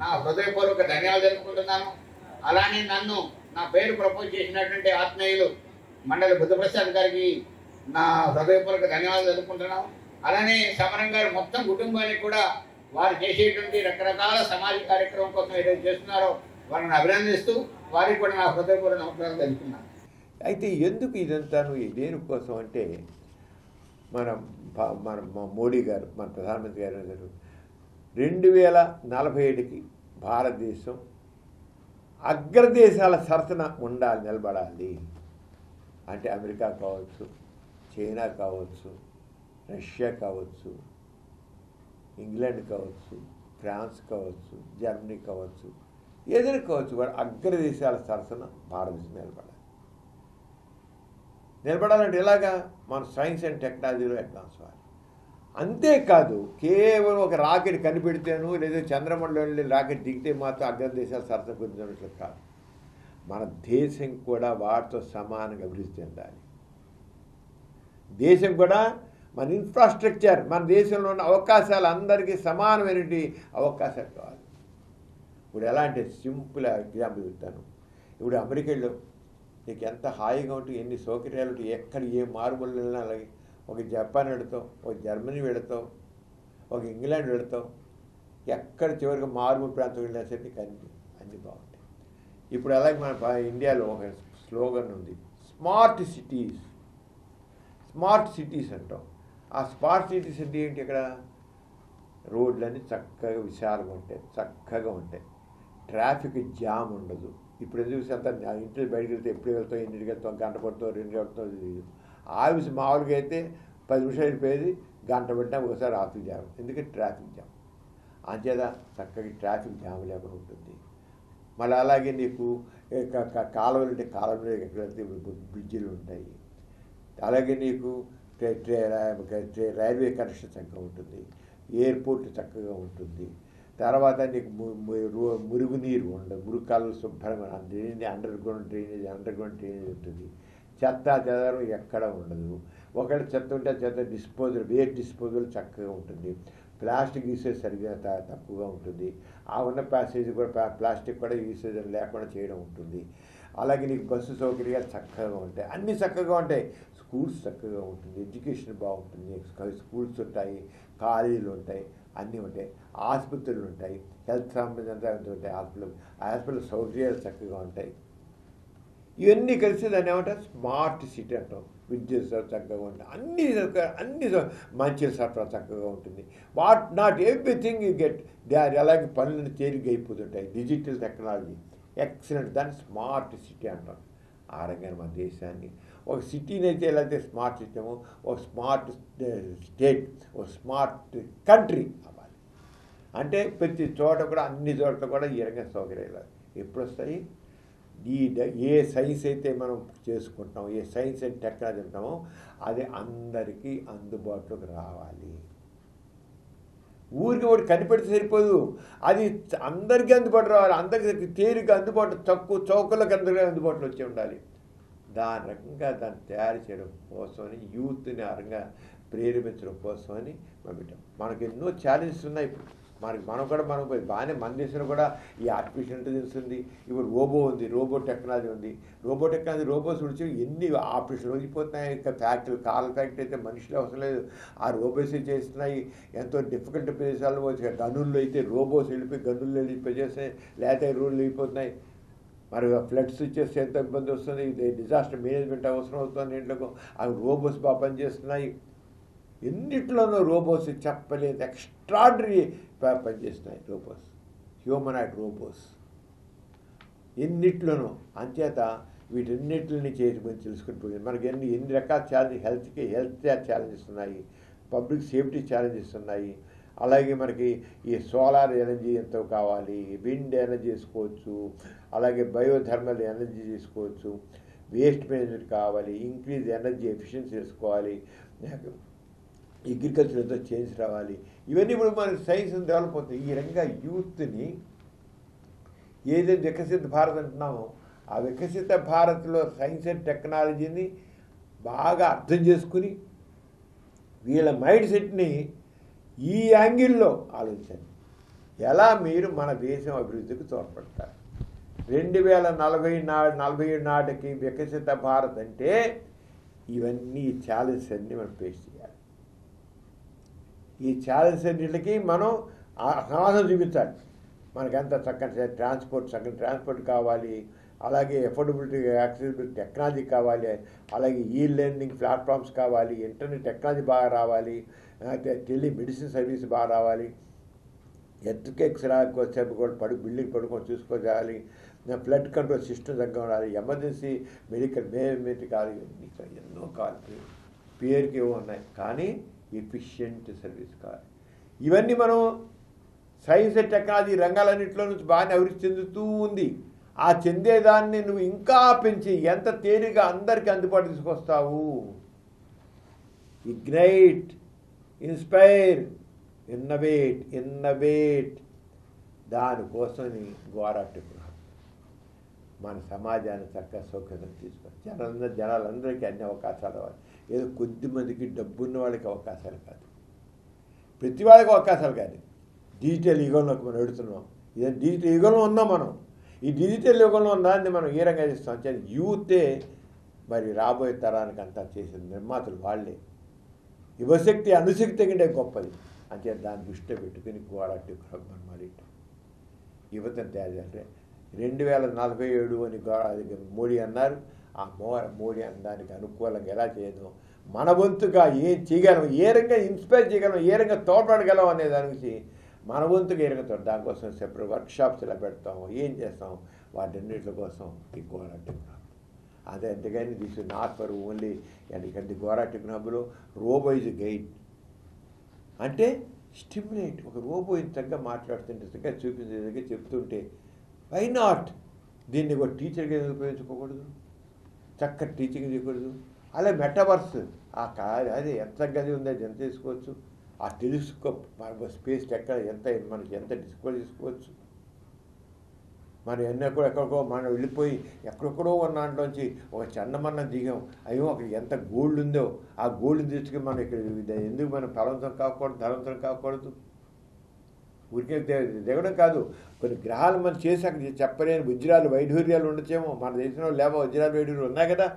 నా హృదయపూర్వక ధన్యవాదాలు తెలుపుకుంటున్నాను. అలానే నన్ను నా పేరు ప్రపోజ్ చేసినటువంటి ఆత్మీయులు మండలి బుద్ధప్రసాద్ గారికి నా హృదయపూర్వక ధన్యవాదాలు తెలుపుకుంటున్నాను. అలానే సమరం గారు మొత్తం కుటుంబానికి కూడా వారు చేసేటువంటి రకరకాల సమాజ కార్యక్రమం కోసం ఏదైతే చేస్తున్నారో వారిని అభినందిస్తూ వారికి కూడా నా హృదయపూర్వక నమస్కారాలు తెలుపుతున్నాను. అయితే ఎందుకు ఇదంతాను దేనికోసం అంటే, మన మోడీ గారు, మన ప్రధానమంత్రి గారు 2047కి భారతదేశం అగ్రదేశాల సరసన నిలబడాలి అంటే అమెరికా కావచ్చు, చైనా కావచ్చు, రష్యా కావచ్చు, ఇంగ్లాండ్ కావచ్చు, ఫ్రాన్స్ కావచ్చు, జర్మనీ కావచ్చు, ఏదైనా కావచ్చు, వాడు అగ్రదేశాల సరసన భారతదేశం నిలబడాలంటే ఎలాగా? మన సైన్స్ అండ్ టెక్నాలజీలో అడ్వాన్స్ అవ్వాలి. అంతేకాదు కేవలం ఒక రాకెట్ కనిపెడితేను లేదా చంద్రమండలంలో రాకెట్ దిగితే మాత్రం అగ్రదేశాల సరసన గురించినట్లు కాదు. మన దేశం కూడా వాటితో సమానంగా అభివృద్ధి చెందాలి. దేశం కూడా మన ఇన్ఫ్రాస్ట్రక్చర్, మన దేశంలో ఉన్న అవకాశాలు అందరికీ సమానమైనటువంటి అవకాశాలు కావాలి. ఇప్పుడు ఎలా అంటే సింపుల్ ఎగ్జాంపుల్ చెప్తాను. ఇప్పుడు అమెరికాలో నీకు ఎంత హాయిగా ఉంటుంది, ఎన్ని సౌకర్యాలు ఉంటాయి, ఎక్కడ ఏ మారుమూల వెళ్ళినా అలాగే. ఒక జపాన్ వెళతావు, ఒక జర్మనీ వెళతావు, ఒక ఇంగ్లాండ్ వెళతావు, ఎక్కడ చివరికి మారుమూల ప్రాంతం వెళ్ళినా సరే నీకు అన్ని బాగుంటాయి. ఇప్పుడు అలాగే మన ఇండియాలో ఒక స్లోగన్ ఉంది, స్మార్ట్ సిటీస్. స్మార్ట్ సిటీస్ అంటాం. ఆ స్మార్ట్ సిటీస్ అంటే ఏంటి? ఇక్కడ రోడ్లన్నీ చక్కగా విశాలంగా ఉంటాయి, చక్కగా ఉంటాయి, ట్రాఫిక్ జామ్ ఉండదు. ఇప్పుడు ఎందుకు అంత ఇంట్లో బయటకు వెళ్తే ఎప్పుడు వెళ్తాం, ఎన్నింటికి వెళ్తాం, గంట పడుతాం, 2 గంటతో తెలియదు. ఆఫీస్ మామూలుగా అయితే 10 నిమిషాలు వెళ్ళిపోయేది, గంట పెట్టినా ఒకసారి ఆఫీస్ జామ్. ఎందుకంటే ట్రాఫిక్ జామ్. అంచేత చక్కగా ట్రాఫిక్ జామ్ లేకుండా ఉంటుంది. మళ్ళీ అలాగే నీకు కాలువలు ఉంటే కాలువలు ఎక్కడ వెళ్తే బ్రిడ్జిలు ఉంటాయి. అలాగే నీకు రైల్వే కనెక్షన్ చక్కగా ఉంటుంది, ఎయిర్పోర్ట్ చక్కగా ఉంటుంది. తర్వాత నీకు మురుగునీరు ఉండదు, మురుకాలు శుభ్రంగా అండర్ గ్రౌండ్ డ్రైనేజ్ ఉంటుంది. చెత్త చెదారం ఎక్కడ ఉండదు. ఒకవేళ చెత్త ఉంటే చెత్త వేస్ట్ డిస్పోజల్ చక్కగా ఉంటుంది. ప్లాస్టిక్ యూసేజ్ సరిగ్గా తక్కువగా ఉంటుంది. ఆ ఉన్న ప్యాసేజ్ కూడా ప్లాస్టిక్ కూడా యూసేజ్ లేకుండా చేయడం ఉంటుంది. అలాగే నీకు బస్సు సౌకర్యాలు చక్కగా ఉంటాయి, అన్నీ చక్కగా ఉంటాయి. స్కూల్స్ చక్కగా ఉంటుంది, ఎడ్యుకేషన్ బాగుంటుంది, స్కూల్స్ ఉంటాయి, కాలేజీలు ఉంటాయి, అన్నీ ఉంటాయి, ఆసుపత్రులు ఉంటాయి, హెల్త్ సంబంధించి ఉంటాయి, హాస్పిటల్ సౌకర్యాలు చక్కగా ఉంటాయి. ఇవన్నీ కలిసి దాన్ని ఏమంటారు? స్మార్ట్ సిటీ అంటాం. విద్యుత్ చక్కగా ఉంటుంది, అన్ని మంచి సరఫరా చక్కగా ఉంటుంది. Not everything you get they are. అలాగే పనులను తేలిగ్గా అయిపోతుంటాయి. డిజిటల్ టెక్నాలజీ ఎక్సలెంట్, దాన్ని స్మార్ట్ సిటీ అంటాం. ఆ రంగాన్ని మన దేశాన్ని ఒక సిటీని అయితే ఎలా అయితే స్మార్ట్ సిస్టము, ఒక స్మార్ట్ స్టేట్, ఒక స్మార్ట్ కంట్రీ అవ్వాలి. అంటే ప్రతి చోట కూడా, అన్ని చోట్ల కూడా ఈ రంగ సౌకర్యాలు ఎప్పుడు వస్తాయి? ఏ సైన్స్ అయితే మనం చేసుకుంటామో, ఏ సైన్స్ అండ్ టెక్నాలజీ అంటామో అది అందరికీ అందుబాటులోకి రావాలి. ఊరికి ఒకటి కనిపెడితే సరిపోదు, అది అందరికీ అందుబాటు రావాలి. అందరికీ తేలిక అందుబాటు, తక్కువ చౌకలకు అందరికీ అందుబాటులో వచ్చి ఉండాలి. దాని రకంగా దాన్ని తయారు చేయడం కోసమని, యూత్ని ఆ రకంగా ప్రేరేపించడం కోసమని మనం పెట్టాం. మనకు ఎన్నో ఛాలెంజెస్ ఉన్నాయి. ఇప్పుడు మనం కూడా బాగానే మన దేశంలో కూడా ఈ ఆర్టిఫిషియల్ ఇంటెలిజెన్స్ ఉంది, ఇప్పుడు రోబో ఉంది, రోబో టెక్నాలజీ ఉంది. రోబోస్ వచ్చి ఎన్ని ఆపరేషన్లు వెళ్ళిపోతున్నాయి. ఇంకా ఫ్యాక్టరీలు, కార్ల ఫ్యాక్టరీ అయితే మనుషులు అవసరం లేదు, ఆ రోబోస్ చేస్తున్నాయి. ఎంతో డిఫికల్ట్ ప్రదేశాల్లో గనుల్లో అయితే రోబోస్ వెళ్ళిపోయి గనుల్లో వెళ్ళిపోయి చేస్తాయి, లేకపోతే రూళ్ళు వెళ్ళిపోతున్నాయి. మరి ఫ్లడ్స్ వచ్చేస్తే ఎంత ఇబ్బంది వస్తుంది, డిజాస్టర్ మేనేజ్మెంట్ అవసరం అవుతుంది. ఇంట్లో అవి రోబోస్ బాగా పనిచేస్తున్నాయి. ఎన్నిట్లోనూ రోబోస్ చెప్పలేదు, ఎక్స్ట్రాడనరీ పనిచేస్తున్నాయి రోబోస్, హ్యూమనాయిడ్ రోబోస్ ఎన్నిట్లోనూ. అంచేత వీటన్నిటిని చేసి తెలుసుకుంటుంది. మనకి ఎన్ని రకాల ఛాలెంజ్, హెల్త్ ఛాలెంజెస్ ఉన్నాయి, పబ్లిక్ సేఫ్టీ ఛాలెంజెస్ ఉన్నాయి. అలాగే మనకి ఈ సోలార్ ఎనర్జీ ఎంతో కావాలి, విండ్ ఎనర్జీ తీసుకోవచ్చు, అలాగే బయోథర్మల్ ఎనర్జీ తీసుకోవచ్చు, వేస్ట్ మేనేజ్మెంట్ కావాలి, ఇంక్రీజ్ ఎనర్జీ ఎఫిషియన్సీ చేసుకోవాలి, అగ్రికల్చర్ ఎంతో చేంజ్ రావాలి. ఇవన్నీ ఇప్పుడు మనకి సైన్స్ డెవలప్ అవుతాయి. ఈ రకంగా యూత్ని ఏదైతే వికసిత భారత్ అంటున్నామో ఆ వికసిత భారత్లో సైన్స్ అండ్ టెక్నాలజీని బాగా అర్థం చేసుకుని వీళ్ళ మైండ్ సెట్ని ఈ యాంగిల్లో ఆలోచించండి. ఎలా మీరు మన దేశం అభివృద్ధికి తోడ్పడతారు. 2047 నాటికి వికసిత భారత్ అంటే ఇవన్నీ ఛాలెంజెస్ అన్నీ మనం ఫేస్ చేయాలి. ఈ ఛాలెంజెస్ అన్నింటికి మనం సమాధానం చూపించాలి. మనకి ఎంత చక్కని ట్రాన్స్పోర్ట్ కావాలి, అలాగే అఫోర్డబిలిటీ, యాక్సెసిబిలిటీ టెక్నాలజీ కావాలి, అలాగే ఈ లెర్నింగ్ ప్లాట్ఫామ్స్ కావాలి, ఇంటర్నెట్ టెక్నాలజీ బాగా రావాలి, టెలిమెడిసిన్ సర్వీస్ బాగా రావాలి, ఎత్తుకెక్స్ రాకొచ్చేపు కూడా బిల్డింగ్ పడుకొని చూసుకోవాలి, ఫ్లడ్ కంట్రోల్ సిస్టమ్ దగ్గర ఉండాలి, ఎమర్జెన్సీ మెడికల్ మేనేజ్మెంట్ కావాలి, ఎన్నో కావాలి. పేరుకి ఏవో ఉన్నాయి కానీ ఎఫిషియెంట్ సర్వీస్ కావాలి. ఇవన్నీ మనం సైన్స్ అండ్ టెక్నాలజీ రంగాలన్నింటిలో నుంచి బాగానే అభివృద్ధి చెందుతూ ఉంది. ఆ చెందేదాన్ని నువ్వు ఇంకా పెంచి ఎంత తేలిగా అందరికీ అందుబాటు తీసుకొస్తావు. ఇగ్నైట్, ఇన్స్పైర్, ఇన్నోవేట్ దానికోసం గోరాటిపురం మన సమాజాన్ని చక్కగా సౌకర్యం తీసుకొని జనాలందరికీ అన్ని అవకాశాలు రావాలి. ఏదో కొద్దిమందికి డబ్బున్న వాళ్ళకి అవకాశాలు కాదు, ప్రతి వాళ్ళకి అవకాశాలు కాదు. డిజిటల్ యుగంలోకి మనం ఎడుతున్నాం. ఇదే డిజిటల్ యుగంలో ఉన్నాం మనం. ఈ డిజిటల్ యుగంలో ఉన్నదాన్ని మనం ఏ రంగా చేస్తాం అంటే యూతే మరి రాబోయే తరానికి అంతా చేసిన నిర్మాతలు వాళ్ళే. యువశక్తి అణుశక్తి కంటే గొప్పది. అంటే దాన్ని దృష్టిలో పెట్టుకుని గోరాటిపురం మరి యువతను తయారు చేయాలంటే 2047 అని మోడీ అన్నారు. ఆ మోడీ అన్నదానికి అనుకూలంగా ఎలా చేయడం, మన వంతుగా ఏం చేయగలం, ఏ రంగా ఇన్స్పైర్ చేయగలం, ఏ రంగా తోడ్పడగలం అనే దాని గురించి మన వంతుగా ఏ రంగా దానికోసం సెపరేట్ వర్క్షాప్స్ ఎలా పెడతాము, ఏం చేస్తాం, వాటన్నిటి కోసం ఈ గోరాటిపురం. అదే అంతేగాని this is not for only. ఎందుకంటే గోరాటిపురం హబ్లో రోబో ఇస్ గైడ్ అంటే స్టిమ్యులేట్. ఒక రోబో ఇంతగా మాట్లాడుతుంటే ఇంతగా చూపించేదిగా చెప్తుంటే వై నాట్ దీన్ని ఒక టీచర్గా ఉపయోగించుకోకూడదు, చక్కటి టీచింగ్ చేయకూడదు. అలా మెటావర్స్ అది ఎంత గది ఉందో అది ఎంత తీసుకోవచ్చు. ఆ టెలిస్కోప్ స్పేస్ ఎంత మనకి ఎంత డిస్కవర్ చేసుకోవచ్చు. మనం ఎక్కడికో మనం వెళ్ళిపోయి ఎక్కడెక్కడో ఉన్న దాంట్లోంచి ఒక చందమన్నం దిగాం, అయ్యో అక్కడ ఎంత గోల్డ్ ఉందో ఆ గోల్డ్ తీసుకుని మనం ఇక్కడ ఎందుకు మనం ధనవంతం కాకూడదు. ఊరికే దిగడం కాదు, కొన్ని గ్రహాలు మనం చేసి అక్కడ చెప్పలేని వజ్రాలు వైఢూర్యాలు ఉండొచ్చేమో. మన దేశంలో లేవో వజ్రాలు వైఢూర్యాలు ఉన్నాయి కదా,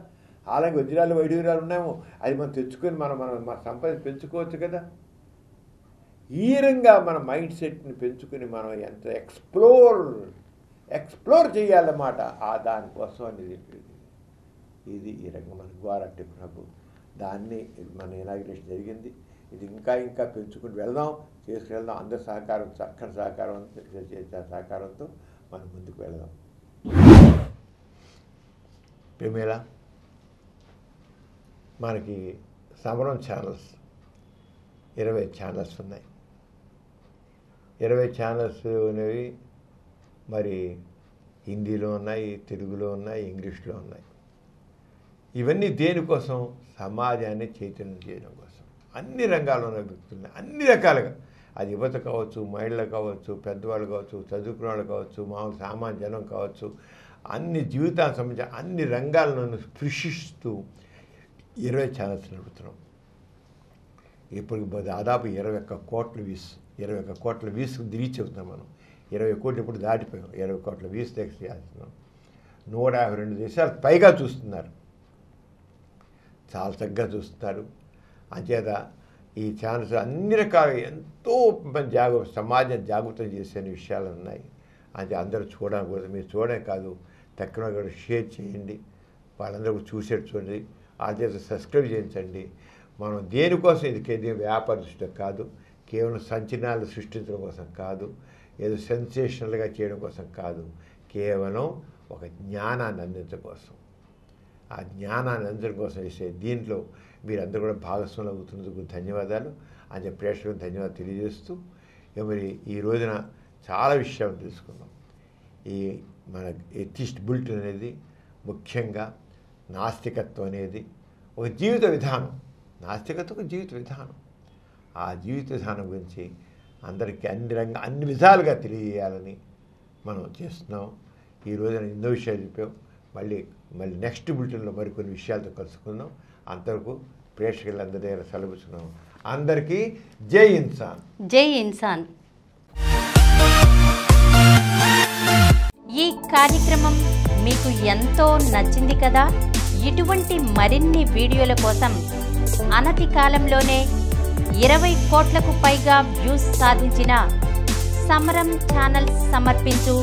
అలాగే వజ్రాలు వైఢూర్యాలు ఉన్నాయేమో. అది మనం తెచ్చుకొని మన సంపద పెంచుకోవచ్చు కదా. ఈ రంగా మన మైండ్ సెట్ని పెంచుకుని మనం ఎంత ఎక్స్ప్లోర్ చేయాలన్నమాట. దానికోసం అనేది ఇది ఈ రంగం మన గోరాటిపురం. దాన్ని మన ఇనాగ్రేషన్ జరిగింది. ఇది ఇంకా పెంచుకుని చేసుకువెళ్దాం. అందరి సహకారం, చక్కని సహకారంతో మనం ముందుకు వెళదాం. ప్రేమేళ మనకి సమరం ఛానల్స్ 20 ఛానల్స్ ఉన్నాయి. 20 ఛానల్స్ అనేవి మరి హిందీలో ఉన్నాయి, తెలుగులో ఉన్నాయి, ఇంగ్లీష్లో ఉన్నాయి. ఇవన్నీ దేనికోసం? సమాజాన్ని చైతన్యం చేయడం కోసం. అన్ని రంగాల్లో ఉన్న వ్యక్తులని అన్ని రకాలుగా, అది యువత కావచ్చు, మహిళలు కావచ్చు, పెద్దవాళ్ళు కావచ్చు, చదువుకున్న వాళ్ళు కావచ్చు, మామూలు సామాన్య జనం కావచ్చు, అన్ని జీవితానికి సంబంధించిన అన్ని రంగాలను స్పృశిస్తూ 20 ఛానల్స్ నడుపుతున్నాం. ఇప్పుడు దాదాపు 21 కోట్ల వ్యూస్ 21 కోట్ల వ్యూస్ రీచ్ అవుతున్నాం మనం. 20 కోట్లు ఇప్పుడు దాటిపోయాం. 20 కోట్ల వ్యూస్ నెక్స్ట్ చేస్తున్నాం. 152 దేశాలు పైగా చూస్తున్నారు. చాలా చక్కగా చూస్తున్నారు. అంచేత ఈ ఛానల్స్ అన్ని రకాలుగా ఎంతో సమాజం జాగృతం చేసే విషయాలు ఉన్నాయి. అంటే అందరూ చూడకూడదు. మీరు చూడడం కాదు, టెక్నాలజీ కూడా షేర్ చేయండి, వాళ్ళందరూ చూసేట్టు చూడండి, వాళ్ళ చేత సబ్స్క్రైబ్ చేయించండి. మనం దేనికోసం ఇది వ్యాపార దృష్టి కాదు, కేవలం సంచలనాలు సృష్టించడం కోసం కాదు, ఏదో సెన్సేషనల్గా చేయడం కోసం కాదు, కేవలం ఒక జ్ఞానాన్ని అందించడం కోసం. ఆ జ్ఞానాన్ని అందించడం కోసం చేసే దీంట్లో మీరందరూ కూడా భాగస్వాములు అవుతున్నందుకు ధన్యవాదాలు. అని ప్రేక్షకులకు ధన్యవాదాలు తెలియజేస్తూ, మరి ఈ రోజున చాలా విషయాలు తెలుసుకున్నాం. ఈ మన ఎథిస్ట్ బులెటిన్ అనేది ముఖ్యంగా నాస్తికత్వం అనేది ఒక జీవిత విధానం. నాస్తికత్వం ఒక జీవిత విధానం. ఆ జీవిత విధానం గురించి అందరికీ అన్ని విధాలుగా తెలియజేయాలని మనం చేస్తున్నాం. ఈ రోజున ఎన్నో విషయాలు చెప్పాం. మళ్ళీ నెక్స్ట్ బులెటిన్లో మరికొన్ని విషయాలతో కలుసుకుందాం. అంతవరకు ప్రేక్షకులందరి దగ్గర సెలవుస్తున్నాం. అందరికీ జై ఇన్సాన్. జై ఇన్సాన్. ఈ కార్యక్రమం మీకు ఎంతో నచ్చింది కదా. ఇటువంటి మరిన్ని వీడియోల కోసం అనతి కాలంలోనే 20 కోట్లకు పైగా వ్యూస్ సాధించిన సమరం ఛానల్ సమర్పించు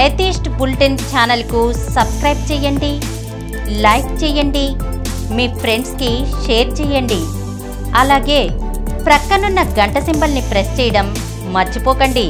ఎథిస్ట్ బులెటిన్ ఛానల్కు సబ్స్క్రైబ్ చేయండి, లైక్ చేయండి, మీ ఫ్రెండ్స్కి షేర్ చేయండి. అలాగే ప్రక్కనున్న గంట సింబల్ని ప్రెస్ చేయడం మర్చిపోకండి.